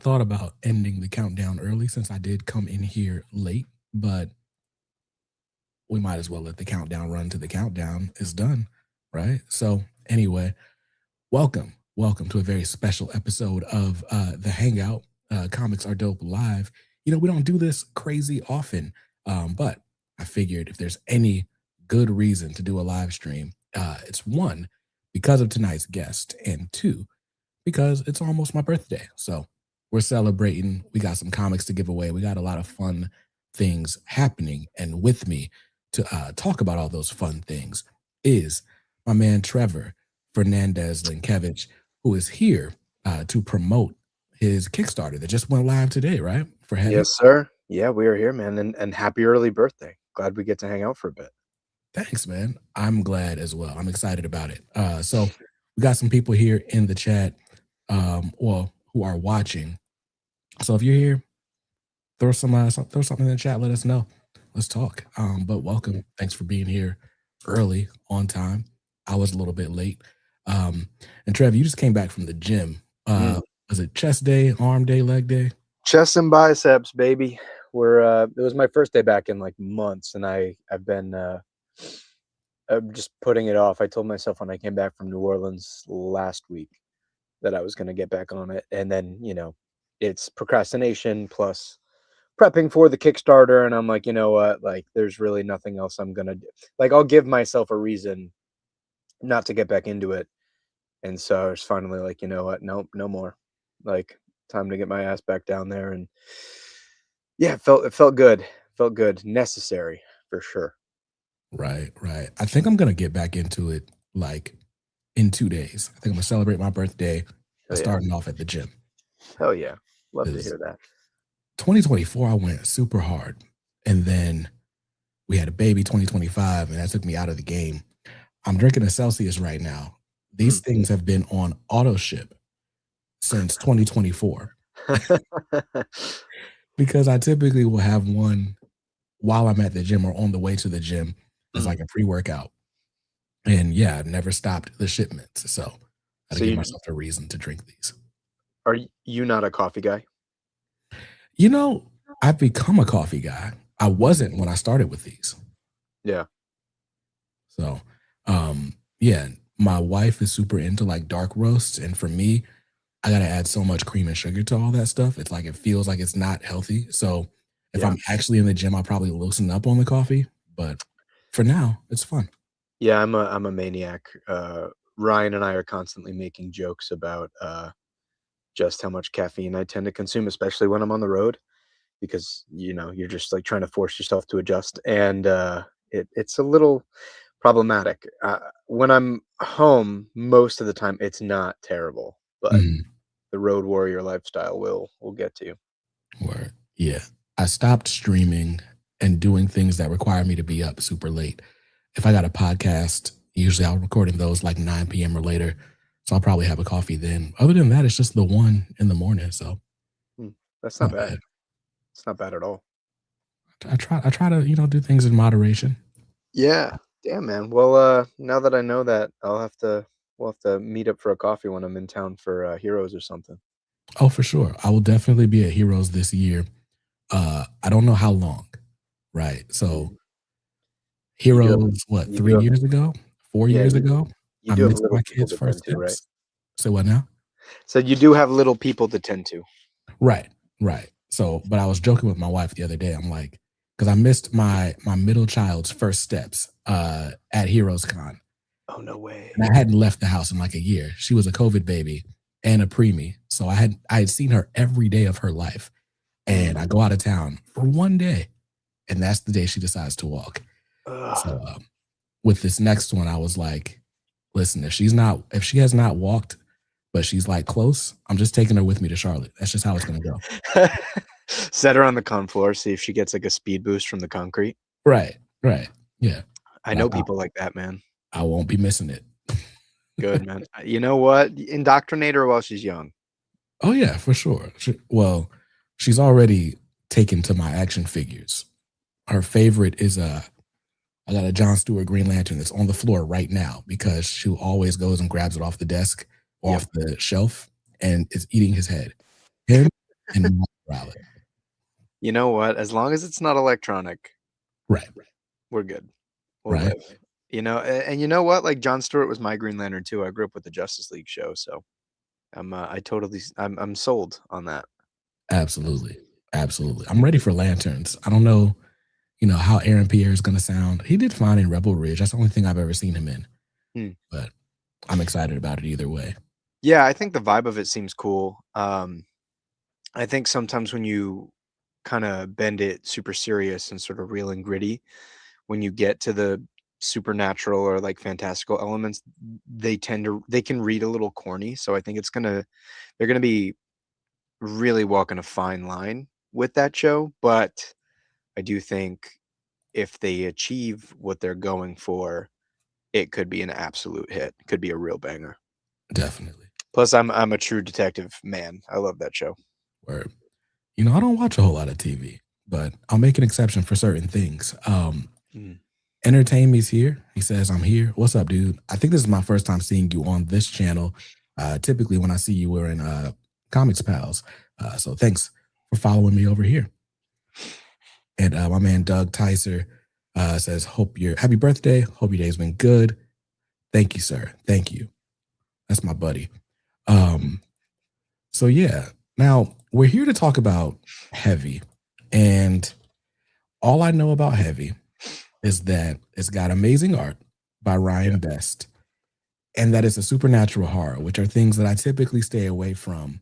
thought about ending the countdown early since I did come in here late, but we might as well let the countdown run to the countdown is done, right? So, anyway, welcome to a very special episode of The Hangout. Comics Are Dope Live. We don't do this crazy often, but I figured if there's any good reason to do a live stream, it's one, because of tonight's guest, and two, because it's almost my birthday. So we're celebrating. We got some comics to give away. We got a lot of fun things happening. And with me to talk about all those fun things is my man, Trevor Fernandes-Lenkiewicz, who is here to promote his Kickstarter that just went live today, right? For Heavy. Yes, sir. Yeah, we are here, man. And happy early birthday. Glad we get to hang out for a bit. Thanks, man. I'm glad as well. I'm excited about it. So we got some people here in the chat, who are watching. So if you're here, throw something in the chat. Let us know. Let's talk. But welcome. Thanks for being here early, on time. I was a little bit late. And Trev, you just came back from the gym. Was it chest day, arm day, leg day? Chest and biceps, baby. It was my first day back in like months, and I've been just putting it off. I told myself when I came back from New Orleans last week that I was going to get back on it, and then it's procrastination plus prepping for the Kickstarter, and I'm like, you know what, like there's really nothing else I'm gonna do. Like I'll give myself a reason not to get back into it, and so it's finally like, you know what, nope, no more. Like time to get my ass back down there, and yeah, it felt good, necessary for sure. Right. I think I'm gonna get back into it like in 2 days. I think I'm gonna celebrate my birthday starting off at the gym. Hell yeah, love to hear that. 2024, I went super hard, and then we had a baby 2025, and that took me out of the game. I'm drinking a Celsius right now. These things have been on auto ship since 2024 because I typically will have one while I'm at the gym or on the way to the gym as like a pre-workout. And yeah, I never stopped the shipments. So I had to give myself a reason to drink these. Are you not a coffee guy? I've become a coffee guy. I wasn't when I started with these. Yeah. So, yeah, my wife is super into like dark roasts. And for me, I got to add so much cream and sugar to all that stuff. It's like, it feels like it's not healthy. So if I'm actually in the gym, I'll probably loosen up on the coffee. But for now, it's fun. Yeah, I'm a maniac. Ryan and I are constantly making jokes about just how much caffeine I tend to consume, especially when I'm on the road, because you're just like trying to force yourself to adjust, and it's a little problematic. When I'm home, most of the time it's not terrible, but the road warrior lifestyle will get to you. Word. Yeah, I stopped streaming and doing things that require me to be up super late. If I got a podcast, usually I'll record in those like 9 p.m. or later. So I'll probably have a coffee then. Other than that, it's just the one in the morning. So that's not bad. It's not bad at all. I try to, do things in moderation. Yeah. Damn, man. Well, now that I know that, we'll have to meet up for a coffee when I'm in town for Heroes or something. Oh, for sure. I will definitely be at Heroes this year. I don't know how long. Right. So Heroes, 3 years ago? 4 years ago? You do I have missed my kids' first steps. right? So what now? So you do have little people to tend to. Right. So, but I was joking with my wife the other day. I'm like, because I missed my middle child's first steps at Heroes Con. Oh, no way. And I hadn't left the house in like a year. She was a COVID baby and a preemie. So I had seen her every day of her life. And I go out of town for one day. And that's the day she decides to walk. So with this next one, I was like, listen, if she has not walked, but she's like close, I'm just taking her with me to Charlotte. That's just how it's going to go. Set her on the con floor, see if she gets like a speed boost from the concrete. Right. Yeah. I know people like that, man. I won't be missing it. Good, man. You know what? Indoctrinate her while she's young. Oh, yeah, for sure. She's already taken to my action figures. Her favorite is I got a John Stewart Green Lantern that's on the floor right now because she always goes and grabs it off the desk, off the shelf, and is eating his head. Him in my morality. You know what? As long as it's not electronic, Right. we're good. We'll Right. live. And you know what? Like Jon Stewart was my Green Lantern too. I grew up with the Justice League show, so I'm sold on that. Absolutely. Absolutely. I'm ready for Lanterns. I don't know, how Aaron Pierre is going to sound. He did fine in Rebel Ridge. That's the only thing I've ever seen him in. But I'm excited about it either way. Yeah, I think the vibe of it seems cool. I think sometimes when you kind of bend it super serious and sort of real and gritty, when you get to the supernatural or like fantastical elements, they can read a little corny. So I think they're gonna be really walking a fine line with that show. But I do think if they achieve what they're going for, it could be an absolute hit. Could be a real banger. Definitely. Plus, I'm a true detective man. I love that show. Word. I don't watch a whole lot of TV, but I'll make an exception for certain things. Entertain Me's here. He says, I'm here. What's up, dude? I think this is my first time seeing you on this channel. Typically, when I see you, we're in Comics Pals. So thanks for following me over here. And my man Doug Tyser says, happy birthday. Hope your day's been good. Thank you, sir. Thank you. That's my buddy. So yeah, now we're here to talk about Heavy. And all I know about Heavy is that it's got amazing art by Ryan Best, and that it's a supernatural horror, which are things that I typically stay away from.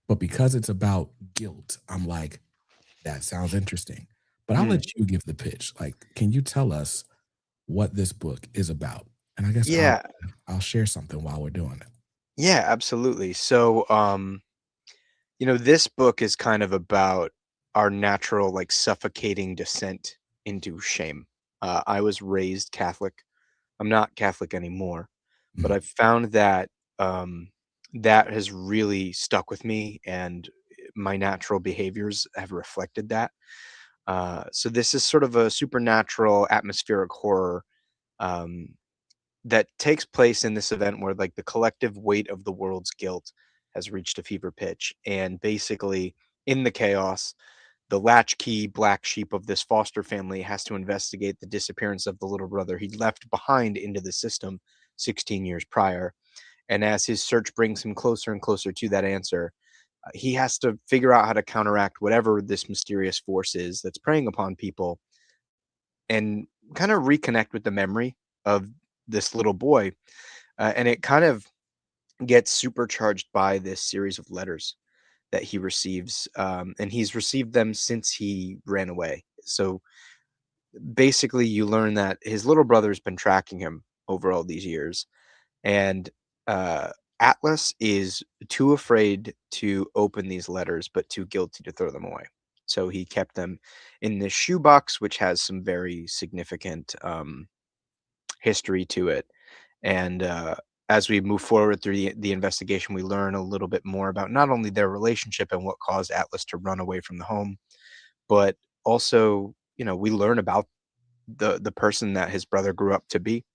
But because it's about guilt, I'm like, that sounds interesting. But I'll let you give the pitch. Like, can you tell us what this book is about? And I guess I'll share something while we're doing it. Yeah, absolutely. So, this book is kind of about our natural, like, suffocating descent into shame. I was raised Catholic. I'm not Catholic anymore, but I've found that that has really stuck with me, and my natural behaviors have reflected that. So this is sort of a supernatural atmospheric horror um, that takes place in this event where like the collective weight of the world's guilt has reached a fever pitch, and basically in the chaos, the latchkey black sheep of this foster family has to investigate the disappearance of the little brother he left behind into the system 16 years prior. And as his search brings him closer and closer to that answer, he has to figure out how to counteract whatever this mysterious force is that's preying upon people, and kind of reconnect with the memory of this little boy. And it kind of gets supercharged by this series of letters that he receives. And he's received them since he ran away. So basically, you learn that his little brother's been tracking him over all these years. And Atlas is too afraid to open these letters, but too guilty to throw them away. So he kept them in this shoebox, which has some very significant history to it. And as we move forward through the investigation, we learn a little bit more about not only their relationship and what caused Atlas to run away from the home, but also, we learn about the person that his brother grew up to be,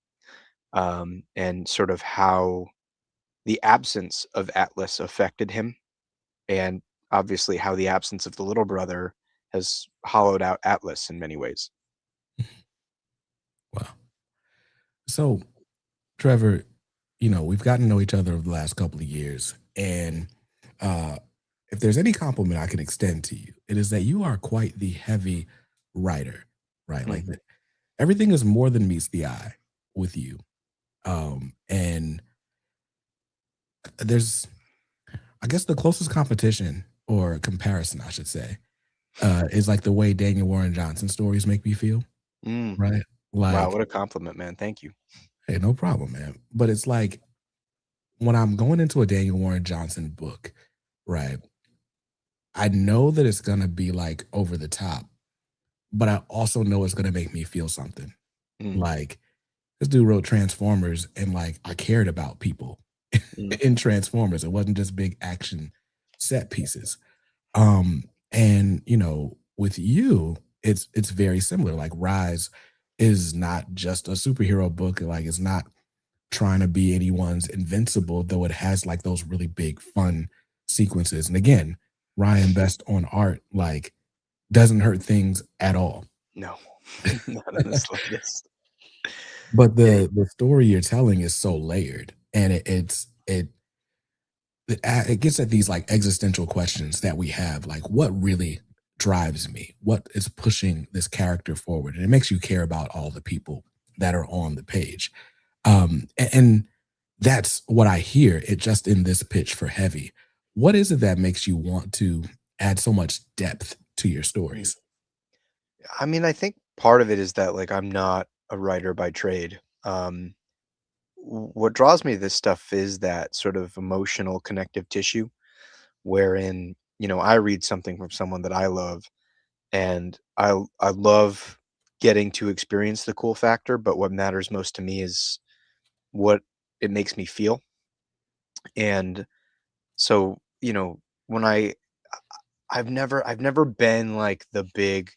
and sort of how the absence of Atlas affected him, and obviously how the absence of the little brother has hollowed out Atlas in many ways. Wow. So, Trevor, we've gotten to know each other over the last couple of years. And if there's any compliment I can extend to you, it is that you are quite the heavy writer, right? Like everything is more than meets the eye with you. And there's, I guess, the closest competition or comparison, I should say, is like the way Daniel Warren Johnson stories make me feel, right? Wow, Like, what a compliment, man. Thank you. hey, no problem, man. But it's like when I'm going into a Daniel Warren Johnson book, right? I know that it's gonna be like over the top, but I also know it's gonna make me feel something. Like this dude wrote Transformers, and like I cared about people in Transformers. It wasn't just big action set pieces. And with you, it's very similar. Like Rise is not just a superhero book. Like it's not trying to be anyone's invincible, though it has like those really big fun sequences. And again, Ryan Best on art, like, doesn't hurt things at all. No, not in the slightest. But Yeah, the story you're telling is so layered, and it gets at these like existential questions that we have, like what really drives me, what is pushing this character forward, and it makes you care about all the people that are on the page. And that's what I hear it just in this pitch for Heavy. What is it that makes you want to add so much depth to your mm. stories? I mean, I think part of it is that, like, I'm not a writer by trade. What draws me to this stuff is that sort of emotional connective tissue wherein, I read something from someone that I love, and I love getting to experience the cool factor, but what matters most to me is what it makes me feel. And so, when I've never been like the big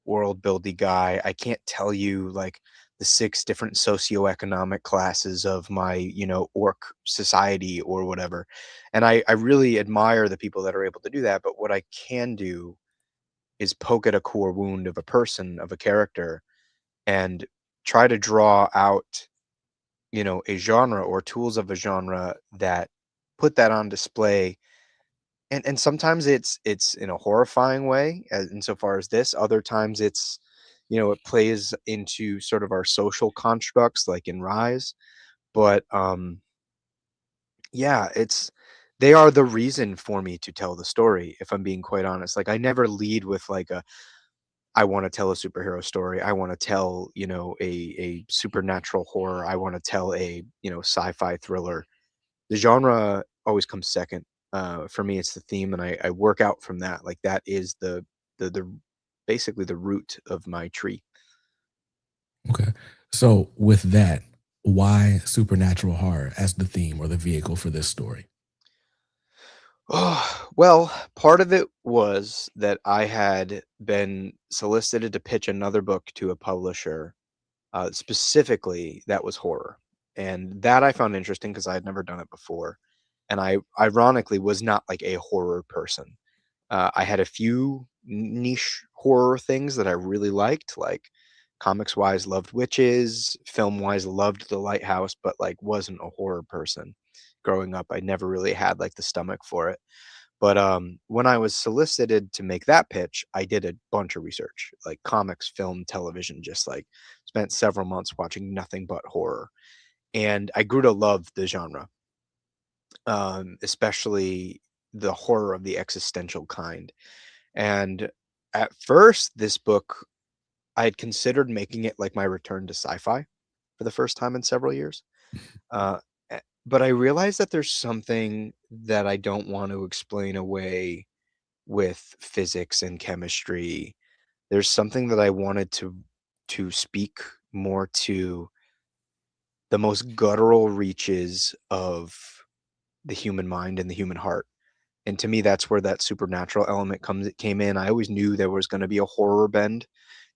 world buildy guy. I can't tell you like the six different socioeconomic classes of my, orc society or whatever. And I really admire the people that are able to do that. But what I can do is poke at a core wound of a person, of a character, and try to draw out, a genre or tools of a genre that put that on display. And sometimes it's in a horrifying way, as insofar as this, other times it's, it plays into sort of our social constructs like in Rise, but, yeah, they are the reason for me to tell the story, if I'm being quite honest. Like, I never lead with, like, I wanna tell a superhero story, I wanna tell, a supernatural horror, I wanna tell a, sci-fi thriller. The genre always comes second. For me, it's the theme, and I work out from that. Like that is the basically the root of my tree. Okay. So with that, why supernatural horror as the theme or the vehicle for this story? Oh, well, part of it was that I had been solicited to pitch another book to a publisher, specifically that was horror, and that I found interesting because I had never done it before, and I ironically was not like a horror person. I had a few niche horror things that I really liked, like comics wise, loved Witches, film wise, loved The Lighthouse, but like wasn't a horror person. Growing up, I never really had like the stomach for it. But when I was solicited to make that pitch, I did a bunch of research, like comics, film, television, just like spent several months watching nothing but horror. And I grew to love the genre, especially the horror of the existential kind. And at first, this book, I had considered making it like my return to sci-fi for the first time in several years. Uh, but I realized that there's something that I don't want to explain away with physics and chemistry. There's something that I wanted to speak more to the most guttural reaches of the human mind and the human heart. And to me, that's where that supernatural element came in. I always knew there was going to be a horror bend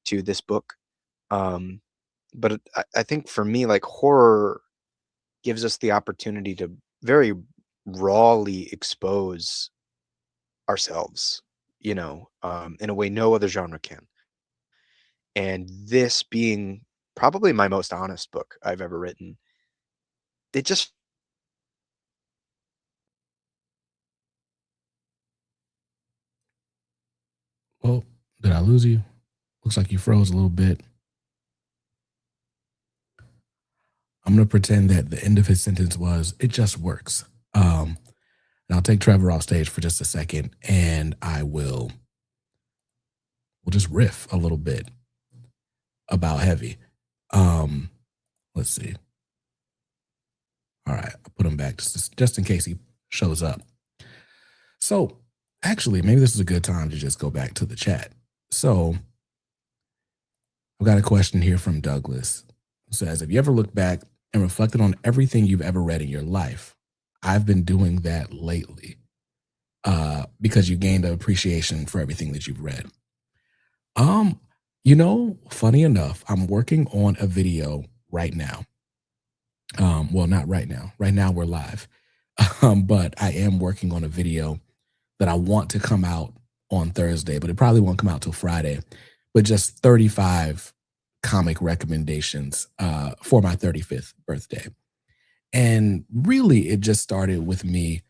to this book. Um, but I think for me, like horror gives us the opportunity to very rawly expose ourselves, in a way no other genre can. And this being probably my most honest book I've ever written, it just Well, did I lose you? Looks like you froze a little bit. I'm gonna pretend that the end of his sentence was "it just works." And I'll take Trevor off stage for just a second, and we'll just riff a little bit about Heavy. Um, let's see. All right, I'll put him back just in case he shows up. So, actually, maybe this is a good time to just go back to the chat. So, I've got a question here from Douglas. It says, "Have you ever looked back and reflected on everything you've ever read in your life? I've been doing that lately because you gained an appreciation for everything that you've read." Um, funny enough, I'm working on a video right now. Well, not right now. Right now we're live. But I am working on a video that I want to come out on Thursday, but it probably won't come out till Friday. But just 35 comic recommendations for my 35th birthday. And really, it just started with me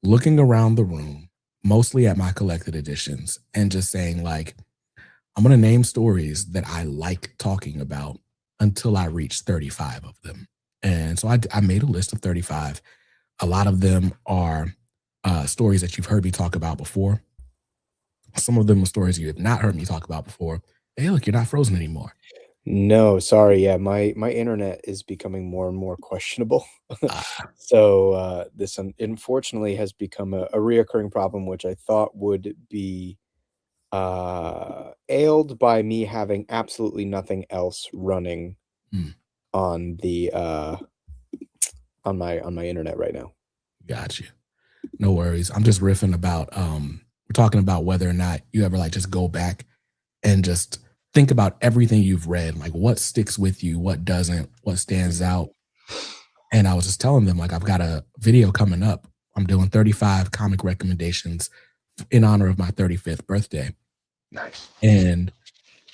looking around the room, mostly at my collected editions, and just saying, like, I'm going to name stories that I like talking about until I reach 35 of them. And so I made a list of 35. A lot of them are stories that you've heard me talk about before. Some of them are stories you have not heard me talk about before. Hey, look, you're not frozen anymore. No, sorry. Yeah, my internet is becoming more and more questionable. Uh, So this unfortunately has become a reoccurring problem, which I thought would be ailed by me having absolutely nothing else running hmm, on the on my internet right now. got you. No worries. I'm just riffing about we're talking about whether or not you ever like just go back and just think about everything you've read, like what sticks with you, what doesn't, what stands out. And I was just telling them, like, I've got a video coming up. I'm doing 35 comic recommendations in honor of my 35th birthday. Nice. And,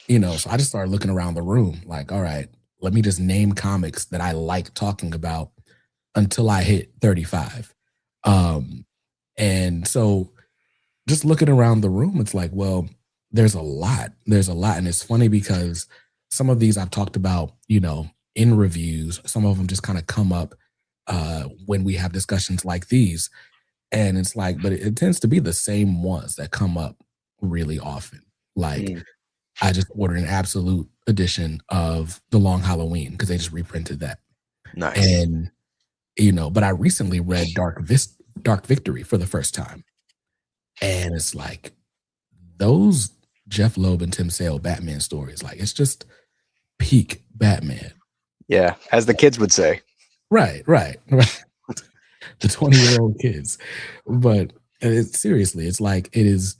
so I just started looking around the room, like, all right, let me just name comics that I like talking about until I hit 35. Um, and so just looking around the room, it's like, well, there's a lot. There's a lot. And it's funny because some of these I've talked about, in reviews. Some of them just kind of come up when we have discussions like these. And it's like, but it tends to be the same ones that come up really often. Like, Mm, I just ordered an absolute edition of The Long Halloween because they just reprinted that. nice. And, but I recently read Dark Victory for the first time. And it's like those Jeff Loeb and Tim Sale Batman stories, like it's just peak Batman. Yeah, as the kids would say. Right. The 20-year-old kids. But seriously, it's like it is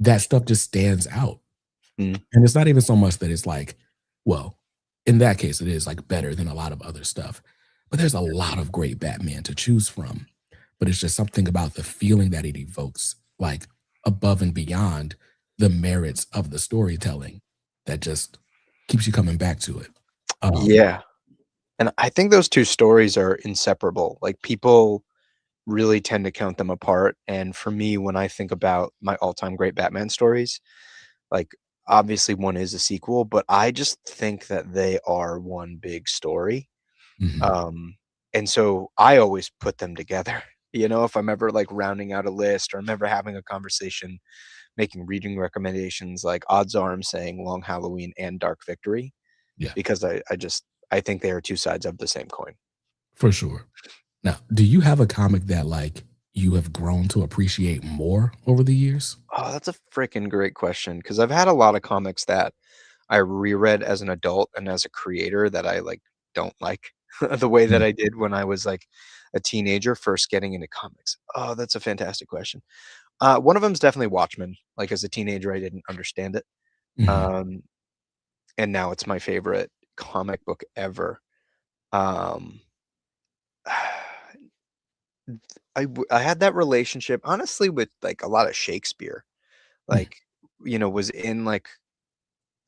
that stuff just stands out. Mm, And it's not even so much that it's like, well, in that case, it is like better than a lot of other stuff. But there's a lot of great Batman to choose from. But it's just something about the feeling that it evokes, like above and beyond the merits of the storytelling that just keeps you coming back to it. yeah. And I think those two stories are inseparable. Like people really tend to count them apart. And for me, when I think about my all-time great Batman stories, like obviously one is a sequel, but I just think that they are one big story. Mhm. Um, and so I always put them together. If I'm ever like rounding out a list or I'm ever having a conversation, making reading recommendations, like odds are I'm saying Long Halloween and Dark Victory Yeah, because I think they are two sides of the same coin. for sure. Now, do you have a comic that like you have grown to appreciate more over the years? Oh, that's a freaking great question because I've had a lot of comics that I reread as an adult and as a creator that I like don't like the way that Mm, I did when I was like a teenager first getting into comics. Oh, that's a fantastic question. One of them is definitely Watchmen. Like as a teenager, I didn't understand it, mhm, um, and now it's my favorite comic book ever. Um, I had that relationship honestly with like a lot of Shakespeare. mm, Like, was in like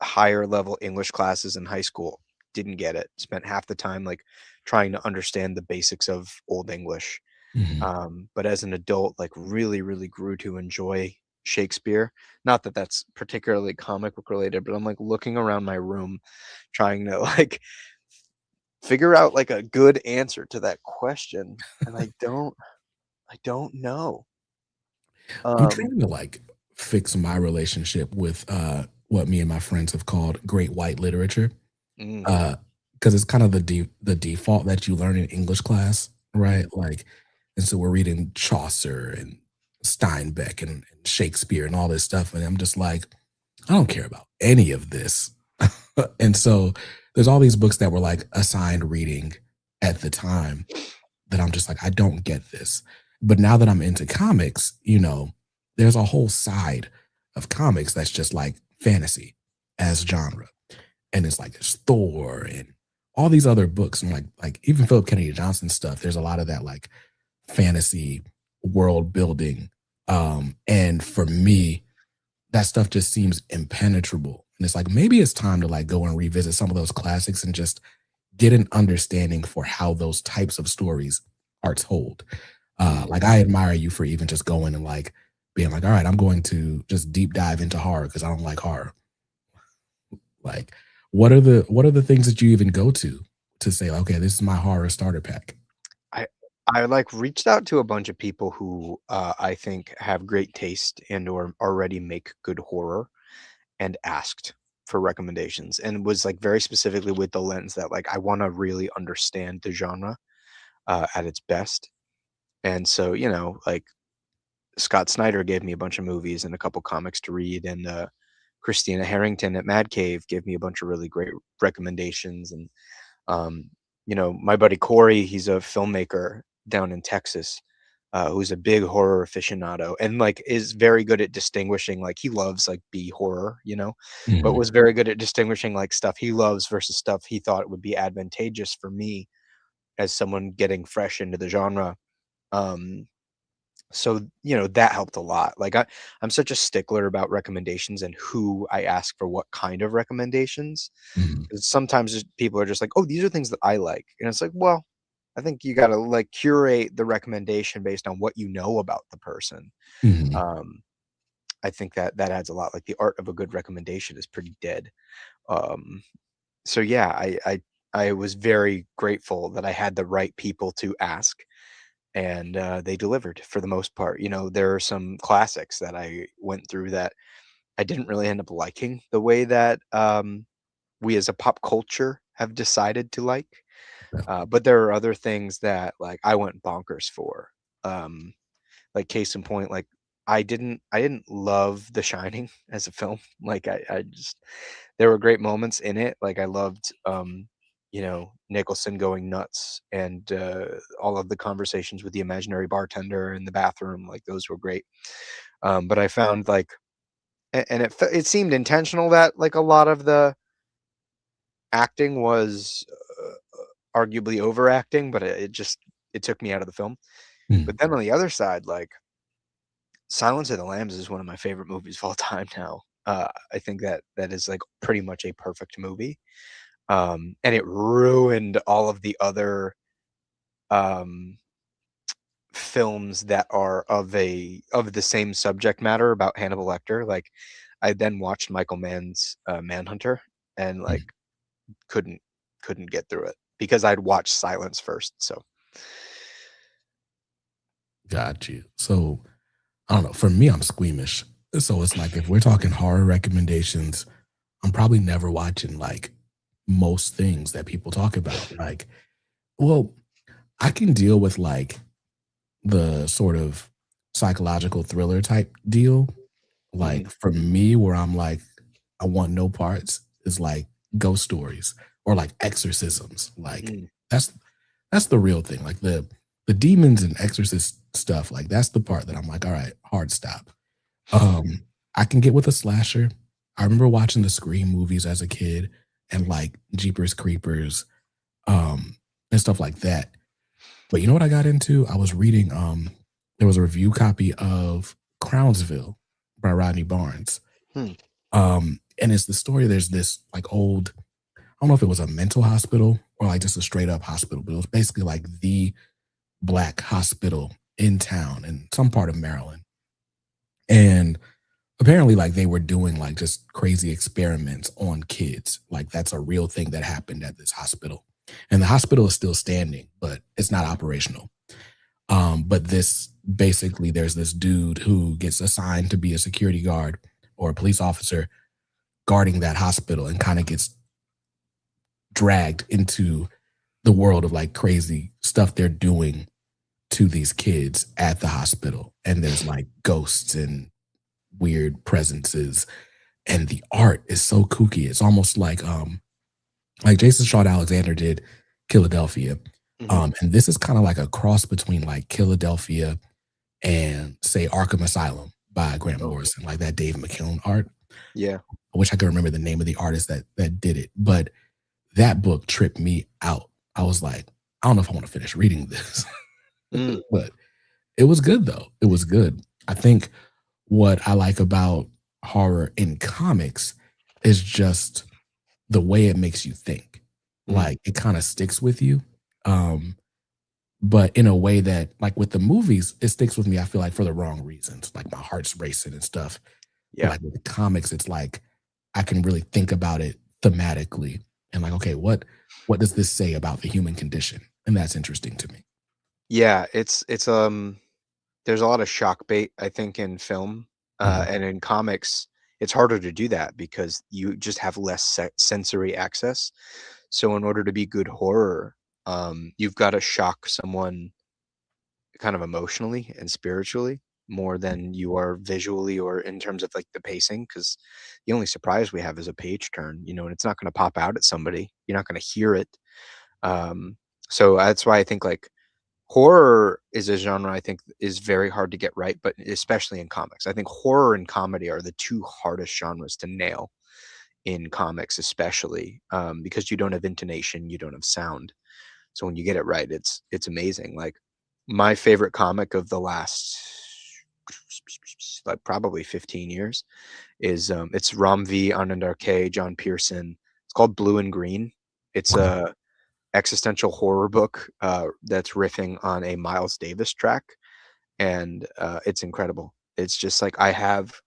higher level English classes in high school. Didn't get it. Spent half the time like trying to understand the basics of Old English. mhm. But as an adult, like really, really grew to enjoy Shakespeare. Not that that's particularly comic book related, but I'm like looking around my room trying to like figure out like a good answer to that question. And I don't know. I'm Um, trying to like fix my relationship with what me and my friends have called great white literature. mm, Because it's kind of the default that you learn in English class, right? mm, Like, and so we're reading Chaucer and Steinbeck and Shakespeare and all this stuff, and I'm just like, I don't care about any of this. And so there's all these books that were like assigned reading at the time that I'm just like, I don't get this. But now that I'm into comics, there's a whole side of comics that's just like fantasy as genre. And it's like there's Thor and all these other books. And like even Philip Kennedy Johnson stuff, there's a lot of that like fantasy world building And for me, that stuff just seems impenetrable. And it's like maybe it's time to like go and revisit some of those classics and just get an understanding for how those types of stories are told. Mhm. Like I admire you for even just going and like being like, all right, I'm going to just deep dive into horror because I don't like horror. Like, what are the things that you even go to say, okay, this is my horror starter pack? I I, like, reached out to a bunch of people who, I think have great taste and or already make good horror and asked for recommendations and was, like, very specifically with the lens that, like, I wanna really understand the genre, at its best. And so, like, Scott Snyder gave me a bunch of movies and a couple comics to read, and, Christina Harrington at Mad Cave gave me a bunch of really great recommendations, and, um, my buddy Corey, he's a filmmaker down in Texas, who's a big horror aficionado and, like, is very good at distinguishing, like, he loves, like, B horror, but Mhm, was very good at distinguishing, like, stuff he loves versus stuff he thought would be advantageous for me as someone getting fresh into the genre. Um, so, that helped a lot. Like, I'm such a stickler about recommendations and who I ask for what kind of recommendations. mhm, 'Cause sometimes people are just like, "Oh, these are things that I like." And it's like, well, I think you gotta, like, curate the recommendation based on what you know about the person. mhm. Um, I think that that adds a lot. Like, the art of a good recommendation is pretty dead. Um, so yeah, I was very grateful that I had the right people to ask, and, they delivered for the most part. There are some classics that I went through that I didn't really end up liking the way that, we as a pop culture have decided to like. Yeah. But there are other things that, like, I went bonkers for. Um, like, case in point, like, I didn't love The Shining as a film. Like, I just there were great moments in it. Like, I loved, Nicholson going nuts and, all of the conversations with the imaginary bartender in the bathroom, like, those were great. But I found, like and it seemed intentional that, like, a lot of the acting was, arguably overacting, but it took me out of the film. Mm, But then on the other side, like, Silence of the Lambs is one of my favorite movies of all time now. I think that that is, like, pretty much a perfect movie, and it ruined all of the other, um, films that are of the same subject matter about Hannibal Lecter. Like, I then watched Michael Mann's, Manhunter and, like, mm. couldn't couldn't get through it because I'd watched Silence first, so Got you. So I don't know. For me, I'm squeamish. So it's like if we're talking horror recommendations, I'm probably never watching like most things that people talk about. Like, well, I can deal with like the sort of psychological thriller type deal. Mhm, Like for me, where I'm like, I want no parts is like ghost stories or like exorcisms. Like mm, that's that's the real thing. Like the demons and exorcist stuff, like that's the part that I'm like, all right, hard stop. I can get with a slasher. I remember watching the Scream movies as a kid and like Jeepers Creepers, and stuff like that. But you know what I got into? I was reading there was a review copy of Crownsville by Rodney Barnes. hmm, And it's the story, there's this like old, I don't know if it was a mental hospital or like just a straight up hospital, but it was basically like the black hospital in town in some part of Maryland. And apparently like they were doing like just crazy experiments on kids. Like that's a real thing that happened at this hospital. And the hospital is still standing, but it's not operational. But this basically there's this dude who gets assigned to be a security guard or a police officer guarding that hospital and kind of gets dragged into the world of like crazy stuff they're doing to these kids at the hospital. And there's like ghosts and weird presences. And the art is so kooky. It's almost like Jason Shaw Alexander did Philadelphia. mhm. And this is kind of like a cross between like Philadelphia and say Arkham Asylum by Grant Oh, Morrison, like that Dave McKeown art. yeah. I wish I could remember the name of the artist that did it, but that book tripped me out. I was like, I don't know if I want to finish reading this, Mm. but it was good though. It was good. I think what I like about horror in comics is just the way it makes you think. Mm, Like, it kinda sticks with you, um, but in a way that like, with the movies, it sticks with me, I feel like, for the wrong reasons, like, my heart's racing and stuff, but, yeah. like, with the comics, it's like, I can really think about it thematically and like, "Okay, what does this say about the human condition?" And that's interesting to me. Yeah, it's there's a lot of shock bait, I think, in film, Mhm, and in comics, it's harder to do that because you just have less sensory access. So in order to be good horror, you've gotta shock someone kind of emotionally and spiritually more than you are visually or in terms of, like, the pacing. Because the only surprise we have is a page turn, and it's not gonna pop out at somebody. You're not gonna hear it. Um, so that's why I think, like, horror is a genre I think is very hard to get right, but especially in comics. I think horror and comedy are the 2 hardest genres to nail in comics especially, because you don't have intonation, you don't have sound. So when you get it right, it's amazing. Like, my favorite comic of the last, like, probably 15 years is, it's Rom V, Anand RK, John Pearson. It's called Blue and Green. It's okay, a existential horror book, that's riffing on a Miles Davis track, and, it's incredible. It's just like I have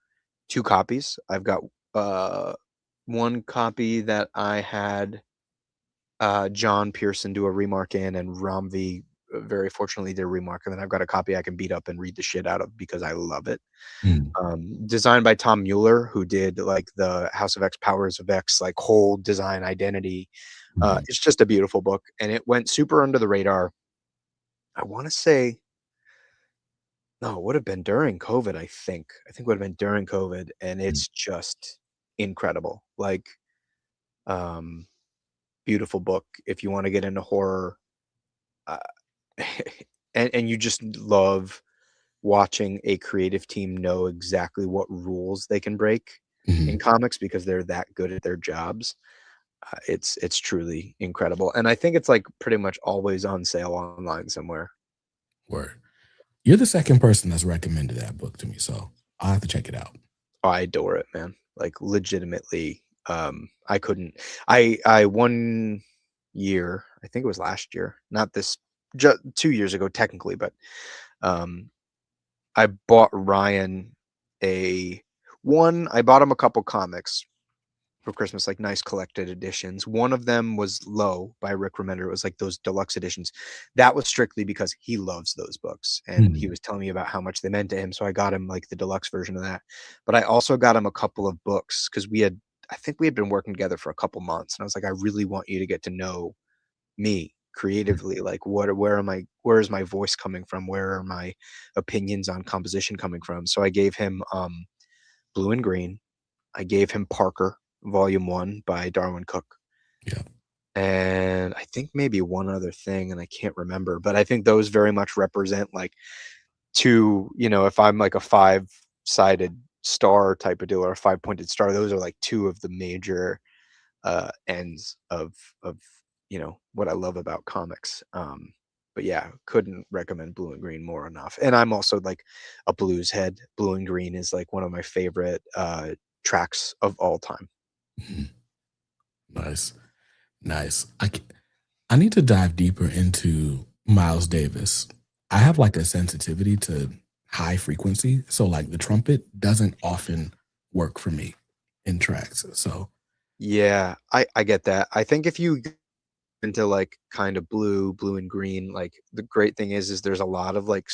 2 copies. I've got, uh, 1 copy that I had, John Pearson do a remark in, and Ramvi, very fortunately did a remark, and then I've got a copy I can beat up and read the shit out of because I love it. mm, Designed by Tom Mueller, who did, like, the House of X, Powers of X, like, whole design identity. mhm, It's just a beautiful book, and it went super under the radar. I wanna say no, it would have been during COVID, I think. I think it would have been during COVID, and mm, it's just incredible. Like, um, beautiful book if you wanna get into horror, uh, and you just love watching a creative team know exactly what rules they can break in mhm, comics because they're that good at their jobs. It's truly incredible, and I think it's, like, pretty much always on sale online somewhere. word. You're the second person that's recommended that book to me, so I'll have to check it out. I adore it, man. Like, legitimately, I couldn't I 1 year, I think it was last year, not this 2 years ago technically, but, um, I bought Ryan a I bought him a couple comics for Christmas, like nice collected editions. One of them was Low by Rick Remender. It was like those deluxe editions. That was strictly because he loves those books, and he Mhm, was telling me about how much they meant to him. So I got him like the deluxe version of that. But I also got him a couple of books because I think we had been working together for a couple months, and I was like, I really want you to get to know me creatively. Like, where is my voice coming from? Where are my opinions on composition coming from? So I gave him Blue and Green. I gave him Parker, Volume 1 by Darwin Cook, yeah, and I think maybe one other thing, and I can't remember, but I think those very much represent, like, 2, if I'm like a five-sided star type of deal or a five-pointed star, those are like 2 of the major, ends of, what I love about comics. But yeah, couldn't recommend Blue and Green more enough, and I'm also, like, a blues head. Blue and Green is, like, one of my favorite, tracks of all time. mhm, nice, nice. I need to dive deeper into Miles Davis. I have, like, a sensitivity to high frequency, so, like, the trumpet doesn't often work for me in tracks, so Yeah, I get that. I think if you get into, like, kind of blue and green, like, the great thing is there's a lot of, like,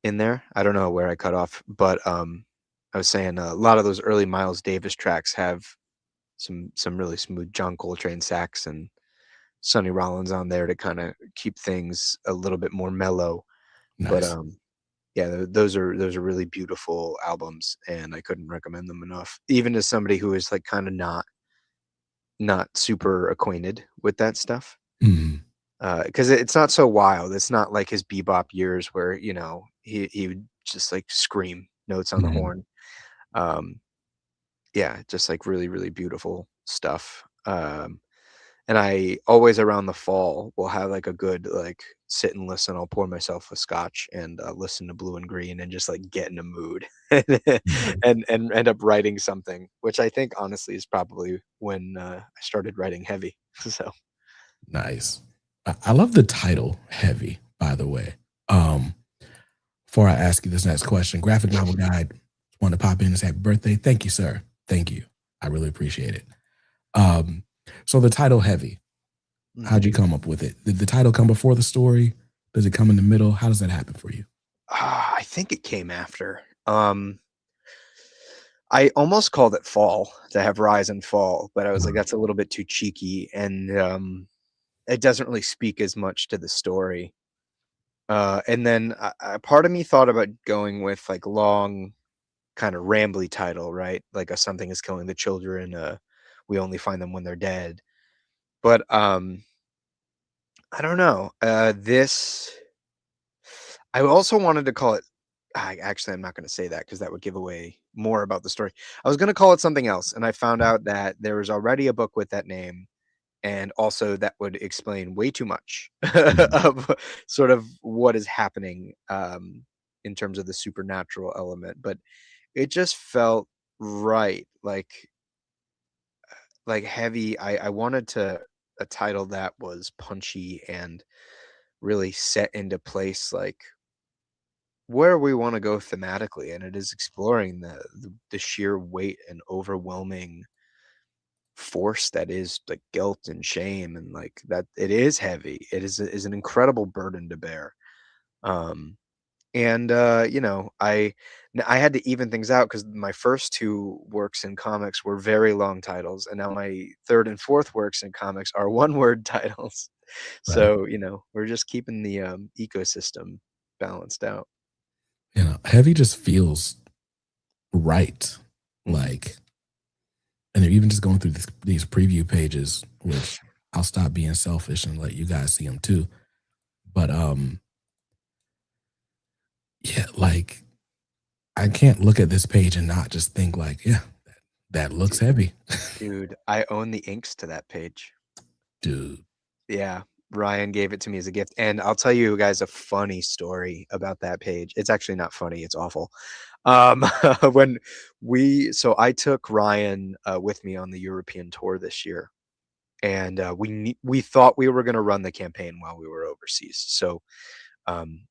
in there. I don't know where I cut off, but, I was saying a lot of those early Miles Davis tracks have some really smooth John Coltrane sax and Sonny Rollins on there to kinda keep things a little bit more mellow, but, nice. yeah, those are really beautiful albums, and I couldn't recommend them enough, even as somebody who is, like, kinda not super acquainted with that stuff. Mhm, 'Cause it's not so wild. It's not like his bebop years where, he would just, like, scream notes on the mhm, horn. Um, yeah, just, like, really, really beautiful stuff. And I always around the fall will have like a good like sit and listen. I'll pour myself a scotch and listen to Blue and Green and just like get in a mood Nice. and end up writing something, which I think honestly is probably when I started writing heavy. So Nice. I love the title "Heavy," by the way. Um, Before I ask you this next question, Graphic Novel Guide want to pop in and say happy birthday. Thank you, sir. Thank you. I really appreciate it. Um, so the title "Heavy," how'd mhm. you come up with it? Did the title come before the story? Does it come in the middle? How does that happen for you? I think it came after. I almost called it Fall to have Rise and Fall, but I was like, Uh, that's a little bit too cheeky, and it doesn't really speak as much to the story. And then part of me thought about going with like long, kind of rambly title, right? Like a something is killing the children. We only find them when they're dead. But I don't know. This I also wanted to call it. I'm not going to say that because that would give away more about the story. I was going to call it something else, and I found out that there was already a book with that name, and also that would explain way too much mhm. of sort of what is happening in terms of the supernatural element. But it just felt right, like heavy. I wanted to a title that was punchy and really set into place, like where we want to go thematically, and it is exploring the sheer weight and overwhelming force that is like guilt and shame, and like that it is heavy. It is an incredible burden to bear. Um, and you know, I had to even things out because my first two works in comics were very long titles, and now my third and fourth works in comics are one word titles. Right. So you know, we're just keeping the ecosystem balanced out. Heavy just feels right. Hmm. Like, and even just going through these preview pages, which I'll stop being selfish and let you guys see them too. But yeah, like I can't look at this page and not just think like, yeah, that looks heavy, Dude, I own the inks to that page. dude. Yeah, Ryan gave it to me as a gift, and I'll tell you guys a funny story about that page. It's actually not funny, it's awful. Um, when I took Ryan, with me on the European tour this year, and, we thought we were gonna run the campaign while we were overseas. So, um,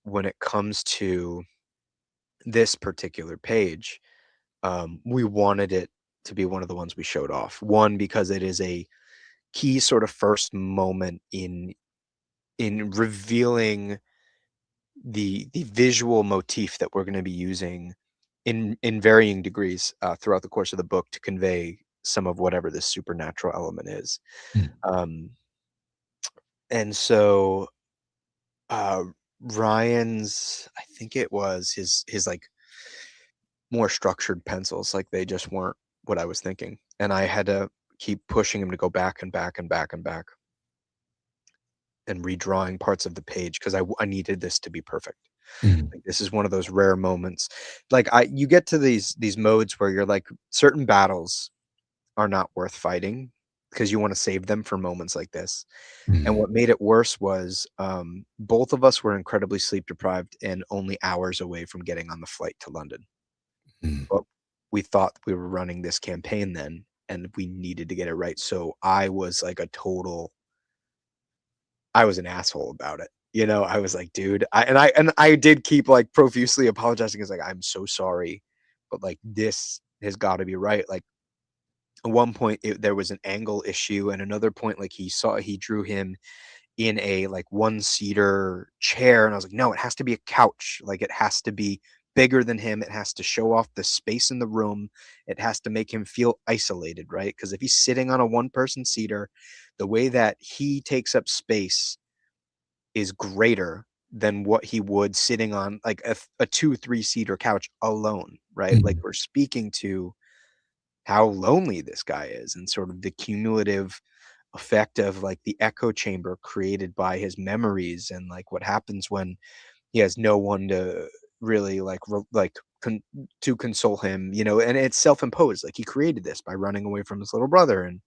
when it comes to this particular page, we wanted it to be one of the ones we showed off. One, because it is a key sort of first moment in revealing the visual motif that we're going to be using in varying degrees throughout the course of the book to convey some of whatever this supernatural element is. Mm, Um, and so uh, Ryan's, I think it was his like more structured pencils, like they just weren't what I was thinking, and I had to keep pushing him to go back and back and back and back and redrawing parts of the page because I needed this to be perfect. mm, Like, this is one of those rare moments. Like, I you get to these modes where you're like, certain battles are not worth fighting because you wanna save them for moments like this, and mm, what made it worse was, both of us were incredibly sleep deprived and only hours away from getting on the flight to London, mm, but we thought we were running this campaign then, and we needed to get it right, so I was like a total I was an asshole about it. You know, I was like, "Dude," I did keep, like, profusely apologizing. It's like, "I'm so sorry, but, like, this has gotta be right." Like, at one point, there was an angle issue, and another point, like, he drew him in a, like, one-seater chair, and I was like, "No, it has to be a couch. Like, it has to be bigger than him. It has to show off the space in the room. It has to make him feel isolated," right? Because if he's sitting on a one-person seater, the way that he takes up space is greater than what he would sitting on like a 2, 3-seater couch alone, right? Like, mm, we're speaking to how lonely this guy is and sort of the cumulative effect of, like, the echo chamber created by his memories and, like, what happens when he has no one to really, like, to console him, you know, and it's self-imposed, like, he created this by running away from his little brother, and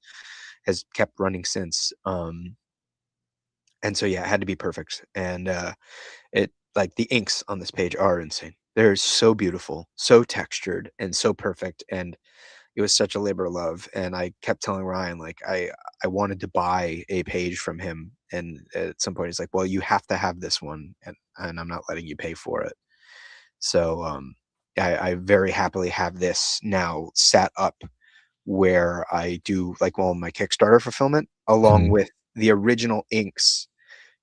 has kept running since. And so yeah, it had to be perfect. And it like the inks on this page are insane. They're so beautiful, so textured, and so perfect. And it was such a labor of love. And I kept telling Ryan, like, I wanted to buy a page from him. And at some point he's like, well, you have to have this one, and I'm not letting you pay for it. So I very happily have this now set up where I do like all my Kickstarter fulfillment along Mhm. with the original inks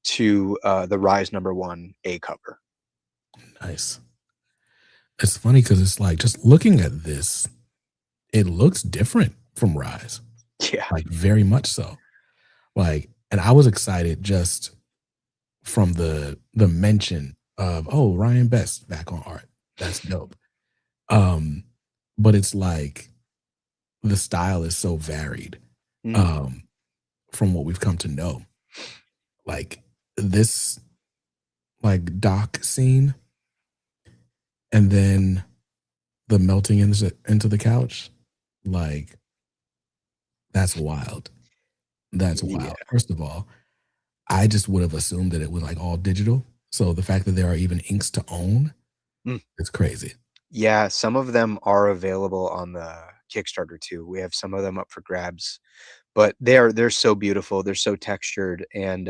to the Rise #1 A cover. Nice. It's funny because it's like just looking at this, it looks different from Rise, Yeah. like very much so. Like, and I was excited just from the mention of, oh, Ryan Best back on art. That's dope. Um, but it's like the style is so varied Mm. um from what we've come to know. Like this like dock scene and then the melting into the couch, like that's wild. That's Yeah. wild. First of all, I just would have assumed that it was like all digital. So the fact that there are even inks to own, Mm. it's crazy. Yeah, some of them are available on the Kickstarter too. We have some of them up for grabs, but they're so beautiful. They're so textured, and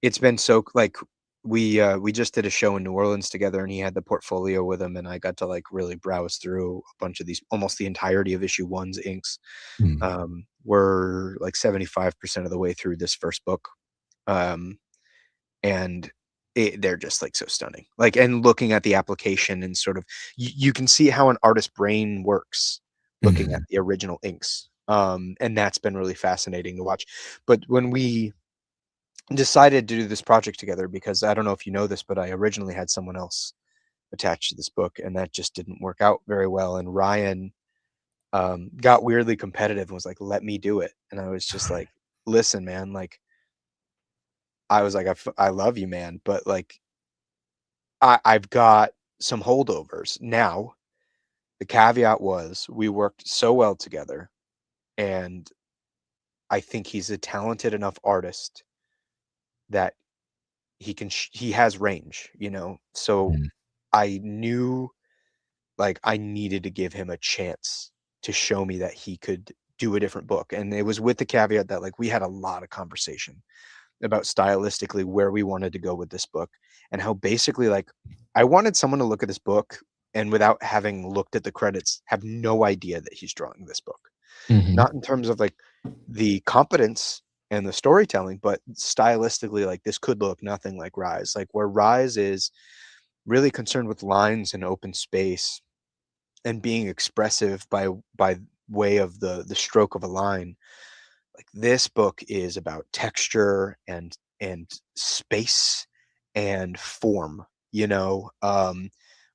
it's been so like we just did a show in New Orleans together, and he had the portfolio with him, and I got to like really browse through a bunch of these, almost the entirety of issue one's inks. Mm, We're like 75% of the way through this first book. Um, and they're just like so stunning. Like, and looking at the application and sort of you can see how an artist's brain works looking at mhm, the original inks. And that's been really fascinating to watch. But when we decided to do this project together, because I don't know if you know this, but I originally had someone else attached to this book, and that just didn't work out very well. And Ryan got weirdly competitive and was like, "Let me do it." And I was just like, "Listen, man, like." I was like, I love you, man, but like I've got some holdovers. Now, the caveat was we worked so well together, and I think he's a talented enough artist that he has range, you know? So mm, I knew like I needed to give him a chance to show me that he could do a different book. And it was with the caveat that like we had a lot of conversation about stylistically where we wanted to go with this book, and how basically like I wanted someone to look at this book and without having looked at the credits have no idea that he's drawing this book. mhm, Not in terms of like the competence and the storytelling, but stylistically like this could look nothing like Rise. Like where Rise is really concerned with lines and open space and being expressive by way of the stroke of a line, like this book is about texture and space and form, you know,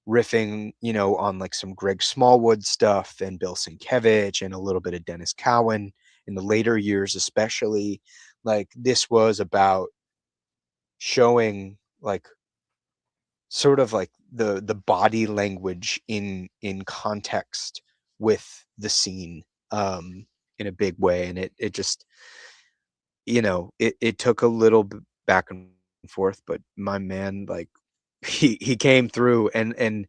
riffing, you know, on like some Greg Smallwood stuff and Bill Sienkiewicz and a little bit of Dennis Cowan in the later years, especially. Like this was about showing like sort of like the body language in context with the scene in a big way. And it just, you know, it took a little back and forth, but my man, like he came through. And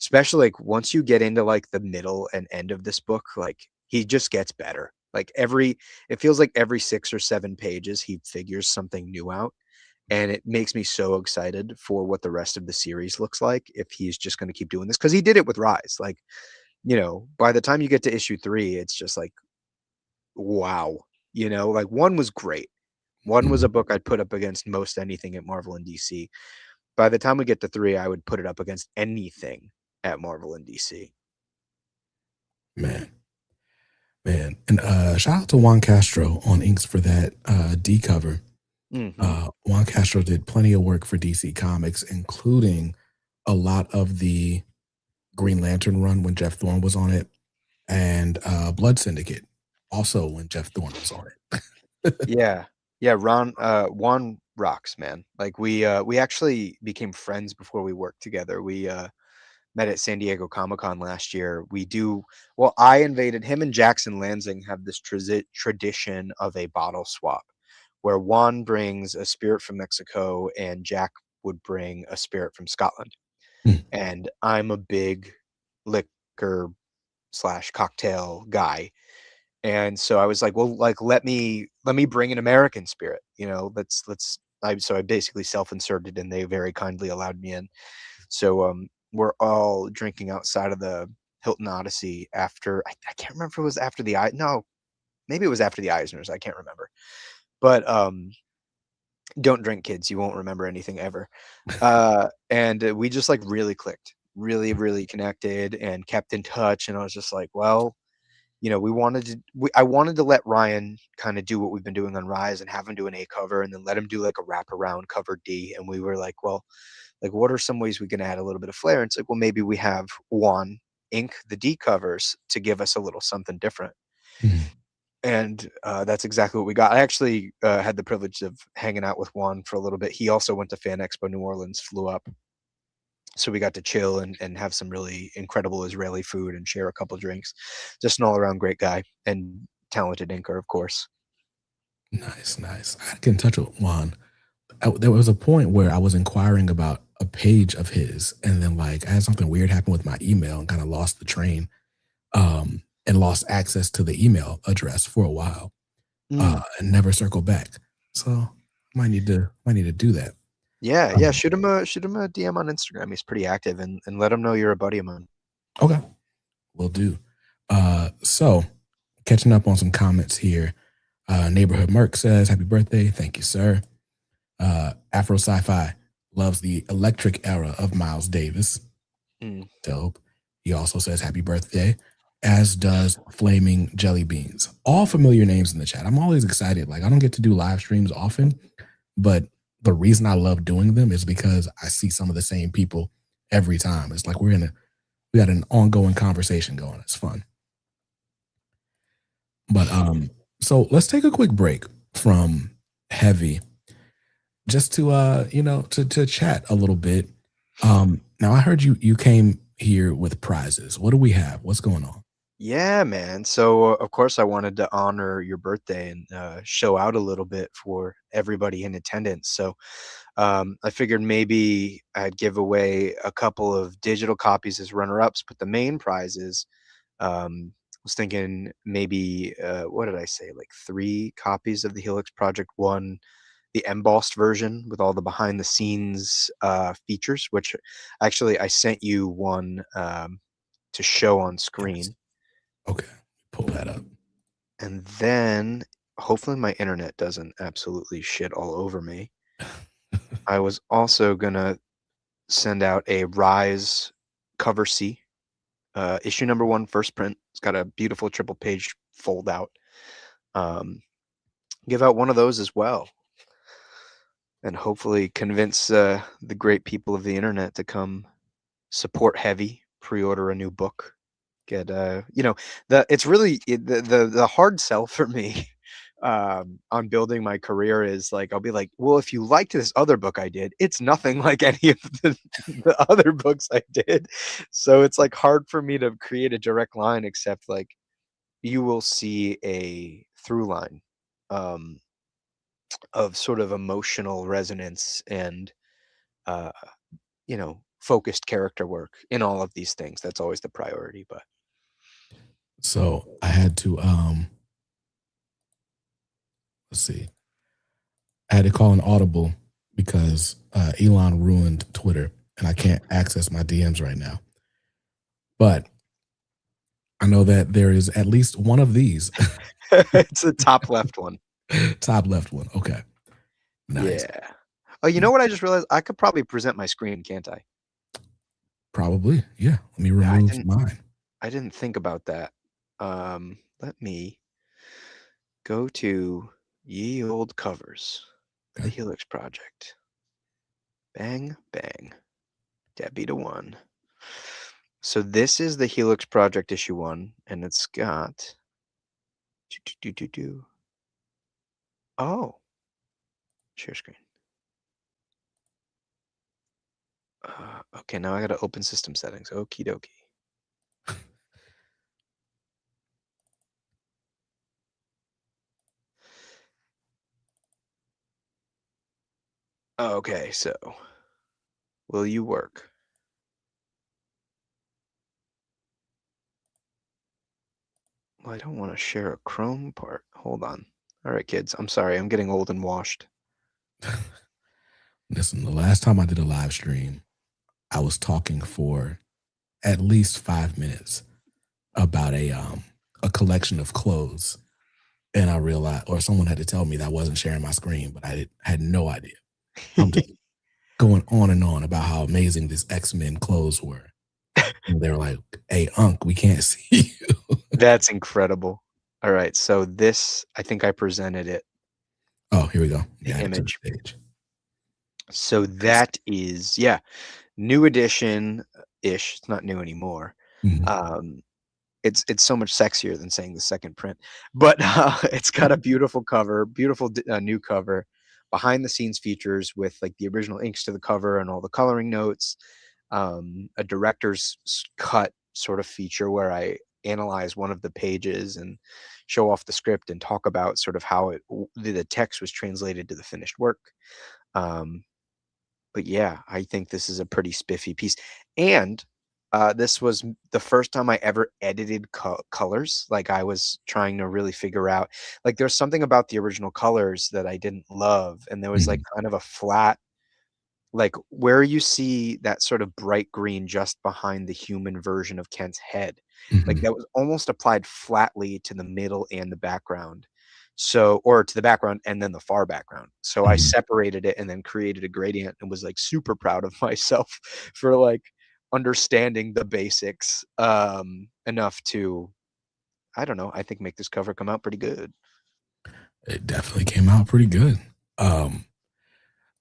especially like once you get into like the middle and end of this book, like he just gets better. Like it feels like every 6 or 7 pages he figures something new out, and it makes me so excited for what the rest of the series looks like if he's just going to keep doing this, because he did it with Rise. Like, you know, by the time you get to issue 3, it's just like wow. You know, like one was great. One was mhm. a book I'd put up against most anything at Marvel and DC. By the time we get to 3, I would put it up against anything at Marvel and DC. Man, man. And shout out to Juan Castro on inks for that D cover. Mhm. Juan Castro did plenty of work for DC Comics, including a lot of the Green Lantern run when Jeff Thorne was on it, and Blood Syndicate also when Jeff Thorne was on it. Yeah. Yeah, Juan rocks, man. Like we actually became friends before we worked together. We met at San Diego Comic-Con last year. Well, I invaded him, and Jackson Lansing have this tradition of a bottle swap where Juan brings a spirit from Mexico and Jack would bring a spirit from Scotland. Mm. And I'm a big liquor slash cocktail guy. And so I was like, well, like let me bring an American spirit, so I basically self-inserted and they very kindly allowed me in. So we're all drinking outside of the Hilton Odyssey after I can't remember if it was after no, maybe it was after the Eisners, I can't remember. But don't drink, kids, you won't remember anything ever. And we just like really clicked, really, really connected and kept in touch. And I was just like, well, I wanted to let Ryan kind of do what we've been doing on Rise and have him do an A cover and then let him do like a wraparound cover D. And we were like, well, like, what are some ways we can add a little bit of flair? And it's like, well, maybe we have Juan ink the D covers to give us a little something different. Mm. And that's exactly what we got. I actually had the privilege of hanging out with Juan for a little bit. He also went to Fan Expo New Orleans, flew up. So we got to chill and have some really incredible Israeli food and share a couple drinks. Just an all-around great guy and talented inker, of course. Nice, nice. I get in touch with Juan. There was a point where I was inquiring about a page of his, and then like I had something weird happen with my email and kind of lost the train, and lost access to the email address for a while, Mm. and never circled back. So might need to do that. Yeah, yeah. Um, Shoot him a DM on Instagram. He's pretty active, and let him know you're a buddy of mine. okay, will do. So catching up on some comments here. Neighborhood Merc says, "Happy birthday, thank you, sir." Afro Sci-Fi loves the electric era of Miles Davis. Mm. Dope. He also says happy birthday, as does Flaming Jelly Beans. All familiar names in the chat. I'm always excited. Like I don't get to do live streams often, but the reason I love doing them is because I see some of the same people every time. It's like we got an ongoing conversation going. It's fun. But so let's take a quick break from heavy just to to chat a little bit. Now I heard you came here with prizes. What do we have? What's going on? Yeah, man. So, of course, I wanted to honor your birthday and show out a little bit for everybody in attendance. So, I figured maybe I'd give away a couple of digital copies as runner-ups, but the main prizes, was thinking maybe, what did I say? Like 3 copies of the Helix Project One, the embossed version with all the behind the scenes features, which actually I sent you one to show on Yes. screen. Okay. Pull that up. And then hopefully my internet doesn't absolutely shit all over me. I was also gonna send out a Rise cover C, issue number 1, first print. It's got a beautiful triple page fold out. Um, give out one of those as well, and hopefully convince the great people of the internet to come support Heavy, pre-order a new book, get it's really the hard sell for me on building my career is like I'll be like, well, if you liked this other book I did, it's nothing like any of the other books I did. So it's like hard for me to create a direct line except like you will see a through line um, of sort of emotional resonance and uh, focused character work in all of these things. That's always the priority, but So I had to let's see. I had to call an audible because Elon ruined Twitter and I can't access my DMs right now. But I know that there is at least one of these. it's the top left one. Top left one. Okay. Nice. Yeah. Oh, you know what I just realized? I could probably present my screen, can't I? Probably. Yeah. Let me Yeah, I remove didn't mine. I didn't think about that. Let me go to Ye Old Covers, the Okay. Helix Project. Bang, bang. Debbie to 1. So this is the Helix Project issue 1, and it's got do. Oh, share screen. Okay, now I got to open system settings. Okie dokie. Okay, so will you work? Well, I don't want to share a Chrome part. Hold on. All right, kids. I'm sorry. I'm getting old and washed. Listen, the last time I did a live stream, I was talking for at least 5 minutes about a collection of clothes, and I realized, or someone had to tell me that I wasn't sharing my screen, but had no idea. I'm just going on and on about how amazing this X-Men clothes were. And they were like, "Hey, Unc, we can't see you." That's incredible. All right, so this, I think I presented it, Oh, here we go. the Add it to the image. stage. So that is, yeah, new edition-ish. It's not new anymore. Mhm. Um, it's so much sexier than saying the second print, but it's got a beautiful cover, beautiful new cover, behind the scenes features with like the original inks to the cover and all the coloring notes, a director's cut sort of feature where I analyze one of the pages and show off the script and talk about sort of how the text was translated to the finished work. Um, but yeah, I think this is a pretty spiffy piece. And this was the first time I ever edited colors. Like I was trying to really figure out, like there's something about the original colors that I didn't love. And there was like Mhm. kind of a flat, like where you see that sort of bright green just behind the human version of Kent's head, like Mhm. that was almost applied flatly to the middle and the background. So, or to the background and then the far background. So I Mhm. separated it and then created a gradient and was like super proud of myself for like understanding the basics enough to, I don't know, I think make this cover come out pretty good. It definitely came out pretty good. Um,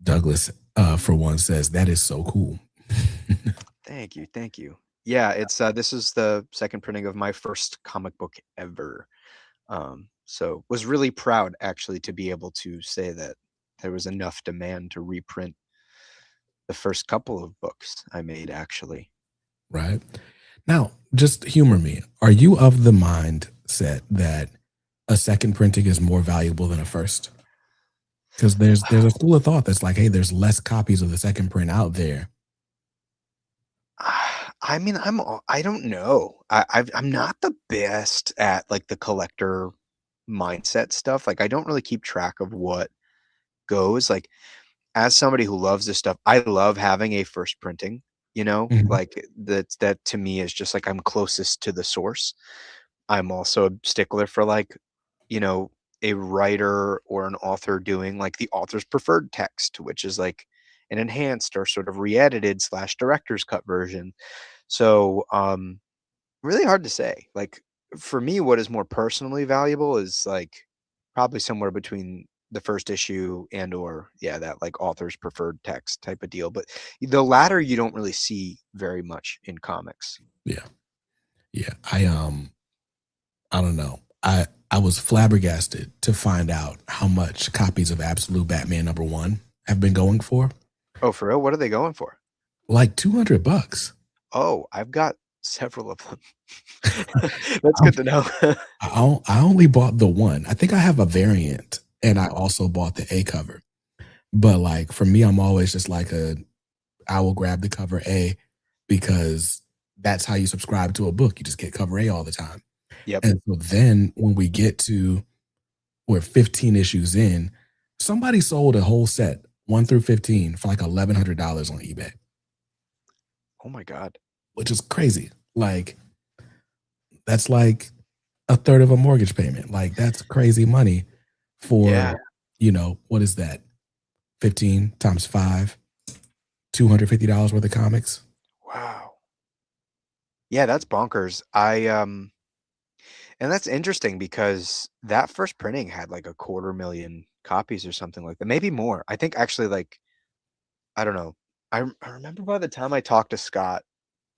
Douglas, for one, says that is so cool. Thank you, thank you. Yeah, it's this is the second printing of my first comic book ever. So was really proud actually to be able to say that there was enough demand to reprint the first couple of books I made actually. Right? Now, just humor me. Are you of the mindset that a second printing is more valuable than a first? Because there's a school of thought that's like, hey, there's less copies of the second print out there. I mean, I don't know. I'm not the best at like the collector mindset stuff. Like I don't really keep track of what goes. Like as somebody who loves this stuff, I love having a first printing, you know? Mhm. Like that to me is just like I'm closest to the source. I'm also a stickler for like, you know, a writer or an author doing like the author's preferred text, which is like an enhanced or sort of re-edited slash director's cut version. So really hard to say. Like for me, what is more personally valuable is like probably somewhere between the first issue and or yeah, that like author's preferred text type of deal. But the latter you don't really see very much in comics. Yeah. Yeah. I don't know. I was flabbergasted to find out how much copies of Absolute Batman #1 have been going for. Oh, for real? What are they going for? Like $200. Oh, I've got several of them. That's good to know. I only bought the one. I think I have a variant, and I Mhm. also bought the A cover. But like for me, I'm always just like I will grab the cover A because that's how you subscribe to a book. You just get cover A all the time. Yep. And so then when we get to we're 15 issues in, somebody sold a whole set, 1 through 15, for like $1,100 on eBay, Oh my God. which is crazy. Like that's like a third of a mortgage payment. Like that's crazy money for, Yeah. what is that? 15 times 5, $250 worth of comics. Wow. Yeah, that's bonkers. I and that's interesting because that first printing had like a 250,000 copies or something like that. Maybe more. I think actually like I don't know. I remember by the time I talked to Scott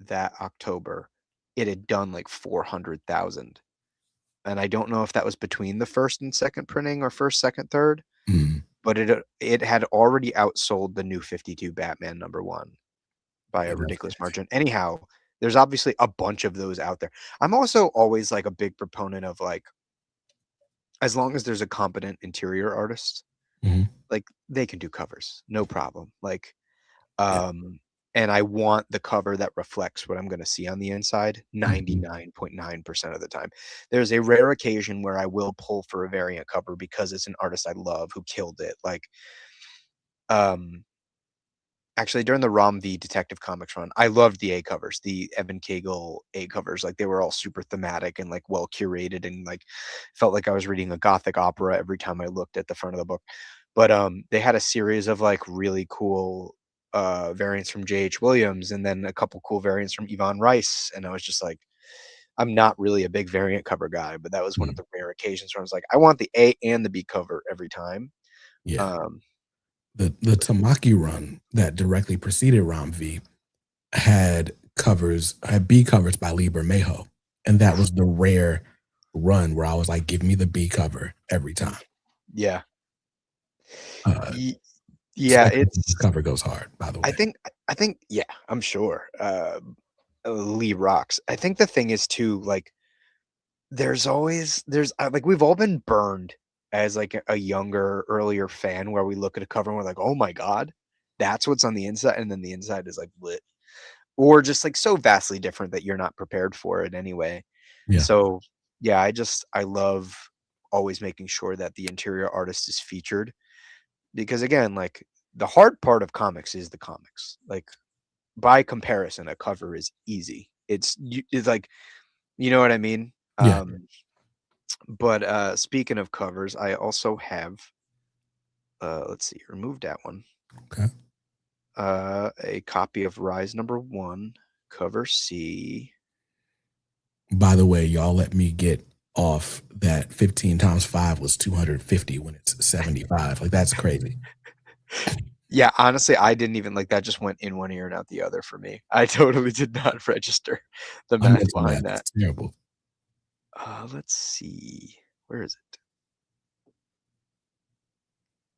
that October, it had done like 400,000. And I don't know if that was between the first and second printing or first, second, third, Mm, but it had already outsold the new 52 Batman #1. by Yeah, a that's ridiculous crazy. margin. Anyhow, there's obviously a bunch of those out there. I'm also always like a big proponent of like, as long as there's a competent interior artist, Mhm. like they can do covers, no problem. Like, Yeah. and I want the cover that reflects what I'm going to see on the inside Mhm. 99.9% of the time. There's a rare occasion where I will pull for a variant cover because it's an artist I love who killed it. Like, um, actually, during the Rom V Detective Comics run, I loved the A covers, the Evan Cagle A covers. Like they were all super thematic and like well curated and like felt like I was reading a gothic opera every time I looked at the front of the book. But they had a series of like really cool variants from J.H. Williams and then a couple cool variants from Yvonne Rice. And I was just like, I'm not really a big variant cover guy, but that was one of Mhm. the rare occasions where I was like, I want the A and the B cover every time. Yeah. Um, The Tamaki run that directly preceded Rom V had B covers by Lee Bermejo, and that was the rare run where I was like, "Give me the B cover every time." yeah. Uh, Ye Yeah, Spectre it's cover goes hard, by the way. I think yeah, I'm sure. Lee rocks. I think the thing is too, like, like, we've all been burned as, like, a younger, earlier fan where we look at a cover and we're like, "Oh my god, that's what's on the inside," and then the inside is, like, lit. Or just, like, so vastly different that you're not prepared for it anyway. Yeah, So, yeah, I love always making sure that the interior artist is featured because, again, like, the hard part of comics is the comics. Like, by comparison, a cover is easy. It's like, you know what I mean? yeah, But speaking of covers, I also have let's see, remove that one. okay. A copy of Rise #1, cover C. By the way, y'all let me get off that 15 times 5 was 250 when it's 75. Like, that's crazy. Yeah, honestly, I didn't even like that just went in one ear and out the other for me. I totally did not register the My math mental behind math that. is terrible. Let's see. Where is it?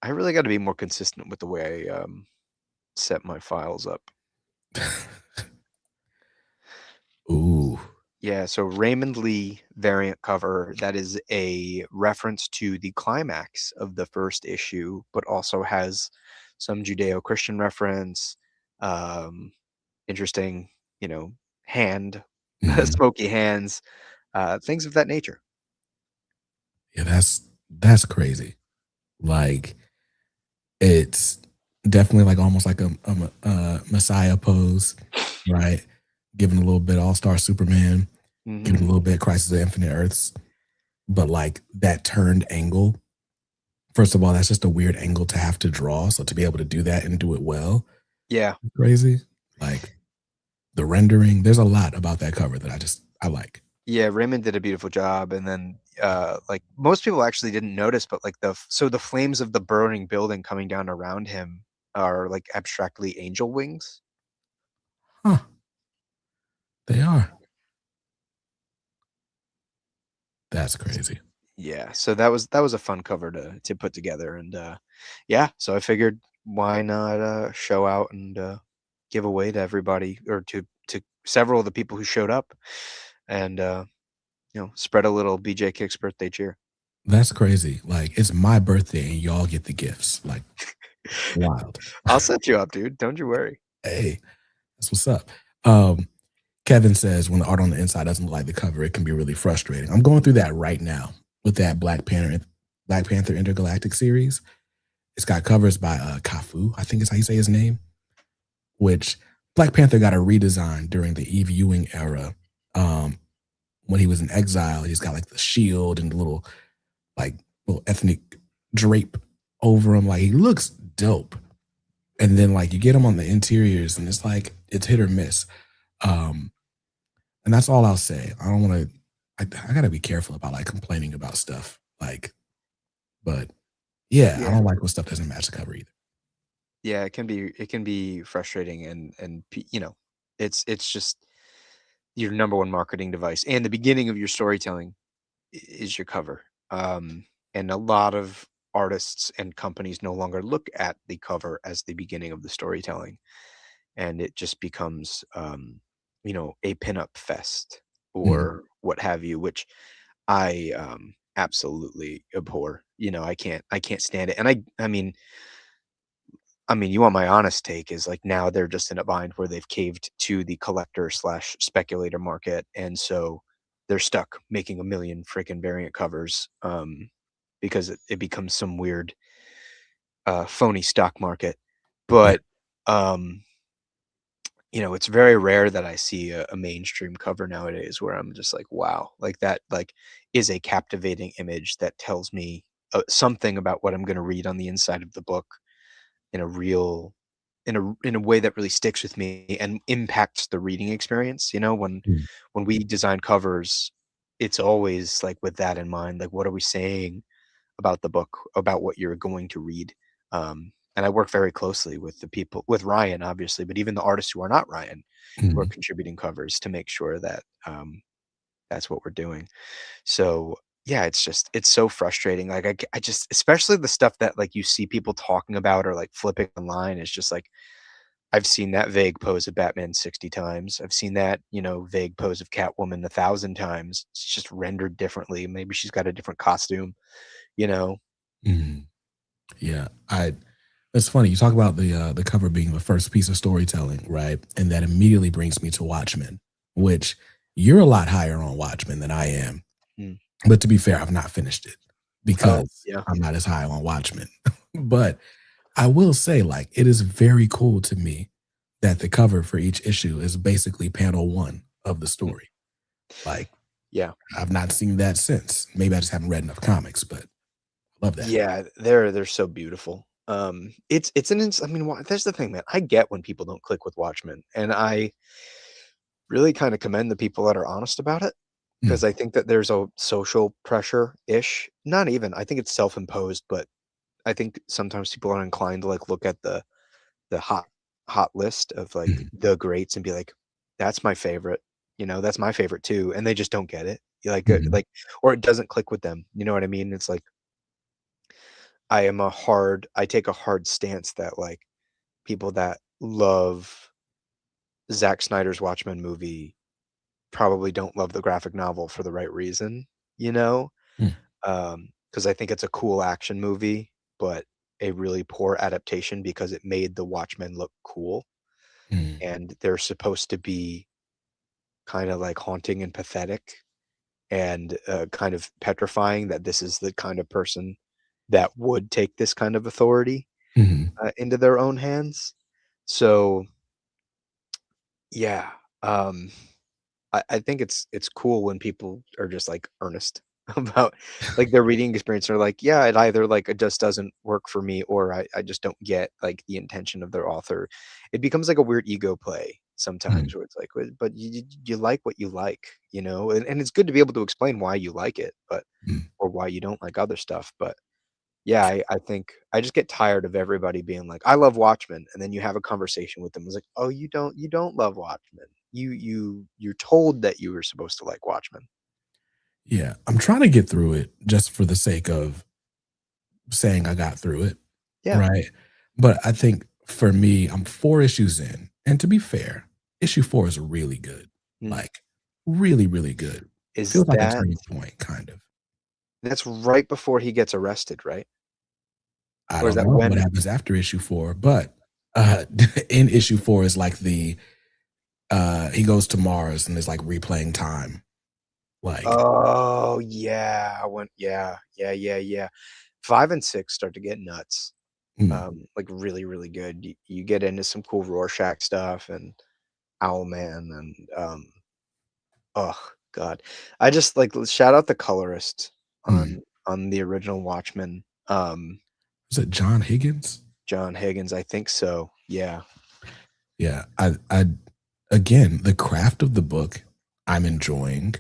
I really got to be more consistent with the way I set my files up. Ooh. Yeah, so Raymond Lee variant cover, that is a reference to the climax of the first issue, but also has some Judeo-Christian reference, um, interesting, you know, hand, Mhm. smoky hands, things of that nature. Yeah, that's crazy. Like, it's definitely like almost like a Messiah pose, right? Giving a little bit All-Star Superman, giving Mhm. a little bit Crisis of Infinite Earths, but like that turned angle. First of all, that's just a weird angle to have to draw. So to be able to do that and do it well, Yeah. crazy. Like the rendering, there's a lot about that cover that I like. Yeah, Raymond did a beautiful job, and then, like, most people actually didn't notice, but, like, the flames of the burning building coming down around him are, like, abstractly angel wings. Huh, they are. That's crazy. Yeah, so that was a fun cover to put together, and, yeah, so I figured why not, show out and, give away to everybody or to several of the people who showed up and, spread a little BJ Kicks birthday cheer. That's crazy. Like it's my birthday and y'all get the gifts. Like wild. I'll set you up, dude, don't you worry. Hey, that's what's up. Um, Kevin says when the art on the inside doesn't look like the cover, it can be really frustrating. I'm going through that right now with that Black Panther Intergalactic series. It's got covers by Kafu, I think is how you say his name, which Black Panther got a redesign during the Eve Ewing era. Um, when he was in exile, he's got like the shield and the like little ethnic drape over him. Like he looks dope. And then like you get him on the interiors and it's like it's hit or miss. Um, and that's all I'll say. I don't want to. I gotta be careful about like complaining about stuff. Like, but yeah, I Yeah. don't like when stuff doesn't match the cover either. Yeah, it can be frustrating and it's just your number one marketing device and the beginning of your storytelling is your cover. And a lot of artists and companies no longer look at the cover as the beginning of the storytelling. and it just becomes, you know, a pinup fest Mhm. or what have you, which I absolutely abhor. You know, I can't stand it. And I mean, you want my honest take is like now they're just in a bind where they've caved to the collector slash speculator market, and so they're stuck making a million freaking variant covers because it becomes some weird phony stock market. Yeah. But um, you know, it's very rare that I see a mainstream cover nowadays where I'm just like, wow, like that, like is a captivating image that tells me something about what I'm going to read on the inside of the book in a real in a way that really sticks with me and impacts the reading experience. You know, Mm. when we design covers, it's always like with that in mind, like what are we saying about the book, about what you're going to read. And I work very closely with the people, with Ryan, obviously, but even the artists who are not Ryan, who are Mhm. contributing covers to make sure that that's what we're doing. So yeah, it's so frustrating. Like I just, especially the stuff that like you see people talking about or like flipping online, is just like I've seen that vague pose of Batman 60 times. I've seen that, you know, vague pose of Catwoman 1,000 times. It's just rendered differently. Maybe she's got a different costume, you know. Mhm. Yeah, I it's funny, you talk about the cover being the first piece of storytelling, right? And that immediately brings me to Watchmen, which you're a lot higher on Watchmen than I am. Mm. But to be fair, I've not finished it Oh, because yeah. I'm not as high on Watchmen. But I will say, like, it is very cool to me that the cover for each issue is basically panel 1 of the Mm. story. Like, Yeah. I've not seen that since. Maybe I just haven't read enough comics, but I love that. Yeah, they're so beautiful. It's an ins I mean, that's the thing, man. I get when people don't click with Watchmen, and I really kinda commend the people that are honest about it, Mm, because I think that there's a social pressure-ish, not even, I think it's self-imposed, but I think sometimes people are inclined to, like, look at the hot list of, like, mhm, the greats and be like, "That's my favorite," you know, "That's my favorite too," and they just don't get it. mhm, Or it doesn't click with them, you know what I mean? It's like, I take a hard stance that, like, people that love Zack Snyder's Watchmen movie probably don't love the graphic novel for the right reason, you know? mm, Because I think it's a cool action movie, but a really poor adaptation because it made the Watchmen look cool, mm, and they're supposed to be kinda, like, haunting and pathetic and, kind of petrifying that this is the kind of person that would take this kind of authority, mhm. into their own hands. So, yeah, um, I think it's cool when people are just, like, earnest about, like, their reading experience. They're like, "Yeah, it either, like, it just doesn't work for me, or I just don't get, like, the intention of their author." It becomes like a weird ego play Mhm, sometimes where it's like, "Well, but you like what you like," you know? And it's good to be able to explain why you like it, but mm. or why you don't like other stuff, but yeah, I think I just get tired of everybody being like, "I love Watchmen," and then you have a conversation with them, it's like, "Oh, you don't love Watchmen. You're told that you were supposed to like Watchmen." Yeah, I'm trying to get through it just for the sake of saying I got through it, Yeah. right? But I think for me, I'm 4 issues in, and to be fair, issue 4 is really good, Mm. like, really, really good. Is Feels like a that turning point, kind of. that's right before he gets arrested, right? I Or is don't that know what when happens after issue 4, but, in issue 4 is like he goes to Mars and is, like, replaying time, like Oh, yeah, when yeah, yeah, yeah, yeah. 5 and 6 start to get nuts, mm, like, really, really good. You get into some cool Rorschach stuff and Owlman and, oh, god. I just, like, shout out the colorist mm. on the original Watchmen, Is it John Higgins? John Higgins, I think so, yeah. Yeah, I again, the craft of the book, I'm enjoying,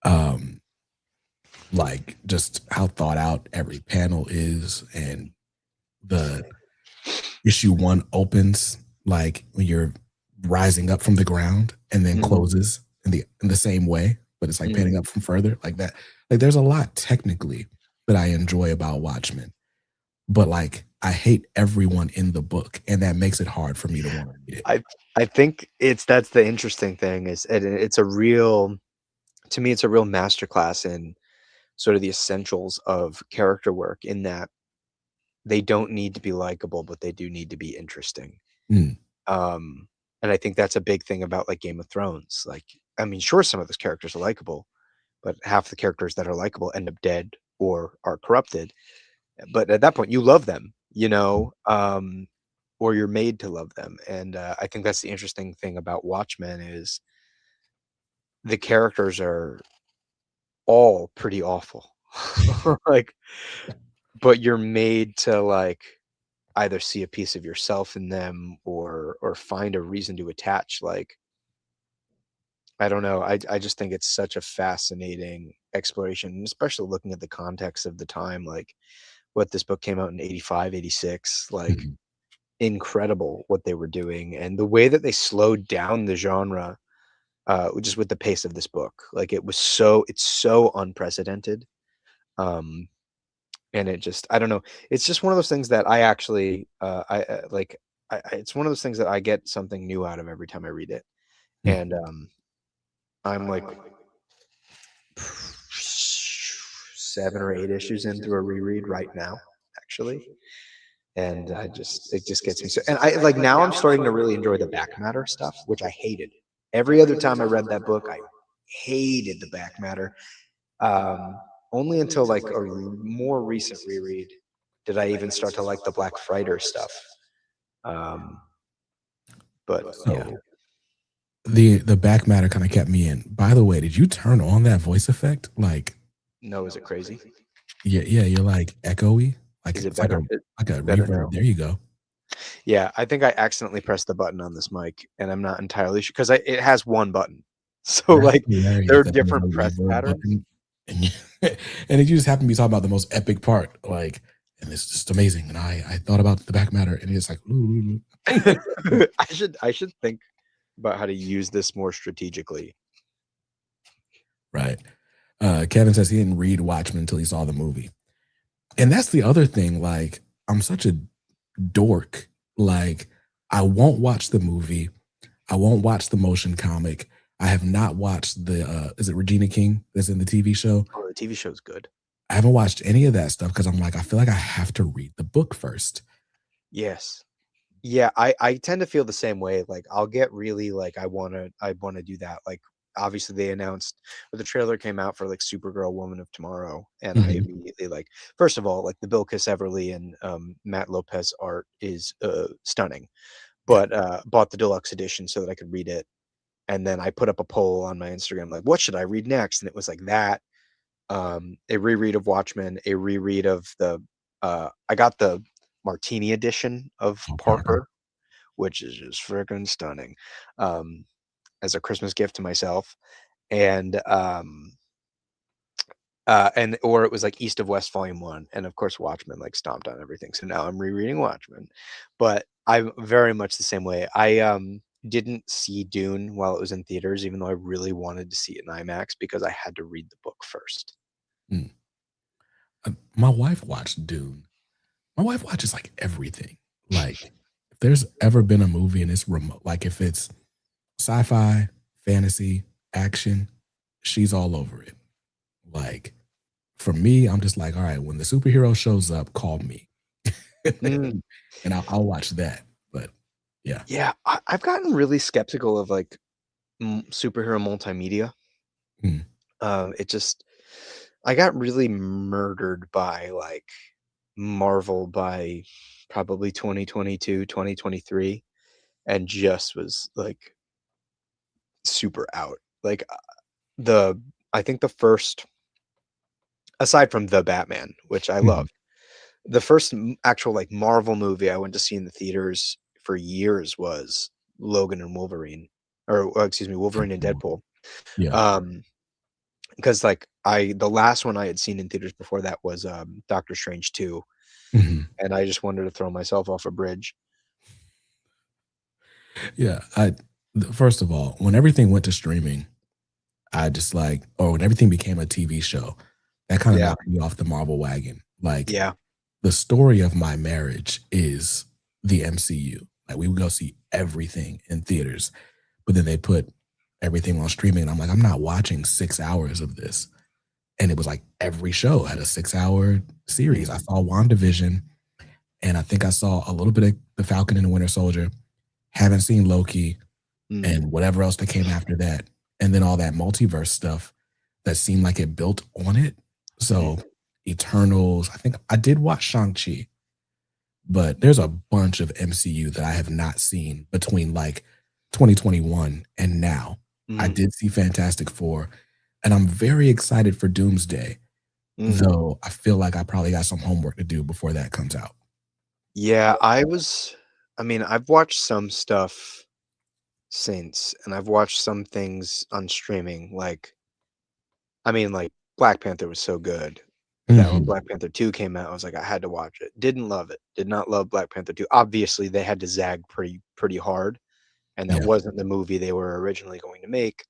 um, like, just how thought out every panel is, and the issue 1 opens, like, when you're rising up from the ground and then Mhm, closes in the same way, but it's, like, mhm, panning up from further, like that. Like, there's a lot technically that I enjoy about Watchmen, but, like, I hate everyone in the book, and that makes it hard for me to want to read it. I think that's the interesting thing is it's a real to me it's a real masterclass in sort of the essentials of character work in that they don't need to be likable, but they do need to be interesting. Mm, Um, and I think that's a big thing about like Game of Thrones. Like, I mean, sure, some of those characters are likable, but half the characters that are likable end up dead or are corrupted. But at that point, you love them, mm, or you're made to love them. And I think that's the interesting thing about Watchmen is the characters are all pretty awful. Like, but you're made to like either see a piece of yourself in them or find a reason to attach. Like, I don't know. I just think it's such a fascinating exploration, especially looking at the context of the time, like what this book came out in 85, 86, like mhm. incredible what they were doing and the way that they slowed down the genre just with the pace of this book. Like it's so unprecedented. Um and it just I don't know. It's just one of those things that I actually like it's one of those things that I get something new out of every time I read it. Mm. And I'm like 7 or 8 issues in through a reread right now, actually. And it just gets me so and I like now I'm starting to really enjoy the back matter stuff, which I hated. Every other time I read that book, I hated the back matter. Um, Only until like a more recent reread did I even start to like the Black Friday stuff. Um, but Yeah. yeah, The back matter kinda kept me in. By the way, did you turn on that voice effect? Like, no, is it crazy? yeah, you're, like, echoey, like, Is it it's like better? a like a Better reverb. now? There you go. Yeah, I think I accidentally pressed the button on this mic, and I'm not entirely sure because it has one button. So That's like there hilarious are that there's a different press reverb patterns. button, and you and then you just happen to be talking about the most epic part, like, and it's just amazing, and I thought about the back matter, and it's like, "Ooh." I should think about how to use this more strategically. Right. Kevin says he didn't read Watchmen until he saw the movie. And that's the other thing, like, I'm such a dork. Like, I won't watch the movie. I won't watch the motion comic. I have not watched the is it Regina King that's in the TV show? Oh, the TV show's good. I haven't watched any of that stuff because I'm like, I feel like I have to read the book first. Yes. Yeah, I tend to feel the same way. Like I'll get really like I wanna do that. Like obviously they announced or the trailer came out for like Supergirl Woman of Tomorrow and I Mhm. immediately like first of all, like the Bill Everly and Matt Lopez art is stunning. Yeah. But bought the deluxe edition so that I could read it. And then I put up a poll on my Instagram like what should I read next? And it was like that a reread of Watchmen, a reread of the I got the Martini edition of Oh, Parker. Parker, which is just freaking stunning, um, as a Christmas gift to myself, and or it was like East of West Volume 1, and of course Watchmen like stomped on everything. So now I'm rereading Watchmen, but I'm very much the same way. I didn't see Dune while it was in theaters, even though I really wanted to see it in IMAX because I had to read the book first. Mm. My wife watched Dune. My wife watches like everything. Like, if there's ever been a movie and it's remote, like if it's sci-fi, fantasy, action, she's all over it. Like, for me, I'm just like, all right, when the superhero shows up, call me. Mm. And I'll watch that. But yeah. Yeah, I've gotten really skeptical of like superhero multimedia. Mm, It just, I got really murdered by like Marvel by probably 2022, 2023, and just was like super out. Like the, I think the first, aside from the Batman, which I mhm. loved, the first actual like Marvel movie I went to see in the theaters for years was Logan and Wolverine, or excuse me, Good Wolverine and lord. Deadpool. Yeah. Um, because like the last one I had seen in theaters before that was Doctor Strange 2, Mhm. and I just wanted to throw myself off a bridge. Yeah. First of all, when everything went to streaming, I just like, or when everything became a TV show, that kind of Yeah, knocked me off the Marvel wagon. Like, yeah. the story of my marriage is the MCU. Like we would go see everything in theaters, but then they put everything on streaming, and I'm like, I'm not watching 6 hours of this. And it was like every show had a 6-hour series. I saw WandaVision, and I think I saw a little bit of The Falcon and the Winter Soldier. Haven't seen Loki and whatever else that came after that. And then all that multiverse stuff that seemed like it built on it. So Eternals, I think I did watch Shang-Chi, but there's a bunch of MCU that I have not seen between like 2021 and now. I did see Fantastic Four, and I'm very excited for Doomsday, though I feel like I probably got some homework to do before that comes out. Yeah, I mean, I've watched some stuff since, and I've watched some things on streaming. Like, I mean, like Black Panther was so good that when Black Panther 2 came out, I was like, I had to watch it. Didn't love it. Did not love Black Panther 2. Obviously, they had to zag pretty hard, and that Yeah, wasn't the movie they were originally going to make.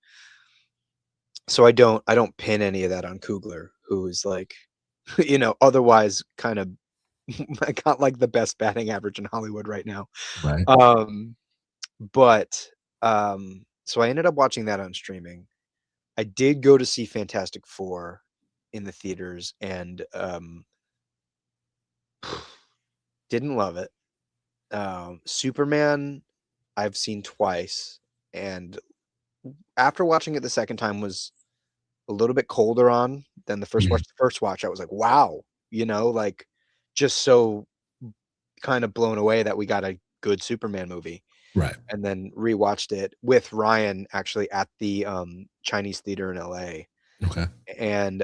So I don't pin any of that on Coogler, who is like, otherwise kind of I got like the best batting average in Hollywood right now. right. Um, but so I ended up watching that on streaming. I did go to see Fantastic Four in the theaters and didn't love it. Superman I've seen twice, and after watching it the second time was a little bit colder on than the first watch. The first watch, I was like, wow, like just so kind of blown away that we got a good Superman movie. Right. And then rewatched it with Ryan actually at the Chinese theater in LA, Okay. and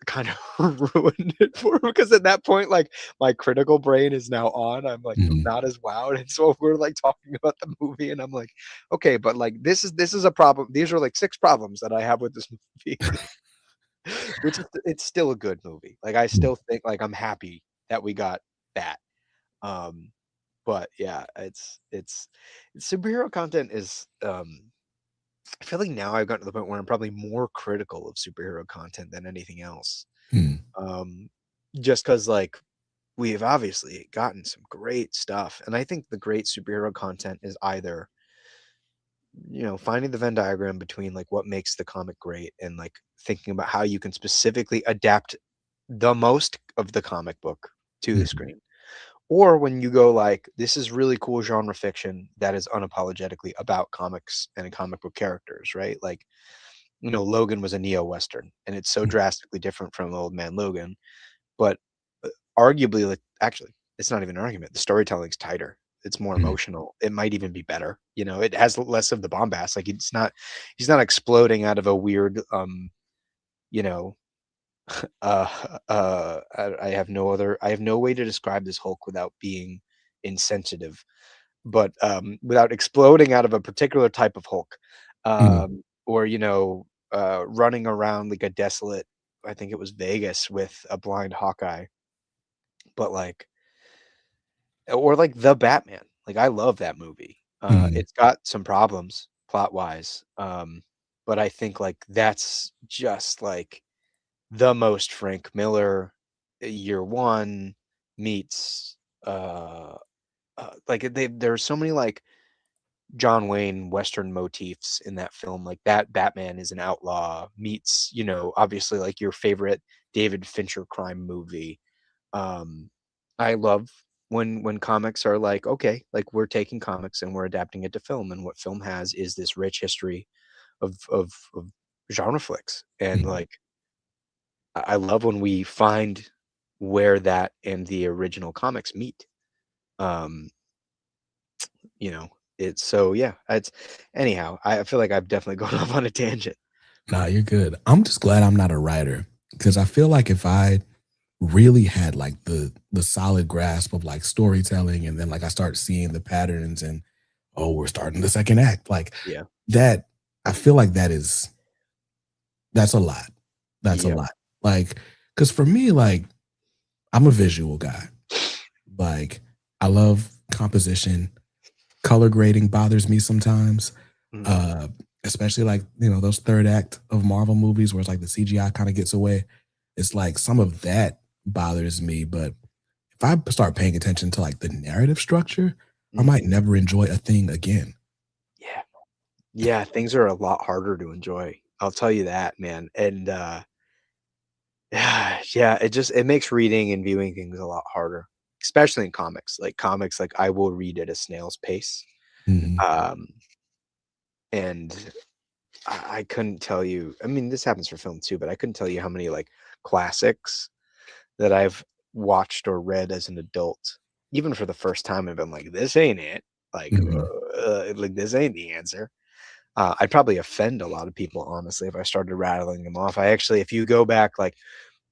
kind of ruined it for him because at that point, like my critical brain is now on. I'm like not as wowed, and so we're like talking about the movie, and I'm like, okay, but like this is a problem. These are like 6 problems that I have with this movie, which is it's still a good movie. Like I still think like I'm happy that we got that. Um, but yeah, it's superhero content is I feel like now I've gotten to the point where I'm probably more critical of superhero content than anything else. Um, just because like we have obviously gotten some great stuff, and I think the great superhero content is either finding the Venn diagram between like what makes the comic great and like thinking about how you can specifically adapt the most of the comic book to the screen. Or when you go like, this is really cool genre fiction that is unapologetically about comics and comic book characters, right? Like, Logan was a neo-Western, and it's so drastically different from Old Man Logan. But arguably, like, actually, it's not even an argument. The storytelling's tighter. It's more emotional. It might even be better. It has less of the bombast. Like, he's not exploding out of a weird, you know, I have no way to describe this Hulk without being insensitive, but without exploding out of a particular type of Hulk, or running around like a desolate, I think it was Vegas with a blind Hawkeye, but like, or like the Batman. Like I love that movie. It's got some problems plot wise, but I think like that's just like the most Frank Miller year one meets like there's so many like John Wayne Western motifs in that film. Like that Batman is an outlaw meets, obviously like your favorite David Fincher crime movie. I love when comics are like, okay, like we're taking comics and we're adapting it to film, and what film has is this rich history of genre flicks. And like I love when we find where that and the original comics meet. Um, it's so yeah, it's anyhow, I feel like I've definitely gone off on a tangent. Nah, you're good. I'm just glad I'm not a writer because I feel like if I really had like the solid grasp of like storytelling, and then like I start seeing the patterns, and oh, we're starting the second act, like Yeah. that, I feel like that's a lot. That's a Yeah. lot. Like, because for me, like I'm a visual guy. Like I love composition. Color grading bothers me sometimes. Mhm. Uh, especially like, those third act of Marvel movies where it's like the CGI kind of gets away. It's like some of that bothers me, but if I start paying attention to like the narrative structure, I might Mhm. never enjoy a thing again. Yeah. Yeah, things are a lot harder to enjoy. I'll tell you that, man. And yeah, it makes reading and viewing things a lot harder, especially in comics. Like comics, like I will read at a snail's pace. Mhm. Um, and I couldn't tell you. I mean, this happens for film too, but I couldn't tell you how many like classics that I've watched or read as an adult, even for the first time, I've been like, "This ain't it." Mhm. Like this ain't the answer. I'd probably offend a lot of people, honestly, if I started rattling them off. I actually, if you go back, like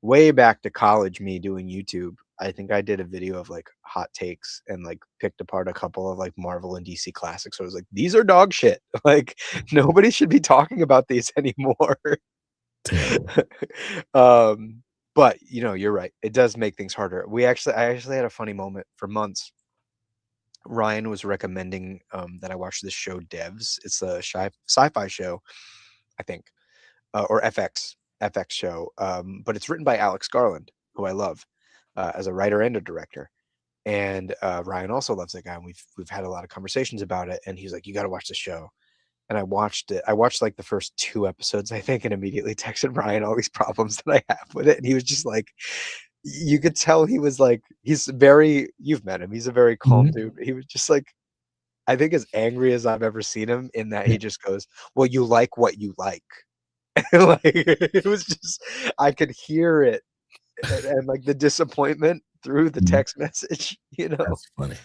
way back to college, me doing YouTube, I think I did a video of like hot takes and like picked apart a couple of like Marvel and DC classics. So I was like, these are dog shit. Like nobody should be talking about these anymore. Terrible. um, but you know, you're right. It does make things harder. I actually had a funny moment for months. Ryan was recommending that I watch this show, Devs. It's a sci-fi show, I think, or FX show. But it's written by Alex Garland, who I love as a writer and a director. And Ryan also loves that guy, and we've had a lot of conversations about it. And he's like, "You got to watch the show." And I watched it. I watched like the first 2 episodes, I think, and immediately texted Ryan all these problems that I have with it. And he was just like, you could tell he was like, he's very, you've met him. He's a very calm Mhm. dude. He was just like, I think as angry as I've ever seen him in that Yeah. he just goes, "Well, you like what you like." Like, it was just I could hear it and, like, the disappointment through the Mhm. text message, you know? That's funny.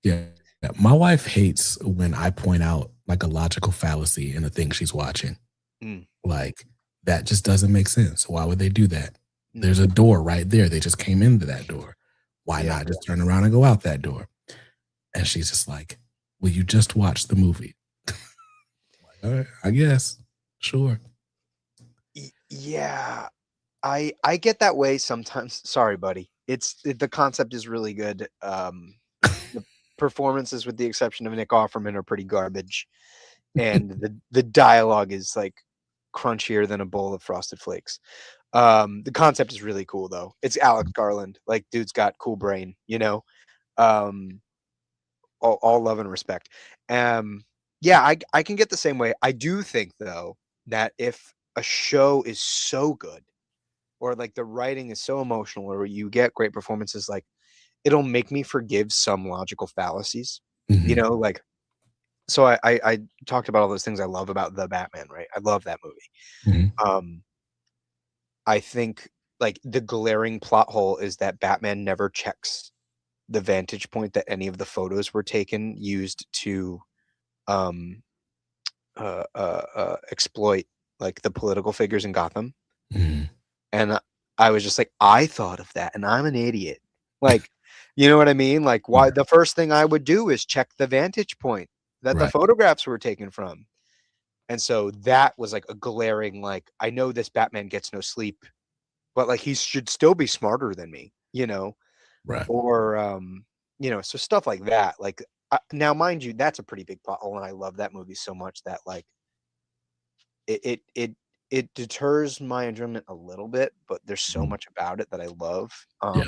Yeah. Yeah. My wife hates when I point out like a logical fallacy in a thing she's watching. Mm, Like, that just doesn't make sense. Why would they do that? There's mhm. a door right there. They just came into that door. Why Yeah. not just turn around and go out that door? And she's just like, "Will you just watch the movie?" Like, all right, I guess. Sure. Yeah. I get that way sometimes. Sorry, buddy. The concept is really good. The performances, with the exception of Nick Offerman, are pretty garbage, and the dialogue is, like, crunchier than a bowl of Frosted Flakes. The concept is really cool, though. It's Alex Garland, like, dude's got cool brain, you know? Um, all love and respect. Yeah, I can get the same way. I do think, though, that if a show is so good or, like, the writing is so emotional or you get great performances, like, it'll make me forgive some logical fallacies, you Mhm. know? Like, so I talked about all those things I love about The Batman, right? I love that movie. Mhm. Um, I think, like, the glaring plot hole is that Batman never checks the vantage point that any of the photos were taken used to, um, exploit, like, the political figures in Gotham, Mhm. and I was just like, "I thought of that, and I'm an idiot." Like, you know what I mean? Like, why Yeah. the first thing I would do is check the vantage point that the Right. photographs were taken from, and so that was, like, a glaring, like, I know this Batman gets no sleep, but, like, he should still be smarter than me, you know? Right. Or, you know, so stuff like that, like, now mind you, that's a pretty big plot hole, and I love that movie so much that, like, it it it it deters my enjoyment a little bit, but there's so Mhm. much about it that I love. Yeah.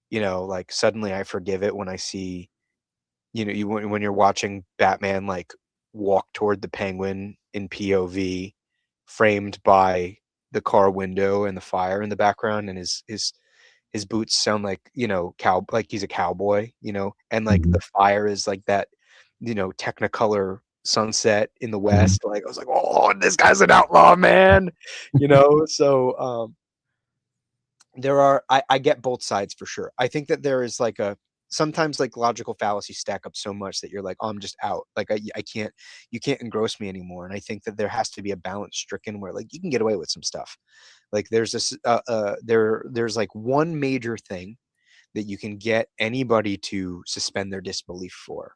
You know, like, suddenly I forgive it when I see, you know, when you're watching Batman, like, walk toward the Penguin in POV, framed by the car window and the fire in the background, and his boots sound like, you know, like he's a cowboy, you know, and, like, Mhm. the fire is like that, you know, Technicolor sunset in the Mhm. west, like, I was like, "Oh, this guy's an outlaw, man," you know? So, I get both sides for sure. I think that there is, like, a sometimes, like, logical fallacies stack up so much that you're like, "Oh, I'm just out." Like, I can't you can't engross me anymore, and I think that there has to be a balance stricken where, like, you can get away with some stuff. Like, there's, like, one major thing that you can get anybody to suspend their disbelief for.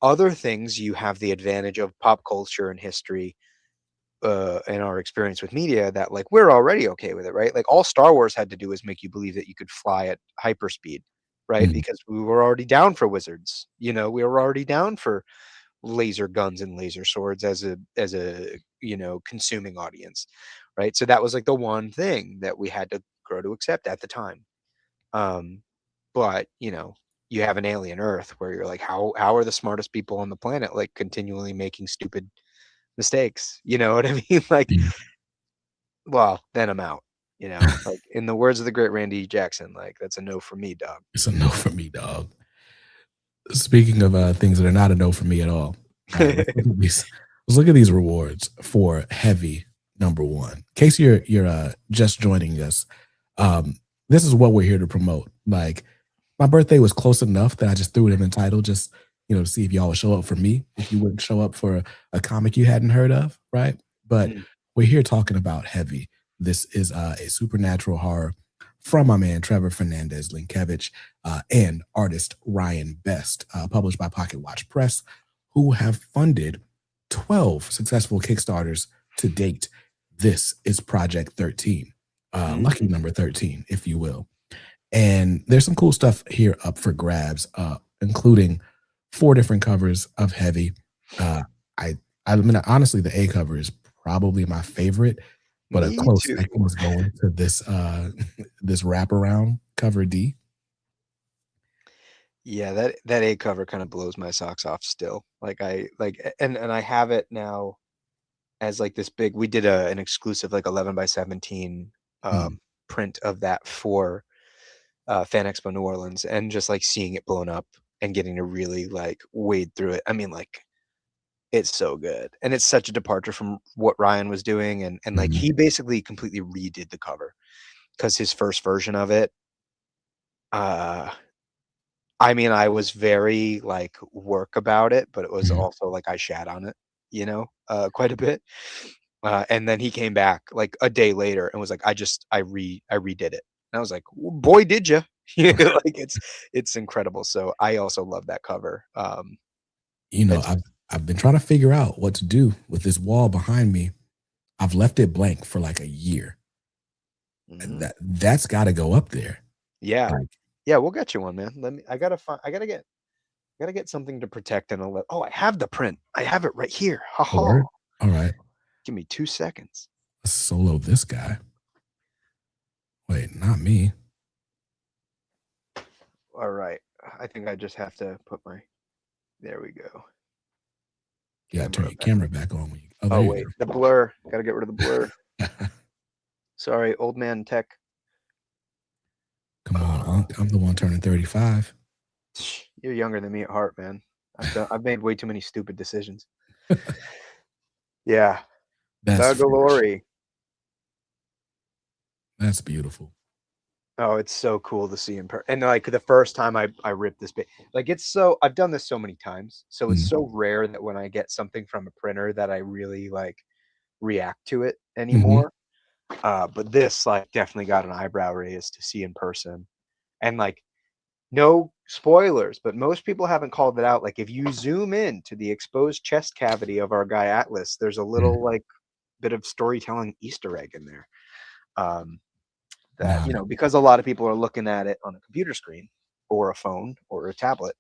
Other things, you have the advantage of pop culture and history, and our experience with media that, like, we're already okay with it, right? Like, all Star Wars had to do was make you believe that you could fly at hyperspeed, right? Mhm. Because we were already down for wizards, you know, we were already down for laser guns and laser swords as a, you know, consuming audience, right? So that was, like, the one thing that we had to grow to accept at the time. But you have an alien Earth where you're like, how are the smartest people on the planet like continually making stupid mistakes? You know what I mean? Like, Yeah, well, then I'm out. Like in the words of the great Randy Jackson, like that's a no for me, dog. it's a no for me, dog. Speaking of things that are not a no for me at all, right? Let's look at these. Let's look at these rewards for heavy number one. In case you're just joining us, um, this is what we're here to promote. Like my birthday was close enough that I just threw it in the title, just to see if y'all would show up for me, if you wouldn't show up for a comic you hadn't heard of, right? But Mm. we're here talking about heavy. This is a supernatural horror from my man Trevor Fernandes-Lenkiewicz and artist Ryan Best, published by Pocket Watch Press, who have funded 12 successful Kickstarters to date. This is Project 13, lucky Mm. number 13, if you will. And there's some cool stuff here up for grabs, including 4 different covers of Heavy. Uh, I mean, honestly, the A cover is probably my favorite, but a Me close too. second is going to this this wraparound cover D. Yeah, that A cover kind of blows my socks off still. Like and I have it now as like this big. We did an exclusive like 11 by 17 Mm, print of that for Fan Expo New Orleans, and just like seeing it blown up and getting to really like wade through it. I mean, like it's so good, and it's such a departure from what Ryan was doing, and like mhm, he basically completely redid the cover because his first version of it, uh, I mean, I was very like work about it, but it was mhm. also like I shat on it, quite a bit. And then he came back like a day later and was like, I redid it. And I was like, boy, did you? Like it's incredible. So I also love that cover. It's I've been trying to figure out what to do with this wall behind me. I've left it blank for like a year. Mhm. That's got to go up there. Yeah, Like, yeah. We'll get you one, man. I gotta find. I gotta get something to protect and oh, I have the print. I have it right here. Ha a ha. word. All right, Give me 2 seconds. let's solo this guy. Wait, not me. All right. I think I just have to put my. There we go. You got to turn Camera your back. camera back on when you. Oh, there Oh you wait, the blur. Gotta get rid of the blur. go. Sorry, old man tech. Come on, Uh, I'm the one turning 35. you're younger than me at heart, man. I've made way too many stupid decisions. Yeah, That's Doug fresh. Lori. That's beautiful. Oh, it's so cool to see in person. And like the first time I ripped this bit, like I've done this so many times, so it's Mm, so rare that when I get something from a printer that I really like react to it mhm, anymore. But this like definitely got an eyebrow raise to see in person, and like no spoilers, but most people haven't called it out. Like if you zoom in to the exposed chest cavity of our guy Atlas, there's a little mm. like bit of storytelling Easter egg in there. Um, that Nah, because a lot of people are looking at it on a computer screen or a phone or a tablet,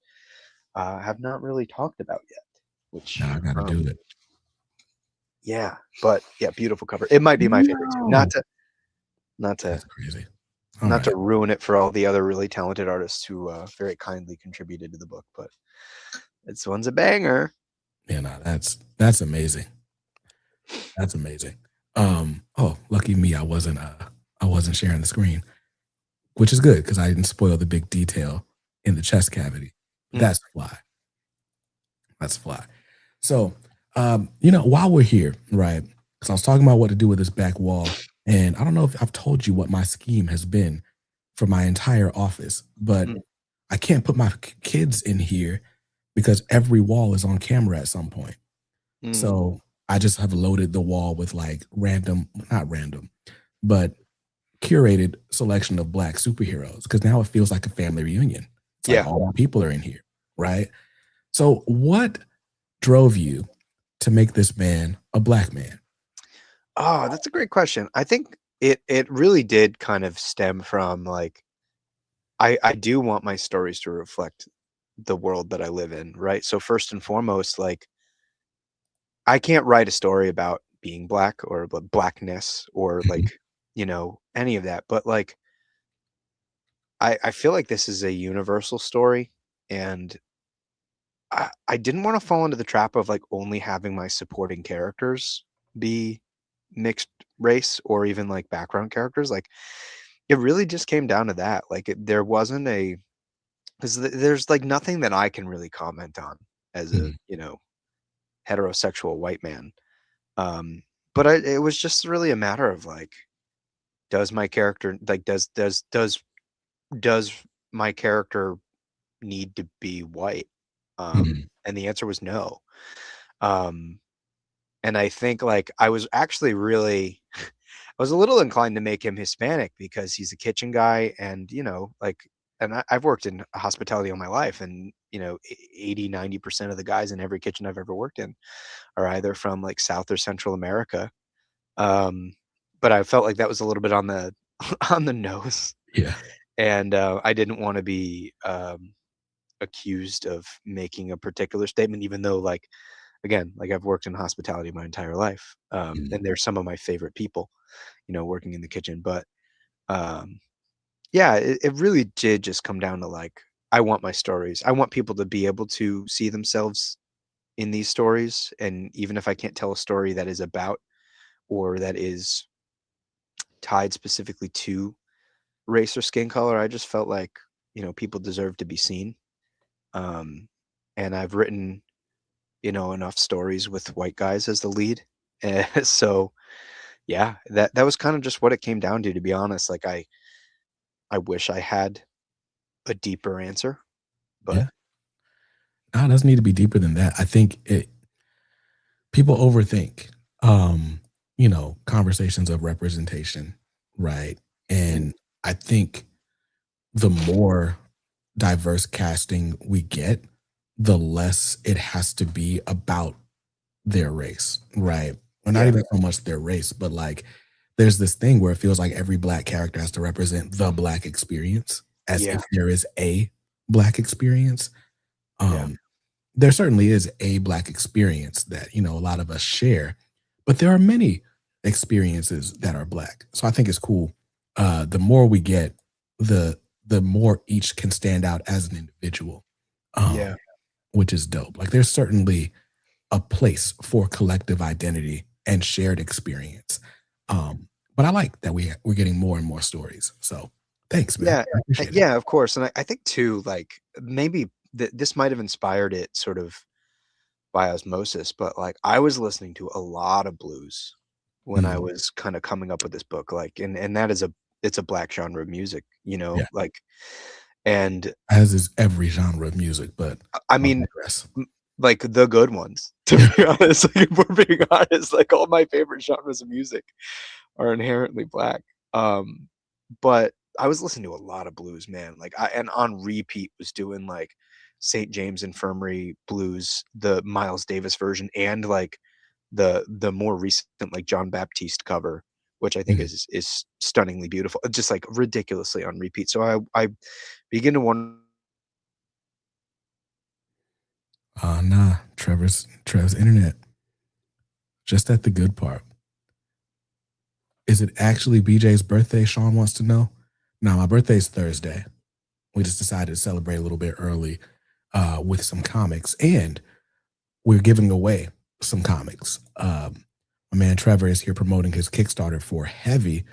have not really talked about yet. Which, nah, I gotta do it. yeah, but yeah, beautiful cover. It might be my favorite too. Not No, to not to that's crazy. All not right, to ruin it for all the other really talented artists who very kindly contributed to the book, but this one's a banger. yeah, nah, that's amazing. That's amazing. Oh, lucky me, I wasn't sharing the screen, which is good because I didn't spoil the big detail in the chest cavity. Mm, That's fly. That's fly. So, while we're here, right? Because I was talking about what to do with this back wall, and I don't know if I've told you what my scheme has been for my entire office, but mm, I can't put my kids in here because every wall is on camera at some point. mm. So I just have loaded the wall with like random, not random, but curated selection of black superheroes because now it feels like a family reunion. It's like Yeah. all my people are in here, right? So what drove you to make this man a black man? Oh, that's a great question. I think it really did kind of stem from like I do want my stories to reflect the world that I live in, right? So first and foremost, like I can't write a story about being black or blackness or Mhm, like, any of that, but like I feel like this is a universal story, and I didn't want to fall into the trap of like only having my supporting characters be mixed race or even like background characters. Like it really just came down to that. Like there wasn't a because there's like nothing that I can really comment on as a Mhm. heterosexual white man. But it was just really a matter of like, does my character like does my character need to be white? Mhm. And the answer was no. Um, and I think like I was actually really I was a little inclined to make him Hispanic because he's a kitchen guy and like and I've worked in hospitality all my life and 80-90% of the guys in every kitchen I've ever worked in are either from like South or Central America. Um, but I felt like that was a little bit on the on the nose, Yeah. and I didn't want to be accused of making a particular statement, even though like again, like I've worked in hospitality my entire life, Mhm. and they're some of my favorite people, working in the kitchen. But um, yeah, it really did just come down to like I want my stories. I want people to be able to see themselves in these stories, and even if I can't tell a story that is about or that is tied specifically to race or skin color, I just felt like people deserve to be seen. Um, and I've written enough stories with white guys as the lead. So yeah, that was kind of just what it came down to be honest. Like I wish I had a deeper answer, but Yeah. No, it doesn't need to be deeper than that. I think people overthink, conversations of representation, right? mm, And I think the more diverse casting we get, the less it has to be about their race, right? Or not yeah, even so much their race, but like there's this thing where it feels like every black character has to represent the black experience as yeah, if there is a black experience. yeah, Um, there certainly is a black experience that, a lot of us share, but there are many experiences that are black. So I think it's cool. The more we get, the the more each can stand out as an individual, yeah, um, which is dope. Like there's certainly a place for collective identity and shared experience. But I like that we're getting more and more stories. So thanks, man. yeah, I appreciate it. yeah. Of course, and I think too, like maybe this might have inspired it sort of by osmosis, but like I was listening to a lot of blues when I Mm, was kind of coming up with this book, like, and that is it's a black genre of music, yeah, like, and as is every genre of music, but I I'll mean, digress. like the good ones, to be honest. Like, if we're being honest, like all my favorite genres of music are inherently black. Um, but I was listening to a lot of blues, man. Like and on repeat was doing like St. James Infirmary blues, the Miles Davis version, and like the more recent like John Baptiste cover, which I think Mhm. is stunningly beautiful, just like ridiculously on repeat. So I begin to wonder. Nah, Trev's internet. Just at the good part. Is it actually BJ's birthday? Sean wants to know. No, my birthday's Thursday. We just decided to celebrate a little bit early with some comics, and we're giving away some comics. My man Trevor is here promoting his Kickstarter for Heavy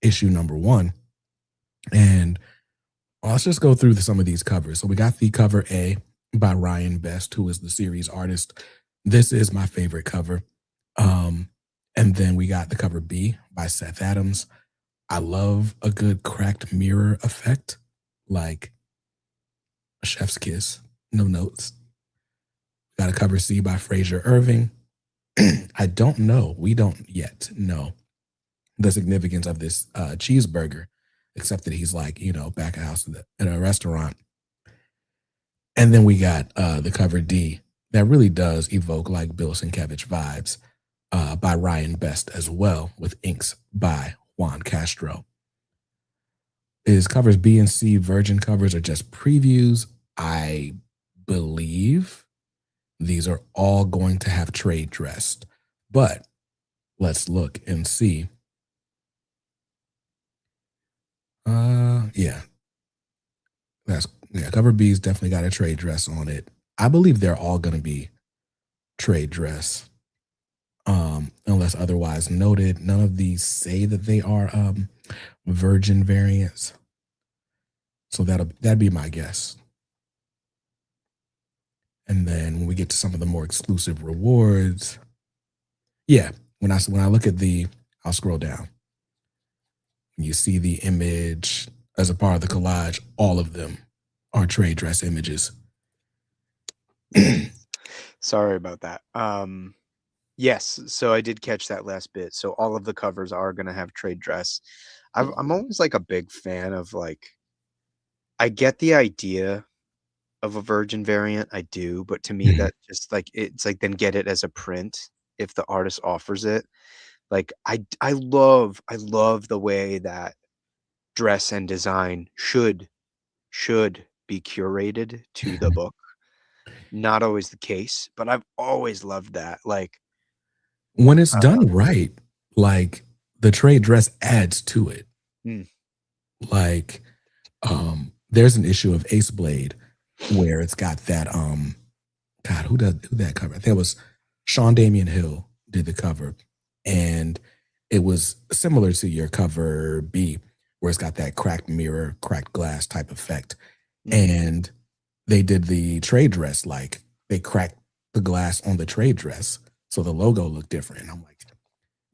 issue number 1, and let's just go through some of these covers. So we got the cover A by Ryan Best, who is the series artist. This is my favorite cover. Um, and then we got the cover B by Seth Adams. I love a good cracked mirror effect, like a chef's kiss. No notes. Got a cover C by Fraser Irving. I don't know. We don't yet know the significance of this cheeseburger, except that he's like, back of house in a restaurant. And then we got the cover D that really does evoke like Bill Sienkiewicz vibes by Ryan Best as well, with inks by Juan Castro. Is covers B and C virgin covers are just previews? I believe these are all going to have trade dressed, but let's look and see. Yeah. Cover B's definitely got a trade dress on it. I believe they're all going to be trade dress, unless otherwise noted. None of these say that they are virgin variants, so that'd be my guess. And then when we get to some of the more exclusive rewards, yeah, when I look at I'll scroll down. You see the image as a part of the collage. All of them are trade dress images. Sorry about that. Yes, so I did catch that last bit. So all of the covers are going to have trade dress. I'm always like a big fan of like, I get the idea of a virgin variant, I do, but to me Mhm. that just like it's like then get it as a print if the artist offers it. Like I love the way that dress and design should be curated to the book. Not always the case, but I've always loved that. Like, When it's uh, done right, like the trade dress adds to it. mm, Like, there's an issue of Ace Blade where it's got that God, who that cover? I think it was Sean Damian Hill did the cover, and it was similar to your cover B, where it's got that cracked mirror, cracked glass type effect. mhm, And they did the trade dress, like they cracked the glass on the trade dress, so the logo looked different. And I'm like,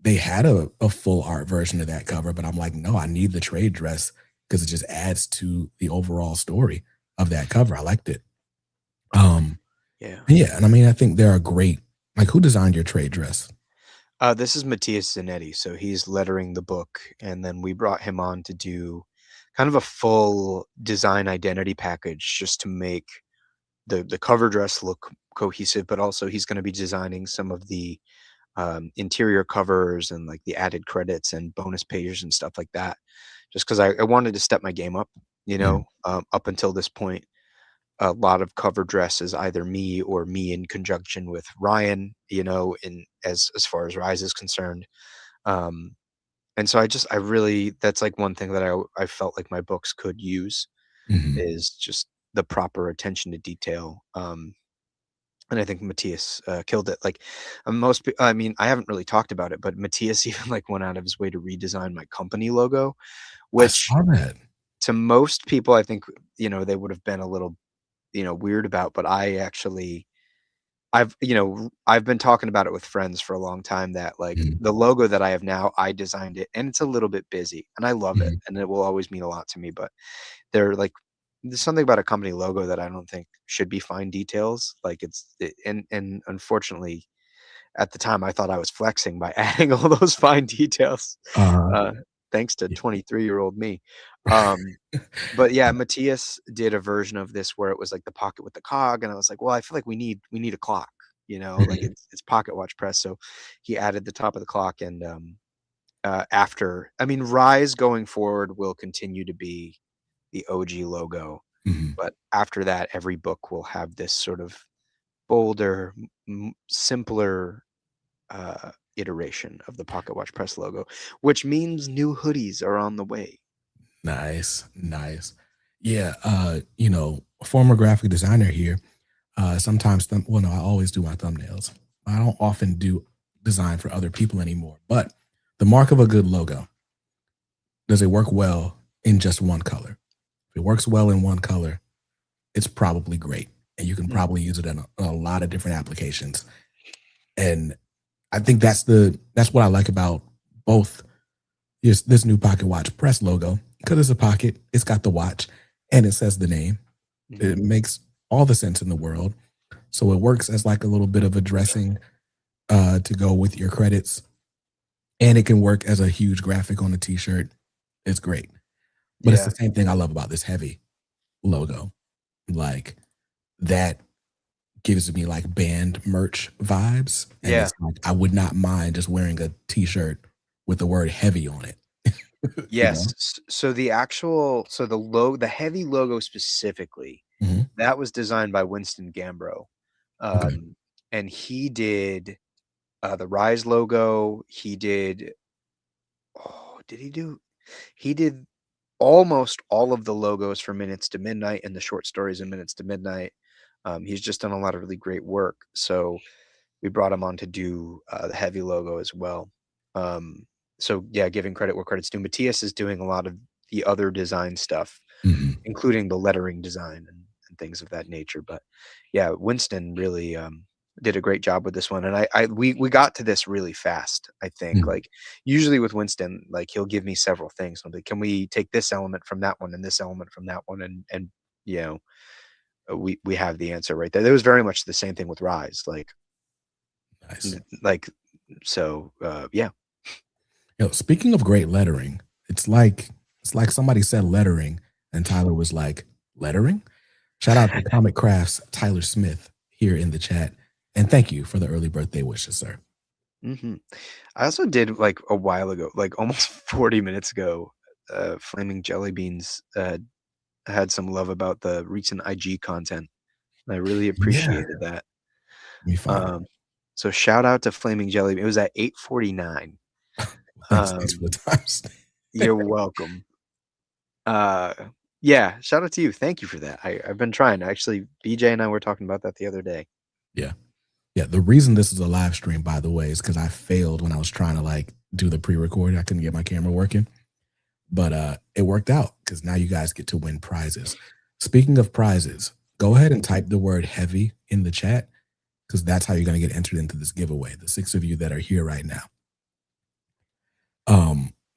they had a full art version of that cover, but I'm like, no, I need the trade dress because it just adds to the overall story of that cover. I liked it. Um, yeah. yeah, and I mean, I think there are great. Like, who designed your trade dress? This is Matias Zanetti, so he's lettering the book, and then we brought him on to do kind of a full design identity package just to make the cover dress look cohesive, but also he's going to be designing some of the interior covers and like the added credits and bonus pages and stuff like that. Just because I wanted to step my game up, Mhm, up until this point, a lot of cover dress is either me or me in conjunction with Ryan, in as far as Rise is concerned. Um, and so I really that's like one thing that I felt like my books could use mhm. is just the proper attention to detail. And I think Matthias killed it. Like I mean, I haven't really talked about it, but Matthias even like went out of his way to redesign my company logo, I which saw that. to most people, I think they would have been a little weird about. But I actually, I've been talking about it with friends for a long time that like Mhm, the logo that I have now, I designed it, and it's a little bit busy, and I love it, mhm. and it will always mean a lot to me. But they're like there's something about a company logo that I don't think should be fine details. Like and unfortunately, at the time, I thought I was flexing by adding all those fine details, Uh, uh, thanks to yeah. 23-year-old me. Um, but yeah, Matthias did a version of this where it was like the pocket with the cog, and I was like, well, I feel like we need a clock, like Mhm, it's pocket watch press. So he added the top of the clock, and after, I mean, Rise going forward will continue to be the OG logo, mhm. but after that, every book will have this sort of bolder, simpler iteration of the Pocket Watch Press logo, which means new hoodies are on the way. Nice, nice. Yeah, former graphic designer here. Sometimes, well, no, I always do my thumbnails. I don't often do design for other people anymore. But the mark of a good logo, does it work well in just one color? If it works well in one color, it's probably great, and you can Mm, probably use it in a lot of different applications. And I think that's what I like about both this new Pocket Watch Press logo because it's a pocket, it's got the watch, and it says the name. mhm. It makes all the sense in the world. So it works as like a little bit of a dressing to go with your credits, and it can work as a huge graphic on a t-shirt. It's great. But it's the Yeah, same thing I love about this heavy logo. Like that gives me like band merch vibes. And yeah, it's like I would not mind just wearing a t-shirt with the word heavy on it. you know? yes. So the heavy logo specifically, Mhm. that was designed by Winston Gambro, Okay. um, and he did the Rise logo. He did. Oh, did he do? He did. almost all of the logos for Minutes to Midnight and the short stories in Minutes to Midnight. He's just done a lot of really great work. So we brought him on to do the heavy logo as well. So yeah, giving credit where credit's due. Matias is doing a lot of the other design stuff, Mhm. including the lettering design and things of that nature. But yeah, Winston really did a great job with this one, and we got to this really fast. I think Mhm. like usually with Winston, like he'll give me several things. I'll be, can we take this element from that one and this element from that one, and you know we have the answer right there. There was very much the same thing with Rise, Nice. like so yeah. Speaking of great lettering, it's like somebody said lettering, and Tyler was like, "Lettering?" Shout out to Comic Crafts Tyler Smith here in the chat, and thank you for the early birthday wishes, sir. hmm I also did like a while ago, like almost 40 minutes ago, Flaming Jelly Beans had some love about the recent IG content. I really Yeah. appreciated that. Let me find it. Um, so shout out to Flaming Jelly. It was at 8:49. Thanks for the Um, times. you're welcome. Uh, yeah, shout out to you. Thank you for that. I've been trying. Actually, BJ and I were talking about that the other day. Yeah. Yeah, the reason this is a live stream, by the way, is because I failed when I was trying to, like, do the pre-record. I couldn't get my camera working, but, it worked out because now you guys get to win prizes. Speaking of prizes, go ahead and type the word "heavy" in the chat because that's how you're gonna get entered into this giveaway, the 6 of you that are here right now.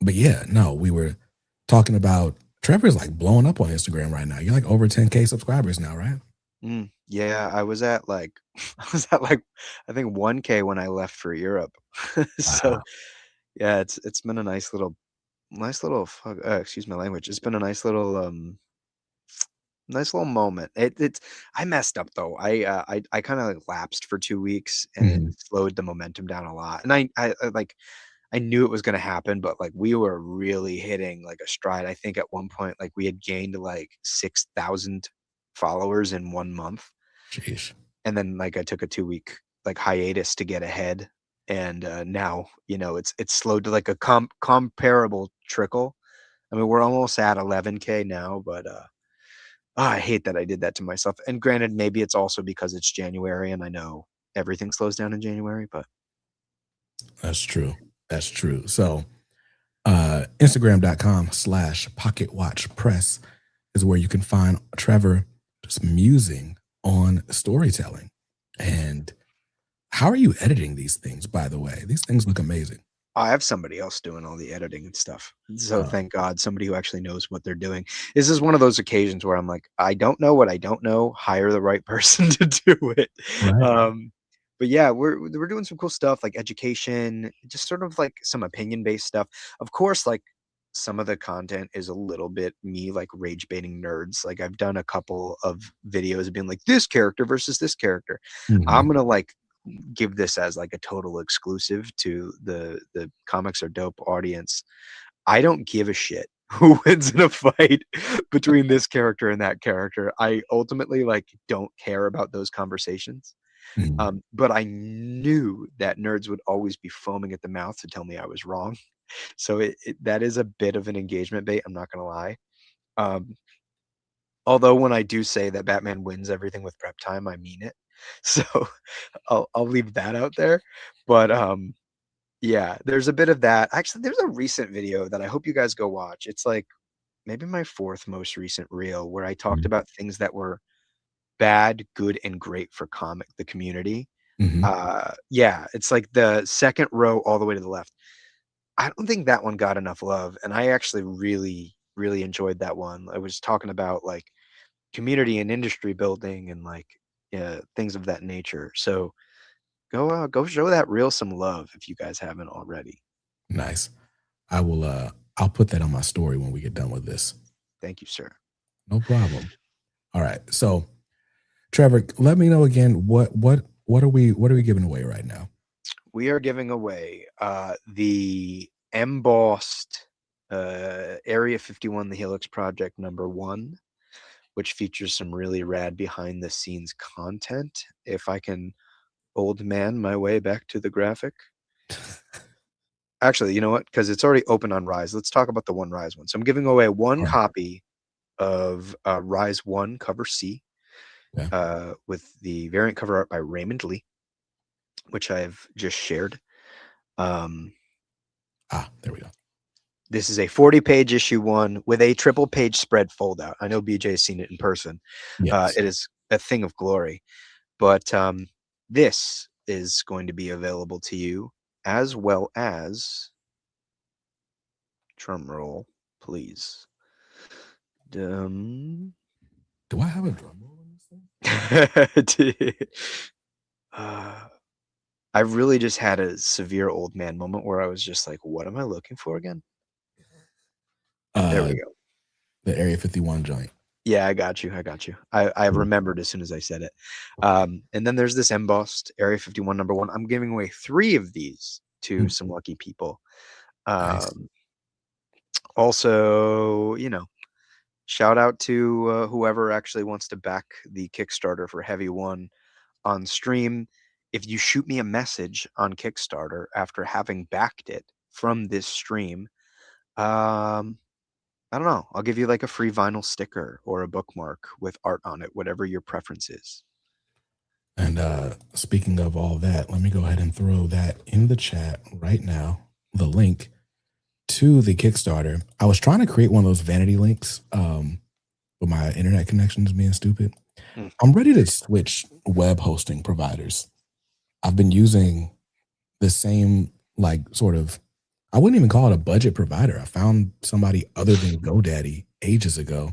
But yeah, no, we were talking about Trevor's like blowing up on Instagram right now. You're like over 10K subscribers now, right? Yeah, I was at like I was at like I think 1K when I left for Europe. So Wow. yeah, it's been a excuse my language. It's been a nice little moment. It's I messed up though. I kind of like lapsed for 2 weeks and it Mhm. slowed the momentum down a lot. And I knew it was going to happen, but like we were really hitting like a stride. I think at one point like we had gained like 6,000 followers in 1 month, Sheesh. and then like I took a 2 week like hiatus to get ahead, and now it's slowed to like a comparable trickle. I mean, we're almost at 11K now, but I hate that I did that to myself. And granted, maybe it's also because it's January and I know everything slows down in January, but That's true. That's true. So Instagram.com/pocket watch press is where you can find Trevor just musing on storytelling. And how are you editing these things, by the way? These things look amazing. I have somebody else doing all the editing and stuff. So Uh, thank God, somebody who actually knows what they're doing. This is one of those occasions where I'm like, I don't know what I don't know. Hire the right person to do it. right. Um, but yeah, we're doing some cool stuff like education, just sort of like some opinion based stuff. Of course, like some of the content is a little bit me like rage baiting nerds. Like I've done a couple of videos of being like this character versus this character. I'm Mhm. gonna like give this as like a total exclusive to the comics are dope audience. I don't give a shit who wins in a fight between this character and that character. I ultimately like don't care about those conversations. Mhm. But I knew that nerds would always be foaming at the mouth to tell me I was wrong. So that is a bit of an engagement bait. I'm not gonna lie. Um, Although when I do say that Batman wins everything with prep time, I mean it. So I'll leave that out there. But yeah, there's a bit of that. Actually, there's a recent video that I hope you guys go watch. It's like maybe my fourth most recent reel where I talked Mhm. about things that were bad, good, and great for the community. Mhm. Yeah, it's like the second row all the way to the left. I don't think that one got enough love, and I actually really, really enjoyed that one. I was talking about like community and industry building and like things of that nature. So go show that reel some love if you guys haven't already. Nice. I will I'll put that on my story when we get done with this. Thank you, sir. No problem. All right. So, Trevor, let me know again what are we giving away right now? We are giving away the embossed Area 51, the Helix Project #1, which features some really rad behind the scenes content. If I can old man my way back to the graphic. actually, you know what? Because it's already open on Rise. Let's talk about the one Rise one. So I'm giving away one Right. copy of Rise 1 cover C Yeah. with the variant cover art by Raymond Lee, which I've just shared. There we go. This is a 40-page issue 1 with a triple page spread fold out. I know BJ has seen it in person. Yes. It is a thing of glory. But this is going to be available to you, as well as, drum roll, please. Do I have a drum roll in this thing? I really just had a severe old man moment where I was just like, what am I looking for again? There we go. The Area 51 joint. Yeah, I got you. I remembered as soon as I said it. And then there's this embossed Area 51 #1. I'm giving away 3 of these to some lucky people. Nice. Also, you know, shout out to whoever actually wants to back the Kickstarter for Heavy 1 on stream. If you shoot me a message on Kickstarter after having backed it from this stream, I don't know. I'll give you like a free vinyl sticker or a bookmark with art on it, whatever your preference is. And speaking of all that, let me go ahead and throw that in the chat right now. The link to the Kickstarter. I was trying to create one of those vanity links, but my internet connection is being stupid. I'm ready to switch web hosting providers. I've been using the same, like, sort of, I wouldn't even call it a budget provider. I found somebody other than GoDaddy ages ago,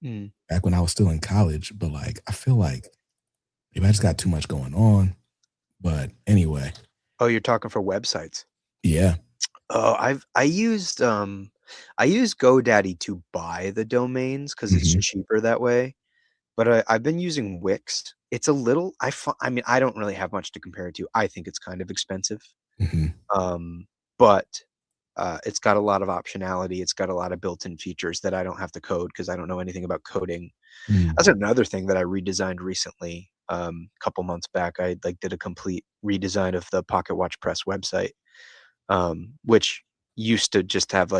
back when I was still in college. But like, I feel like maybe I just got too much going on. But anyway. Oh, you're talking for websites? Yeah. Oh, I used GoDaddy to buy the domains because it's cheaper that way. But I've been using Wix. It's a little, I mean, I don't really have much to compare it to. I think it's kind of expensive. But it's got a lot of optionality. It's got a lot of built-in features that I don't have to code because I don't know anything about coding. That's another thing that I redesigned recently. A couple months back, I did a complete redesign of the Pocket Watch Press website, which used to just have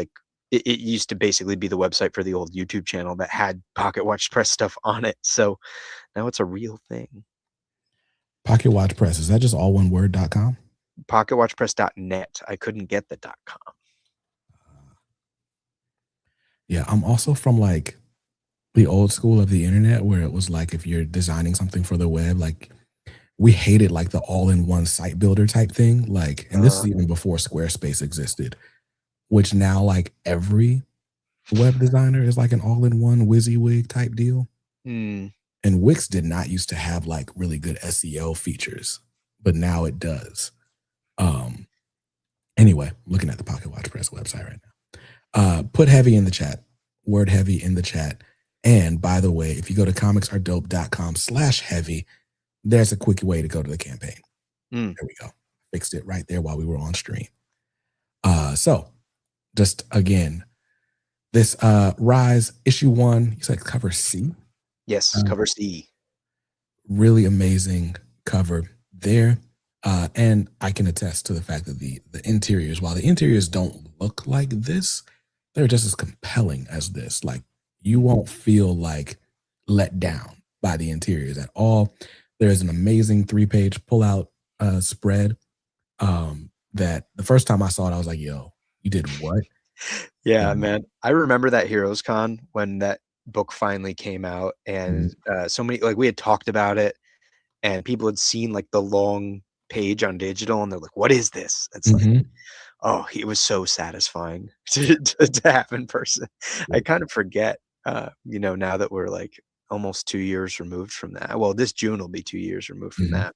it used to basically be the website for the old YouTube channel that had Pocket Watch Press stuff on it. So now it's a real thing. Pocket Watch Press, is that just all one word.com? Pocketwatchpress.net. I couldn't get the .com. Yeah, I'm also from like the old school of the internet where it was like if you're designing something for the web, like we hated like the all-in-one site builder type thing. Like, and this is even before Squarespace existed, which now like every web designer is like an all-in-one WYSIWYG type deal. And Wix did not used to have like really good SEO features, but now it does. Anyway, looking at the Pocket Watch Press website right now. Put heavy in the chat, word heavy in the chat. And by the way, if you go to comicsaredope.com/heavy, there's a quick way to go to the campaign. There we go. Fixed it right there while we were on stream. So just again, this Rise issue 1, you said cover C? Yes, cover C. Really amazing cover there. And I can attest to the fact that the interiors, while the interiors don't look like this, they're just as compelling as this. Like, you won't feel like let down by the interiors at all. There's an amazing 3-page pull-out spread that the first time I saw it, I was like, yo, you did what? Yeah, man. I remember that Heroes Con when that book finally came out, and so many, like, we had talked about it and people had seen like the long page on digital and they're like, what is this? It's like, oh, it was so satisfying to have in person. I kind of forget, you know, now that we're like almost 2 years removed from that. Well, this June will be 2 years removed from that.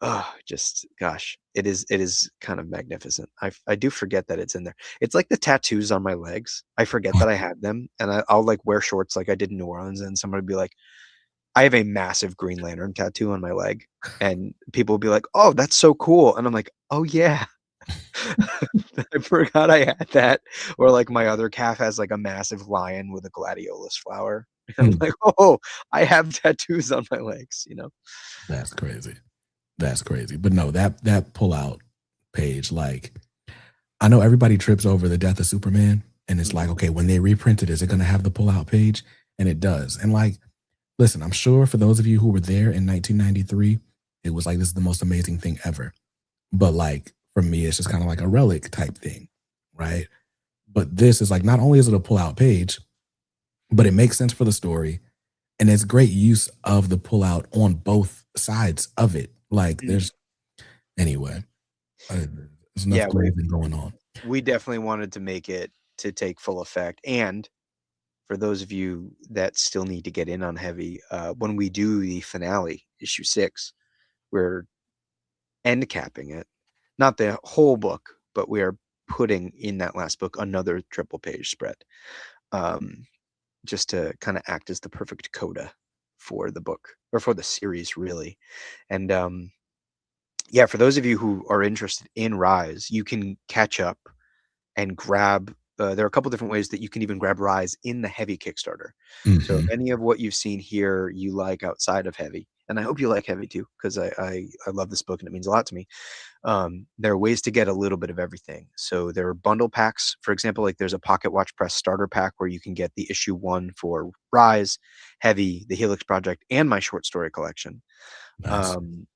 But, just gosh, it is kind of magnificent. I do forget that it's in there. It's like the tattoos on my legs. I forget that I had them, and I'll like wear shorts like I did in New Orleans, and somebody would be like, I have a massive Green Lantern tattoo on my leg, and people will be like, "Oh, that's so cool," and I'm like, "Oh yeah, I forgot I had that." Or like my other calf has like a massive lion with a gladiolus flower. And I'm like, "Oh, I have tattoos on my legs," you know. That's crazy. That's crazy. But no, that pull-out page, like, I know everybody trips over the death of Superman, and it's like, Mhm. okay, when they reprint it, is it going to have the pull-out page? And it does. And like, listen, I'm sure for those of you who were there in 1993, it was like this is the most amazing thing ever. But like for me, it's just kind of like a relic type thing, right? But this is like not only is it a pull-out page, but it makes sense for the story, and it's great use of the pull-out on both sides of it. Like Mhm. there's anyway, there's enough Yeah, grazing going on. we definitely wanted to make it to take full effect. And for those of you that still need to get in on heavy, when we do the finale, issue 6, we're end capping it. Not the whole book, but we are putting in that last book another triple page spread. Um, just to kind of act as the perfect coda for the book or for the series, really. And yeah, for those of you who are interested in Rise, you can catch up and grab. There are a couple different ways that you can even grab Rise in the Heavy Kickstarter. So if Mhm. any of what you've seen here you like outside of Heavy, and I hope you like Heavy too, because I love this book and it means a lot to me. There are ways to get a little bit of everything. So there are bundle packs. For example, like there's a Pocket Watch Press starter pack where you can get the issue 1 for Rise, Heavy, the Helix Project, and my short story collection. Nice. Um,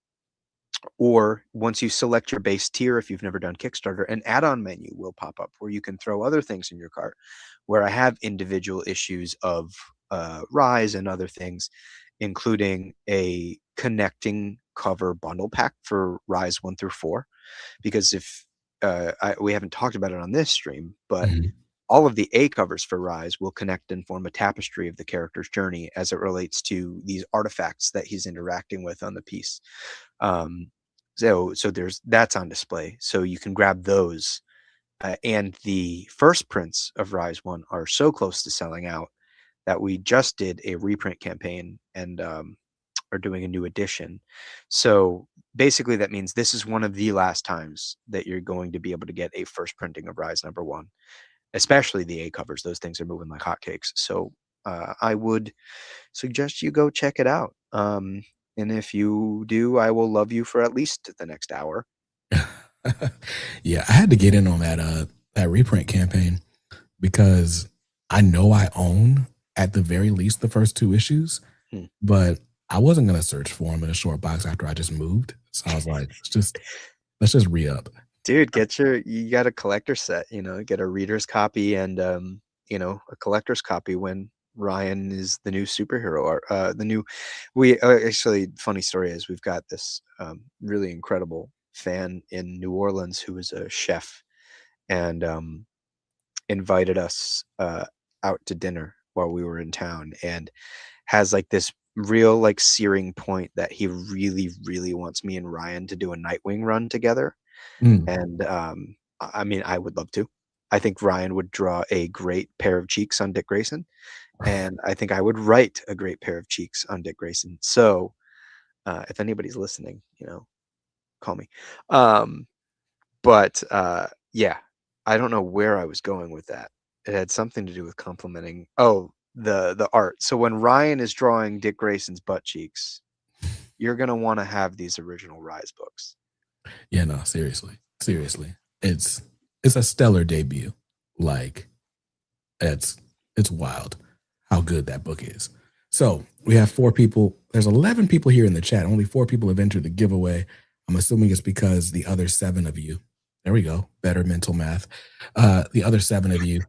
or once you select your base tier, if you've never done Kickstarter, an add-on menu will pop up where you can throw other things in your cart. Where I have individual issues of Rise and other things, including a connecting cover bundle pack for Rise 1 through 4. Because if we haven't talked about it on this stream, but Mhm. all of the A covers for Rise will connect and form a tapestry of the character's journey as it relates to these artifacts that he's interacting with on the piece. Um, so there's that's on display, so you can grab those. And the first prints of Rise 1 are so close to selling out that we just did a reprint campaign and are doing a new edition. So basically, that means this is one of the last times that you're going to be able to get a first printing of Rise #1, especially the A covers. Those things are moving like hotcakes. So I would suggest you go check it out. And if you do, I will love you for at least the next hour. Yeah, I had to get in on that reprint campaign because I know I own at the very least the first 2 issues, Hmm. but I wasn't gonna search for them in a short box after I just moved. So I was like, let's just re-up. Dude, you got a collector set, get a reader's copy and a collector's copy when Ryan is the new superhero or the new we actually funny story is we've got this really incredible fan in New Orleans who is a chef and invited us out to dinner while we were in town and has like this real like searing point that he really really wants me and Ryan to do a Nightwing run together. Mm. And, I mean, I would love to. I think Ryan would draw a great pair of cheeks on Dick Grayson, and I think I would write a great pair of cheeks on Dick Grayson. So, if anybody's listening, call me. Um, but yeah, I don't know where I was going with that. It had something to do with complimenting the art. So when Ryan is drawing Dick Grayson's butt cheeks, you're gonna wanna have these original Rise books. Yeah, no, seriously. Seriously. It's it's a stellar debut. Like it's it's wild how good that book is. So we have 4 people. There's 11 people here in the chat. Only 4 people have entered the giveaway. I'm assuming it's because the other 7 of you, there we go, better mental math. The other 7 of you,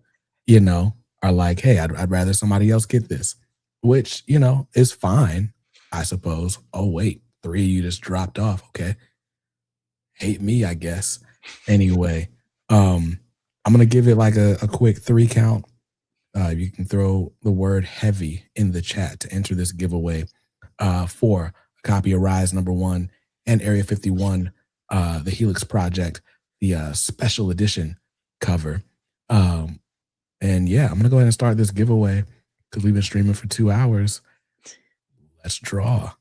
you know, are like, hey, I'd rather somebody else get this, which, is fine, I suppose. Oh, wait, 3 of you just dropped off. Okay. Hate me, I guess. Anyway, I'm going to give it like a quick 3 count. You can throw the word heavy in the chat to enter this giveaway for a copy of Rise #1 and Area 51, the Helix Project, the special edition cover. Um, and yeah, I'm going to go ahead and start this giveaway because we've been streaming for 2 hours. Let's draw.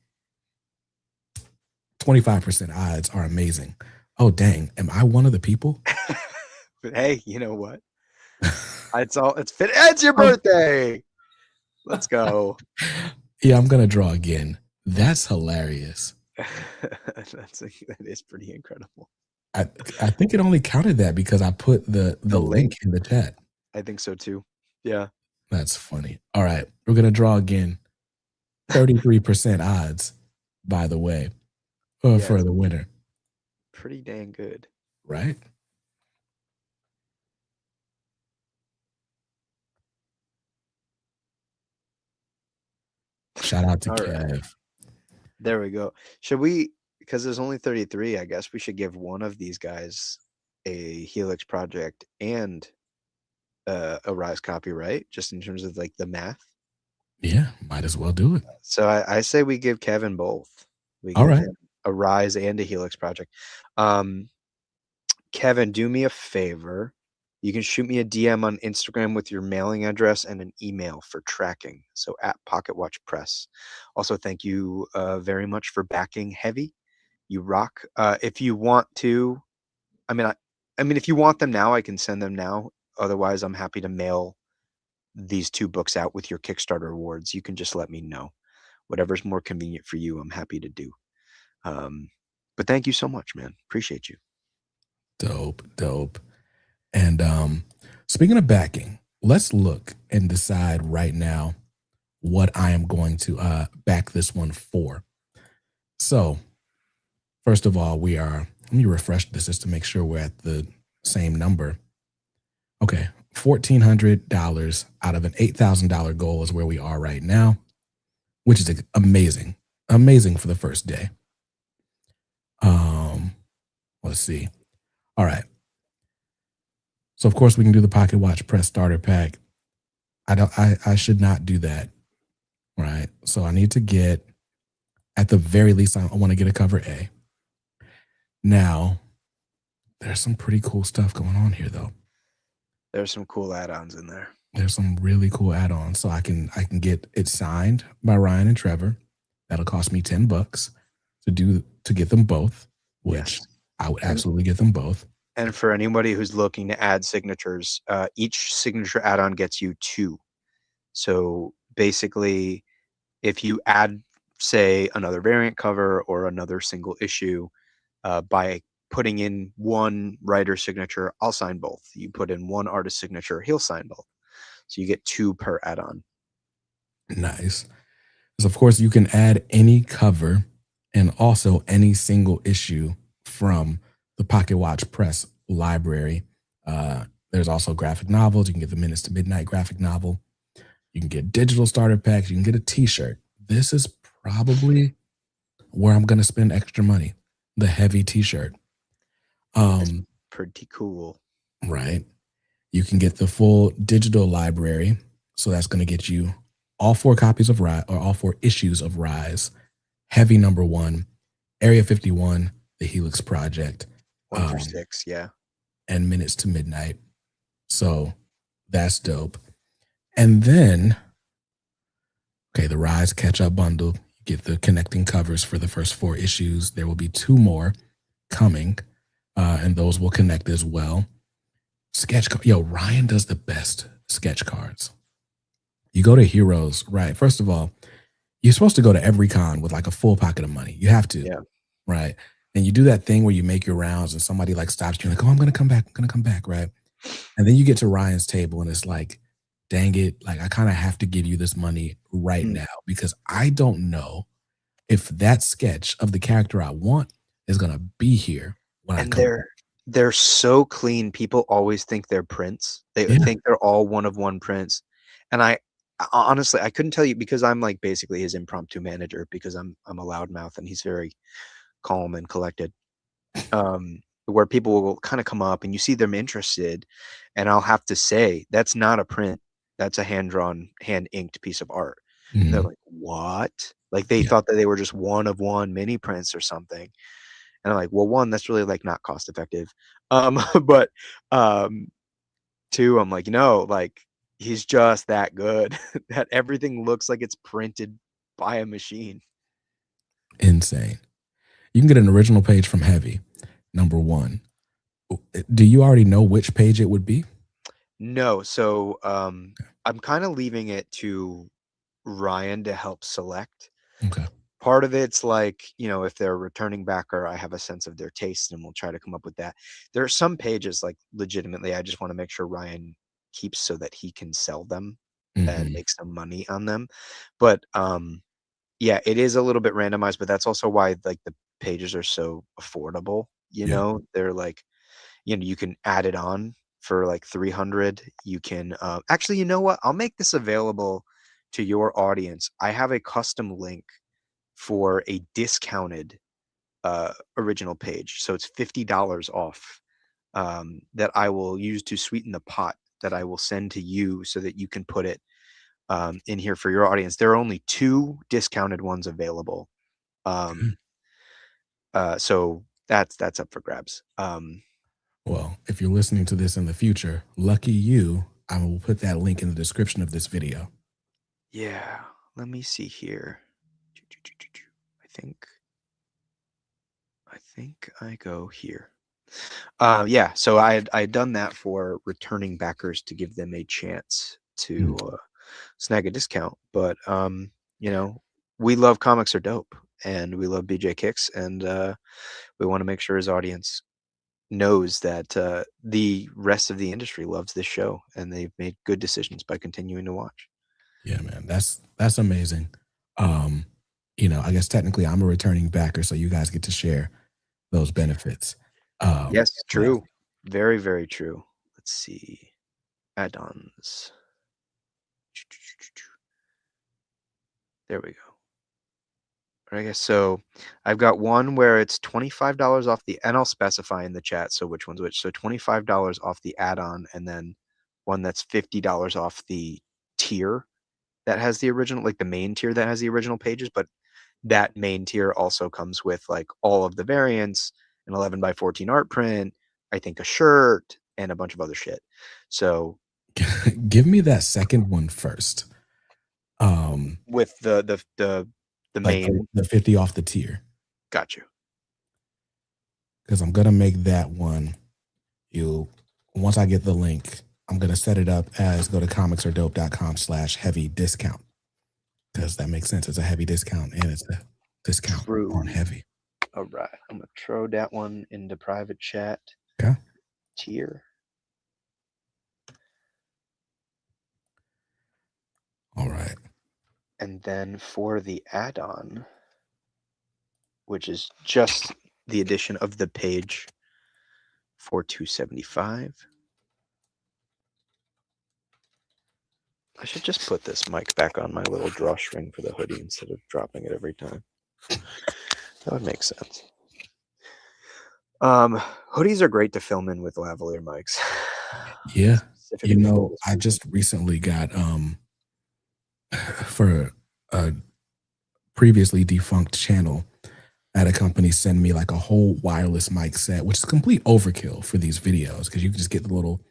25% odds are amazing. Oh, dang. Am I one of the people? But hey, you know what? It's your Oh. birthday. Let's go. Yeah, I'm going to draw again. That's hilarious. That is pretty incredible. I I think it only counted that because I put the The link link. in the chat. I think so too. Yeah. That's funny. All right, we're gonna draw again. 33% odds, by the way, Yeah, for it's the winner, pretty dang good. right? Shout out to All right. Kev. There we go. Should we, because there's only 33, I guess we should give one of these guys a Helix project and a Rise copyright, just in terms of like the math. Yeah, might as well do it. So I say we give Kevin both. We All give right. him a Rise and a Helix project. Kevin, do me a favor. You can shoot me a DM on Instagram with your mailing address and an email for tracking. So at Pocket Watch Press. Also, thank you very much for backing Heavy. You rock. If you want to, I mean, if you want them now, I can send them now. Otherwise, I'm happy to mail these 2 books out with your Kickstarter rewards. You can just let me know. Whatever's more convenient for you, I'm happy to do. But thank you so much, man. Appreciate you. Dope, dope. And speaking of backing, let's look and decide right now what I am going to back this one for. So, first of all, let me refresh this just to make sure we're at the same number. Okay, $1,400 out of an $8,000 goal is where we are right now, which is amazing. Amazing for the first day. Let's see. All right. So of course we can do the Pocket Watch Press starter pack. I should not do that. Right. So I need to get, at the very least, I want to get a cover A. Now, there's some pretty cool stuff going on here though. There's some cool add-ons in there. There's some really cool add-ons. So I can get it signed by Ryan and Trevor. That'll cost me $10 to get them both, which Yes. I would absolutely get them both. And for anybody who's looking to add signatures, each signature add-on gets you 2. So basically, if you add, say, another variant cover or another single issue, by putting in one writer signature, I'll sign both. You put in one artist signature, he'll sign both. So you get 2 per add-on. Nice. So of course you can add any cover and also any single issue from the Pocket Watch Press library. There's also graphic novels. You can get the Minutes to Midnight graphic novel. You can get digital starter packs. You can get a t-shirt. This is probably where I'm going to spend extra money. The Heavy t-shirt. Pretty cool. Right. You can get the full digital library. So that's going to get you all 4 copies of Rise, or all 4 issues of Rise, Heavy #1, Area 51, the Helix Project, 1 through 6, yeah. and Minutes to Midnight. So that's dope. And then, okay, the Rise Catch-Up Bundle. You get the connecting covers for the first 4 issues. There will be 2 more coming, and those will connect as well. Ryan does the best sketch cards. You go to Heroes, right? First of all, you're supposed to go to every con with like a full pocket of money. You have to, Yeah. right? And you do that thing where you make your rounds and somebody like stops you, like, oh, I'm gonna come back, right? And then you get to Ryan's table and it's like, dang it, like I kind of have to give you this money right now because I don't know if that sketch of the character I want is gonna be here when I come back. They're so clean. People always think they're prints. They think they're all one of one prints. And I honestly, I couldn't tell you because I'm like basically his impromptu manager because I'm a loudmouth and he's very calm and collected. Where people will kind of come up and you see them interested and I'll have to say, that's not a print. That's a hand-drawn, hand-inked piece of art. And they're like, what? Like they thought that they were just one of one mini prints or something. And I'm like, well, 1, that's really like not cost effective. But 2, I'm like, no, like he's just that good that everything looks like it's printed by a machine. Insane. You can get an original page from Heavy, #1. Do you already know which page it would be? No, so I'm kind of leaving it to Ryan to help select. Okay. Part of it's like, you know, if they're a returning backer, I have a sense of their taste and we'll try to come up with that. There are some pages, like, legitimately, I just want to make sure Ryan keeps so that he can sell them and Mhm. make some money on them. But yeah, it is a little bit randomized, but that's also why, like, the pages are so affordable. You Yeah. know, they're like, you know, you can add it on for like 300. You can actually, you know what? I'll make this available to your audience. I have a custom link for a discounted original page. So it's $50 off that I will use to sweeten the pot that I will send to you so that you can put it in here for your audience. There are only 2 discounted ones available. Okay. So that's up for grabs. Well, if you're listening to this in the future, lucky you, I will put that link in the description of this video. Yeah, let me see here. I think I go here. Yeah, so I had done that for returning backers to give them a chance Mm. to snag a discount. But you know, we love Comics Are Dope, and we love BJ Kicks, and we want to make sure his audience knows that the rest of the industry loves this show, and they've made good decisions by continuing to watch. Yeah, man, that's amazing. Um, you know, I guess technically I'm a returning backer, so you guys get to share those benefits. Yes, But true. Very, very true. Let's see. Add-ons. There we go. I guess so. I've got one where it's $25 off the, and I'll specify in the chat so which one's which. So $25 off the add-on, and then one that's $50 off the tier that has the original, like the main tier that has the original pages, but that main tier also comes with like all of the variants, an 11 by 14 art print, I think a shirt, and a bunch of other shit. So give me that second one first. with the Like main, the 50 off the tier, got you. because I'm gonna make that one. You Once I get the link, I'm gonna set it up as go to comicsordope.com/heavy discount, because that makes sense. It's a heavy discount and it's a discount on True. heavy. All right, I'm gonna throw that one into private chat. Okay. Tier. All right. And then for the add-on, which is just the addition of the page for $275. I should just put this mic back on my little drawstring for the hoodie instead of dropping it every time. That would make sense. Hoodies are great to film in with lavalier mics. Yeah. You Specifically for know, this I reason. just recently got for a previously defunct channel, I had a company send me like a whole wireless mic set, which is complete overkill for these videos because you can just get the little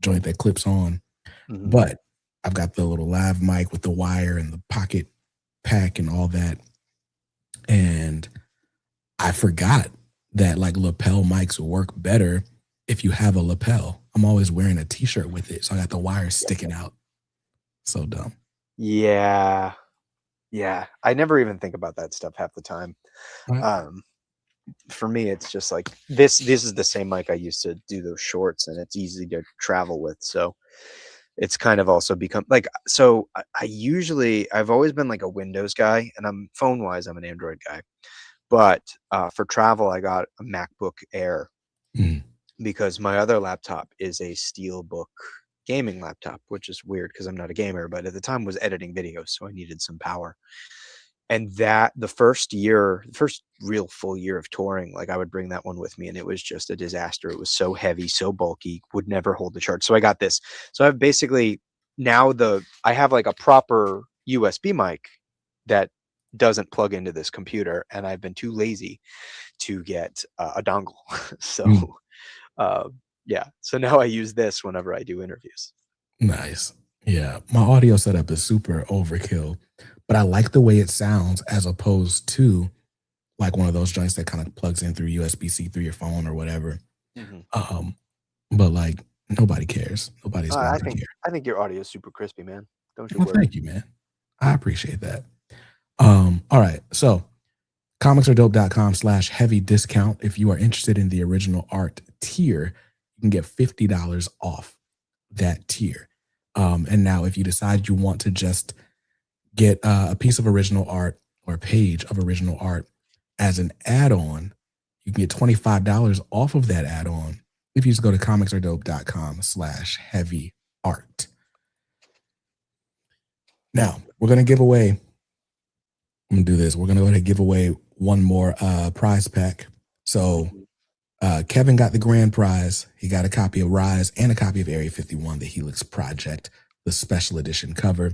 joint that clips on. Mhm. But I've got the little lav mic with the wire and the pocket pack and all that. And I forgot that like lapel mics work better if you have a lapel. I'm always wearing a t-shirt with it, so I got the wire sticking out. So dumb. Yeah. Yeah. I never even think about that stuff half the time. Right. For me, it's just like this is the same mic I used to do those shorts, and it's easy to travel with. So it's kind of also become like, so I usually, I've always been like a Windows guy, and I'm phone wise, I'm an Android guy. But for travel, I got a MacBook Air Mm. because my other laptop is a Steelbook gaming laptop, which is weird because I'm not a gamer, but at the time was editing videos, so I needed some power. And that the first real full year of touring, like I would bring that one with me, and it was just a disaster. It was so heavy, so bulky, would never hold the charge. So I got this. So I've basically now I have like a proper USB mic that doesn't plug into this computer, and I've been too lazy to get a dongle. So Mm. uh, yeah, so now I use this whenever I do interviews. Nice. Yeah. My audio setup is super overkill, but I like the way it sounds as opposed to like one of those joints that kind of plugs in through USB-C through your phone or whatever. Mhm. But like nobody cares. Nobody's going I to think care. I think your audio is super crispy, man. Don't you Well, worry. thank you, man. I appreciate that. All right. So Comicsaredope.com/heavy discount. If you are interested in the original art tier, you can get $50 off that tier. And now, if you decide you want to just get a piece of original art or a page of original art as an add-on, you can get $25 off of that add-on if you just go to comicsaredope.com/heavy art. Now, we're going to give away, I'm going to do this. We're going to go ahead and give away one more prize pack. So Kevin got the grand prize. He got a copy of Rise and a copy of Area 51, the Helix Project, the special edition cover.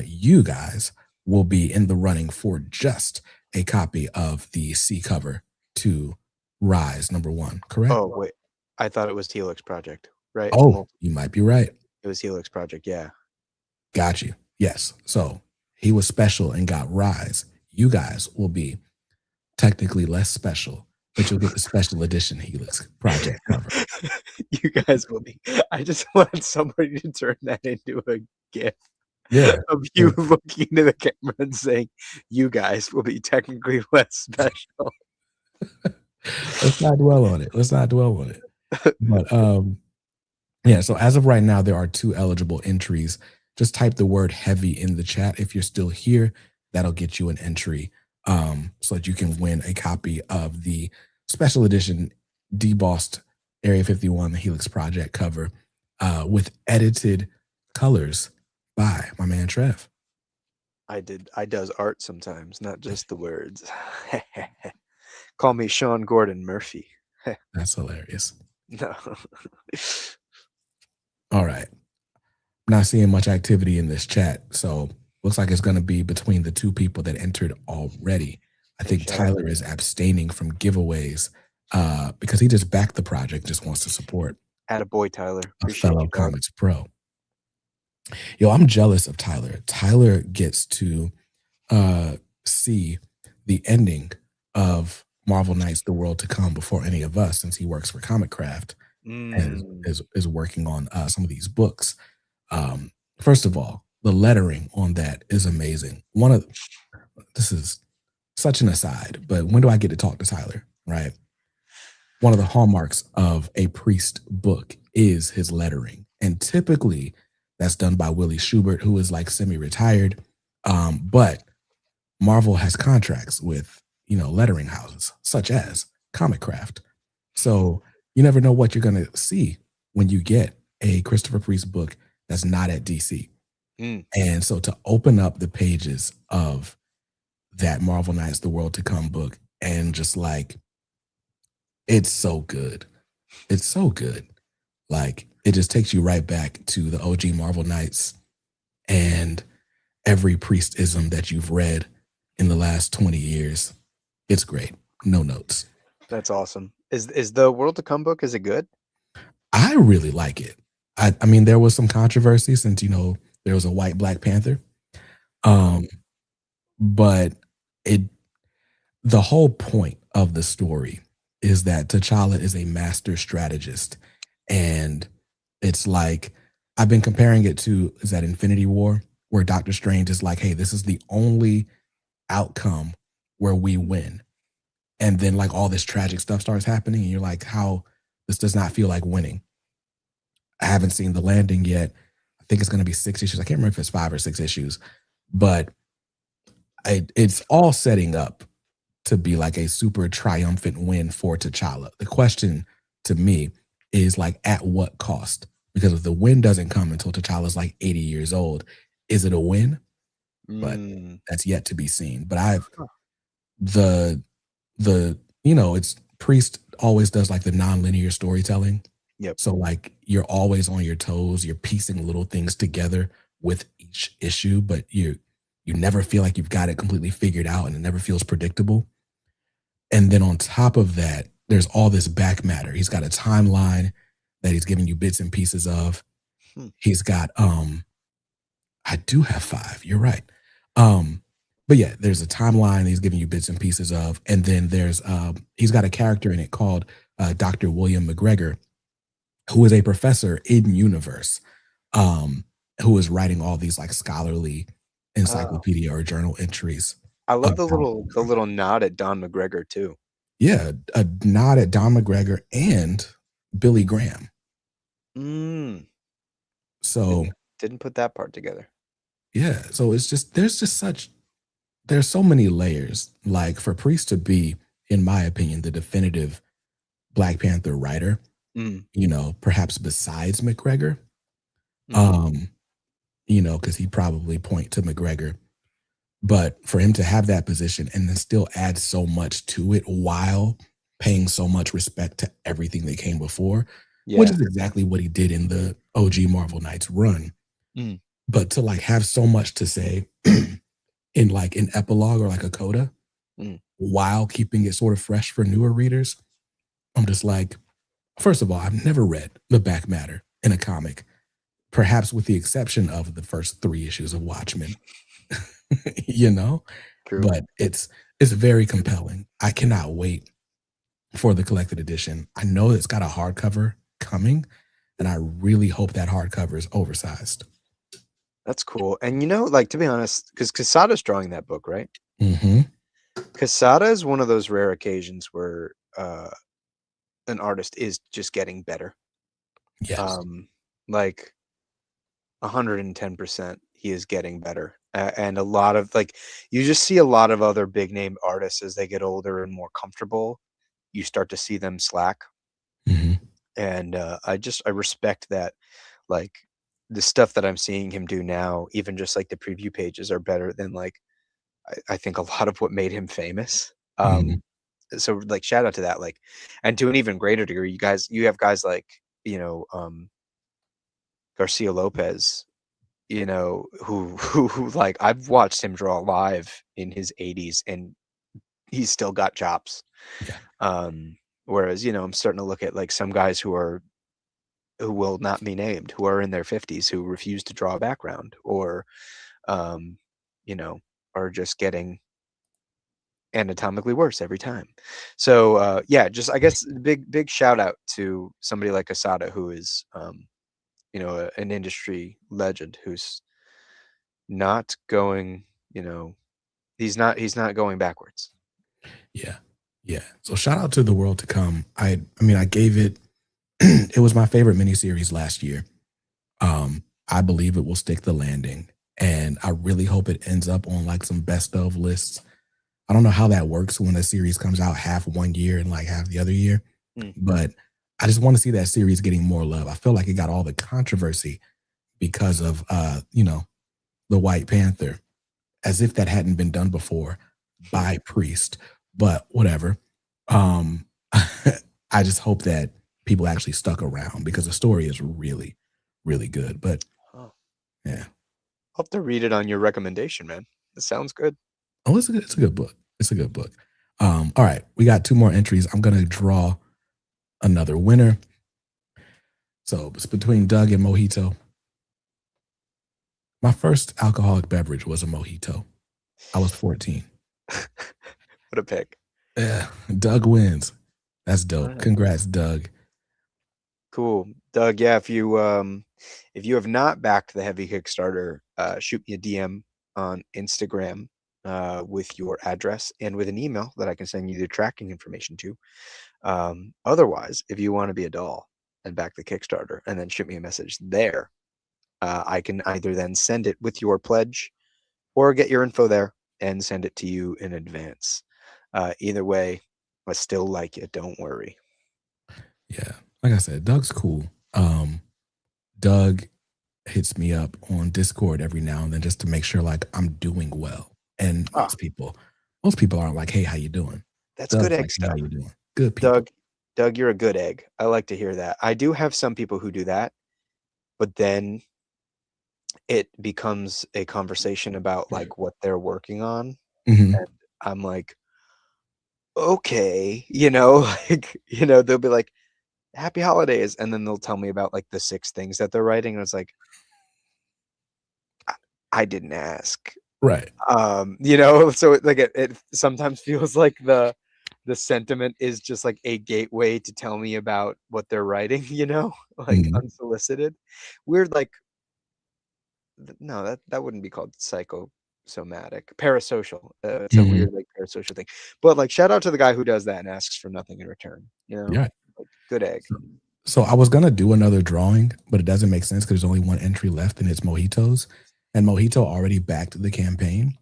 You guys will be in the running for just a copy of the C cover to Rise #1, correct? Oh, wait. I thought it was Helix Project, right? Oh, you might be right. It was Helix Project, yeah. Got you. Yes. So he was special and got Rise. You guys will be technically less special, but you'll get the special edition Helix Project cover. You guys will be. I just want somebody to turn that into a GIF. Yeah. Of you looking into the camera and saying, "You guys will be technically less special." Let's not dwell on it. But yeah, so as of right now, there are 2 eligible entries. Just type the word heavy in the chat if you're still here. That'll get you an entry so that you can win a copy of the special edition debossed Area 51, the Helix Project cover with edited colors by my man Trev. I does art sometimes, not just the words. Call me Sean Gordon Murphy. That's hilarious. No. All right. Not seeing much activity in this chat, so looks like it's going to be between the 2 people that entered already. I think Tyler is abstaining from giveaways because he just backed the project, just wants to support. Attaboy, Tyler. A fellow comics pro. Yo, I'm jealous of Tyler. Tyler gets to see the ending of Marvel Knights: The World to Come before any of us, since he works for Comic Craft and is working on some of these books. First of all, the lettering on that is amazing. This is such an aside, but when do I get to talk to Tyler, right? One of the hallmarks of a Priest book is his lettering. And typically that's done by Willie Schubert, who is like semi-retired. But Marvel has contracts with, lettering houses such as Comic Craft. So you never know what you're going to see when you get a Christopher Priest book that's not at DC. And so to open up the pages of that Marvel Knights: The World to Come book and just like, it's so good. It's so good. Like, it just takes you right back to the OG Marvel Knights and every Priestism that you've read in the last 20 years. It's great. No notes. That's awesome. Is the World to Come book, is it good? I really like it. I mean, there was some controversy since, there was a white Black Panther. But the whole point of the story is that T'Challa is a master strategist. And it's like, I've been comparing it to, is that Infinity War, where Doctor Strange is like, hey, this is the only outcome where we win. And then like all this tragic stuff starts happening. And you're like, how this does not feel like winning. I haven't seen The Landing yet. I think it's going to be 6 issues. I can't remember if it's 5 or 6 issues, but it's all setting up to be like a super triumphant win for T'Challa. The question to me is like, at what cost? Because if the win doesn't come until T'Challa's like 80 years old, is it a win? But that's yet to be seen. But it's Priest always does like the non-linear storytelling. Yep. So like you're always on your toes, you're piecing little things together with each issue, but you never feel like you've got it completely figured out and it never feels predictable. And then on top of that, there's all this back matter. He's got a timeline that he's giving you bits and pieces of. He's got I do have 5, you're right. But yeah, there's a timeline he's giving you bits and pieces of. And then there's he's got a character in it called Dr. William McGregor, who is a professor in universe, who is writing all these like scholarly encyclopedia or journal entries I love about the little nod at Don McGregor too. yeah, a nod at Don McGregor and Billy Graham. Mm, So didn't put that part together. yeah, so it's just there's so many layers. Like for Priest to be, in my opinion, the definitive Black Panther writer, Mm, perhaps besides McGregor, mm, um, because he'd probably point to McGregor. But for him to have that position and then still add so much to it while paying so much respect to everything that came before, which yeah. is exactly what he did in the OG Marvel Knights run. Mm, But to like have so much to say in like an epilogue or like a coda mm. while keeping it sort of fresh for newer readers, I'm just like, first of all, I've never read the back matter in a comic, perhaps with the exception of the first 3 issues of Watchmen, you know? True. But it's very compelling. I cannot wait for the collected edition. I know it's got a hardcover coming, and I really hope that hardcover is oversized. That's cool. And like, to be honest, because Quesada's drawing that book, right? Mm-hmm. Quesada is one of those rare occasions where an artist is just getting better. Yes. Like 110%, he is getting better. And a lot of like, you just see a lot of other big name artists as they get older and more comfortable. You start to see them slack, Mm-hmm. and I respect that. Like the stuff that I'm seeing him do now, even just like the preview pages are better than like I think a lot of what made him famous. Mm-hmm. So like shout out to that, like, and to an even greater degree, you have guys like Garcia Lopez, who like I've watched him draw live in his 80s and he's still got chops. Yeah. Whereas I'm starting to look at like some guys who will not be named, who are in their 50s, who refuse to draw a background, or um, you know, are just getting anatomically worse every time. So yeah, just I guess big shout out to somebody like Asada, who is an industry legend, who's not going, he's not going backwards. Yeah. Yeah. So shout out to The World to Come. I mean, I gave it it was my favorite miniseries last year. I believe it will stick the landing. And I really hope it ends up on like some best of lists. I don't know how that works when a series comes out half one year and like half the other year, Mm. but I just want to see that series getting more love. I feel like it got all the controversy because of the White Panther, as if that hadn't been done before by Priest. But whatever. Um I just hope that people actually stuck around because the story is really, really good. But Oh, yeah. I'll have to read it on your recommendation, man. It sounds good. Oh, it's a good book. It's a good book. All right, we got 2 more entries. I'm gonna draw another winner. So it's between Doug and Mojito. My first alcoholic beverage was a mojito. I was 14. What a pick. Yeah, Doug wins. That's All dope. right. Congrats, Doug. Cool. Doug, yeah, if you have not backed the Heavy Kickstarter, shoot me a DM on Instagram with your address and with an email that I can send you the tracking information to. Otherwise, if you want to be a doll and back the Kickstarter and then shoot me a message there, I can either then send it with your pledge or get your info there and send it to you in advance. Either way, I still like it. Don't worry. Yeah, like I said, Doug's cool. Doug hits me up on Discord every now and then just to make sure like I'm doing well. And Ah, most people aren't like, "Hey, how you doing?" that's good Doug's egg like, "Hey, how stuff. you doing?" Good people. Doug, Doug, you're a good egg. I like to hear that. I do have some people who do that, but then it becomes a conversation about like what they're working on. Mhm. And I'm like, okay, like, they'll be like, happy holidays. And then they'll tell me about like the 6 things that they're writing. And it's like, I, I didn't ask. Right. So it sometimes feels like the sentiment is just like a gateway to tell me about what they're writing, like Mhm. unsolicited. Weird, like no, that wouldn't be called somatic, parasocial. It's a Mhm. weird like parasocial thing. But like shout out to the guy who does that and asks for nothing in return. You know, Yeah. like good egg. So so I was gonna do another drawing, but it doesn't make sense because there's only one entry left, and it's Mojitos, and Mojito already backed the campaign.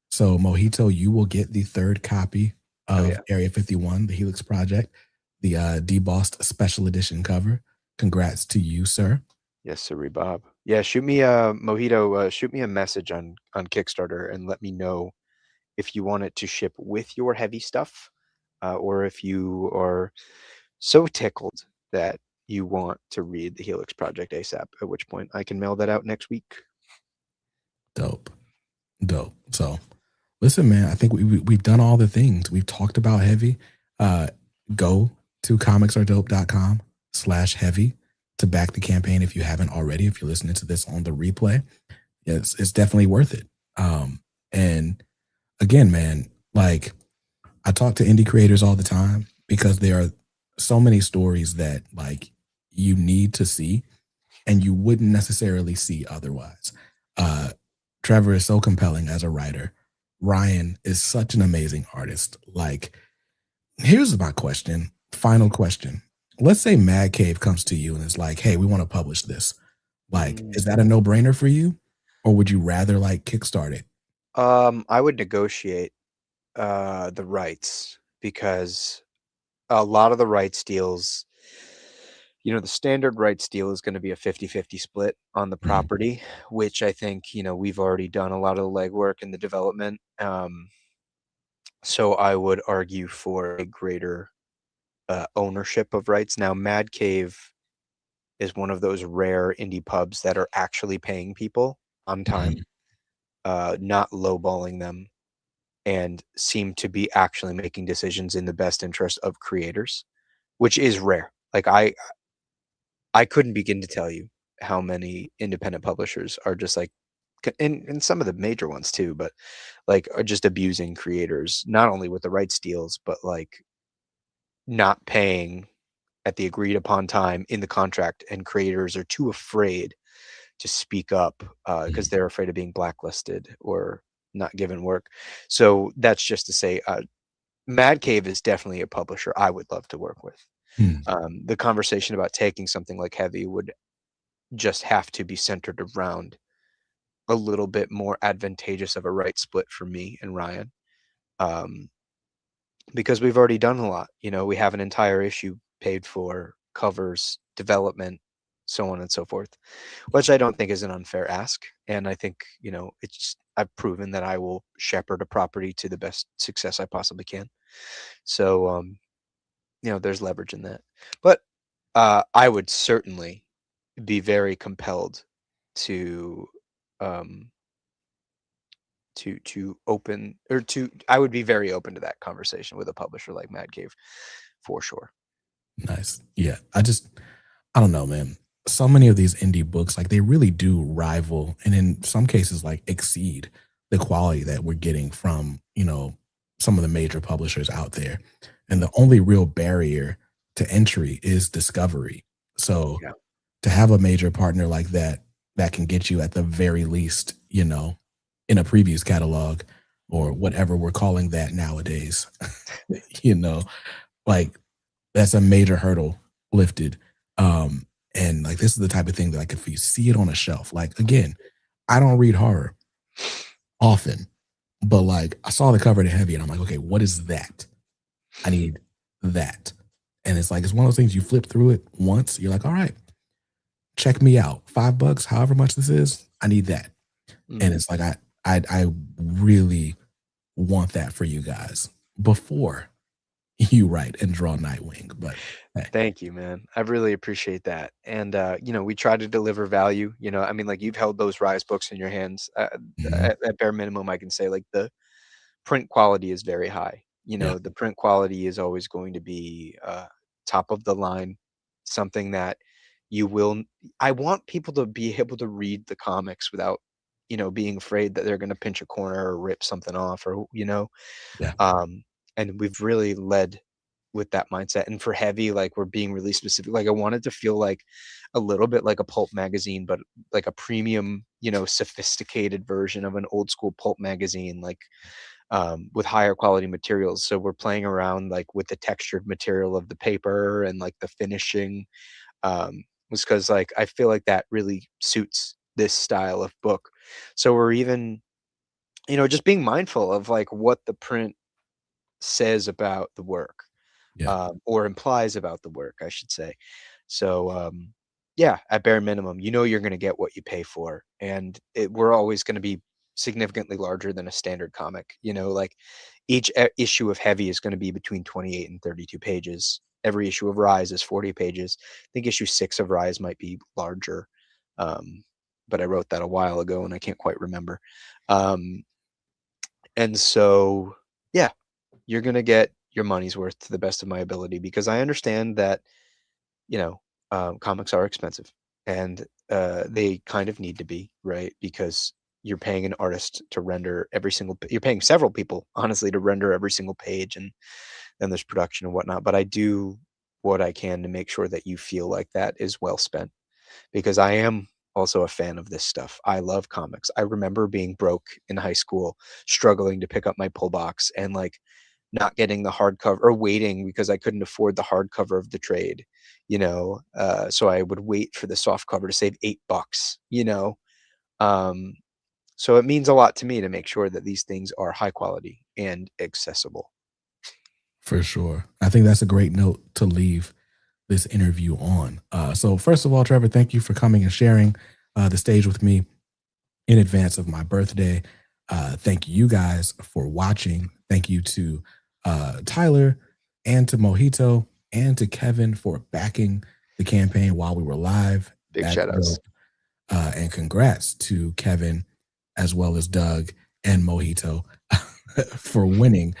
So Mojito, you will get the third copy Oh of yeah. Area 51, the Helix Project, the debossed special edition cover. Congrats to you, sir. Yes, sir, Bob. Yeah, shoot me a Mojito. Shoot me a message on Kickstarter and let me know if you want it to ship with your heavy stuff, or if you are so tickled that you want to read the Helix Project ASAP. At which point I can mail that out next week. Dope. Dope. So listen, man, I think we've done all the things. We've talked about heavy. Uh, go to comicsaredope.com/heavy to back the campaign if you haven't already. If you're listening to this on the replay, it's definitely worth it. And again, man, like I talk to indie creators all the time because there are so many stories that like you need to see and you wouldn't necessarily see otherwise. Uh, Trevor is so compelling as a writer. Ryan is such an amazing artist. Like, here's my question, final question. Let's say Mad Cave comes to you and is like, "Hey, we want to publish this." Like, Mm. is that a no-brainer for you, or would you rather like kickstart it? I would negotiate the rights because a lot of the rights deals, the standard rights deal is going to be a 50-50 split on the Mhm, property, which I think, we've already done a lot of the legwork in the development. So I would argue for a greater ownership of rights. Now, Mad Cave is one of those rare indie pubs that are actually paying people on time, mhm, not lowballing them, and seem to be actually making decisions in the best interest of creators, which is rare. Like I couldn't begin to tell you how many independent publishers are just like, and some of the major ones too, but like are just abusing creators, not only with the rights deals, but like not paying at the agreed upon time in the contract, and creators are too afraid to speak up because mhm, they're afraid of being blacklisted or not given work. So that's just to say, Mad Cave is definitely a publisher I would love to work with. mhm, The conversation about taking something like Heavy would just have to be centered around a little bit more advantageous of a right split for me and Ryan, um, because we've already done a lot. We have an entire issue paid for, covers, development, so on and so forth, which I don't think is an unfair ask. And I think, I've proven that I will shepherd a property to the best success I possibly can. So, there's leverage in that. But I would certainly be very compelled to um, to open or to I would be very open to that conversation with a publisher like Mad Cave for sure. nice. Yeah, I don't know, man. So many of these indie books, like they really do rival and in some cases like exceed the quality that we're getting from, some of the major publishers out there. And Mm, the only real barrier to entry is discovery. So yeah. to have a major partner like that that can get you at the very least, in a previews catalog or Mhm. whatever we're calling that nowadays, you know, like that's a major hurdle lifted. Um, and like this is the type of thing that like if you see it on a shelf, like again, I don't read horror often, but like I saw the cover to Heavy and I'm like, okay, what is that? I need that. And it's like it's one of those things you flip through it once, you're like, all right, check me out. $5, however much this is, I need that. And Mhm. it's like I really want that for you guys before you write and draw Nightwing. But hey, Thank you, man. I really appreciate that. And we try to deliver value. I mean, like you've held those Rise books in your hands. mhm, At bare minimum, I can say like the print quality is very high. yeah, The print quality is always going to be top of the line, something that you will. I want people to be able to read the comics without, being afraid that they're going to pinch a corner or rip something off, or. yeah, Um, and we've really led. with that mindset. And for heavy, like we're being really specific. Like I wanted to feel like a little bit like a pulp magazine, but like a premium, sophisticated version of an old school pulp magazine, like with higher quality materials. So we're playing around like with the textured material of the paper and like the finishing, was because like I feel like that really suits this style of book. So we're even, just being mindful of like what the print says about the work, Yeah, or implies about the work, I should say. So, yeah, at bare minimum, you're going to get what you pay for, and we're always going to be significantly larger than a standard comic. Like each issue of Heavy is going to be between 28 and 32 pages. Every issue of Rise is 40 pages. I think issue 6 of Rise might be larger, but I wrote that a while ago and I can't quite remember. And so, yeah, you're going to get your money's worth to the best of my ability, because I understand that, comics are expensive, and they kind of need to be, right? Because you're paying an artist to render you're paying several people, honestly, to render every single page, and then there's production and whatnot. But I do what I can to make sure that you feel like that is well spent, because I am also a fan of this stuff. I love comics. I remember being broke in high school, struggling to pick up my pull box, and like not getting the hardcover, or waiting because I couldn't afford the hardcover of the trade, so I would wait for the soft cover to save $8. Um, so it means a lot to me to make sure that these things are high quality and accessible. for sure. I think that's a great note to leave this interview on. So first of all, Trevor, thank you for coming and sharing the stage with me in advance of my birthday. Thank you guys for watching. Thank you to Tyler and to Mojito and to Kevin for backing the campaign while we were live. Big That's shout outs. dope. And congrats to Kevin as well as Doug and Mojito for winning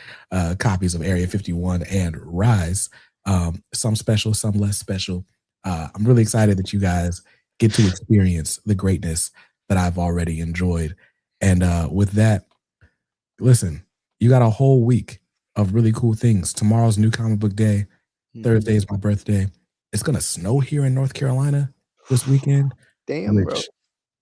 copies of Area 51 and Rise. Some special, some less special. I'm really excited that you guys get to experience the greatness that I've already enjoyed. And with that, listen, you got a whole week of really cool things. Tomorrow's New Comic Book Day. Thursday is my birthday. It's going to snow here in North Carolina this weekend, Damn, bro. which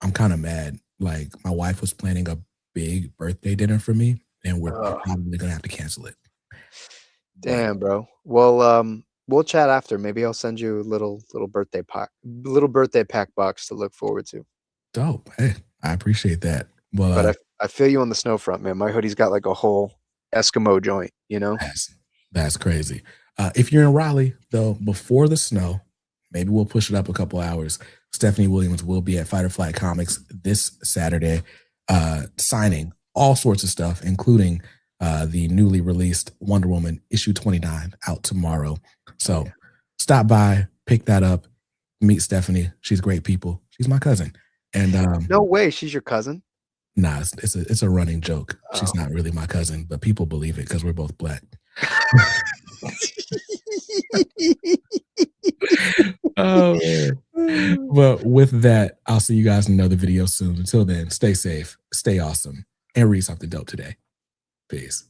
I'm kind of mad. Like, my wife was planning a big birthday dinner for me, and we're probably going to have to cancel it. But Damn, bro. Well, we'll chat after. Maybe I'll send you a little birthday pack box to look forward to. dope. Hey, I appreciate that. Well, But I feel you on the snow front, man. My hoodie's got like a whole Eskimo joint, that's crazy. If you're in Raleigh, though, before the snow, maybe we'll push it up a couple hours. Stephanie Williams will be at Fight or Flight Comics this Saturday, signing all sorts of stuff, including the newly released Wonder Woman issue 29 out tomorrow. So stop by, pick that up, meet Stephanie. She's great people. She's my cousin. And No way, she's your cousin? nah, it's a running joke. She's not really my cousin, but people believe it because we're both Black. Oh man. But with that, I'll see you guys in another video soon. Until then, stay safe, stay awesome, and read something dope today. Peace.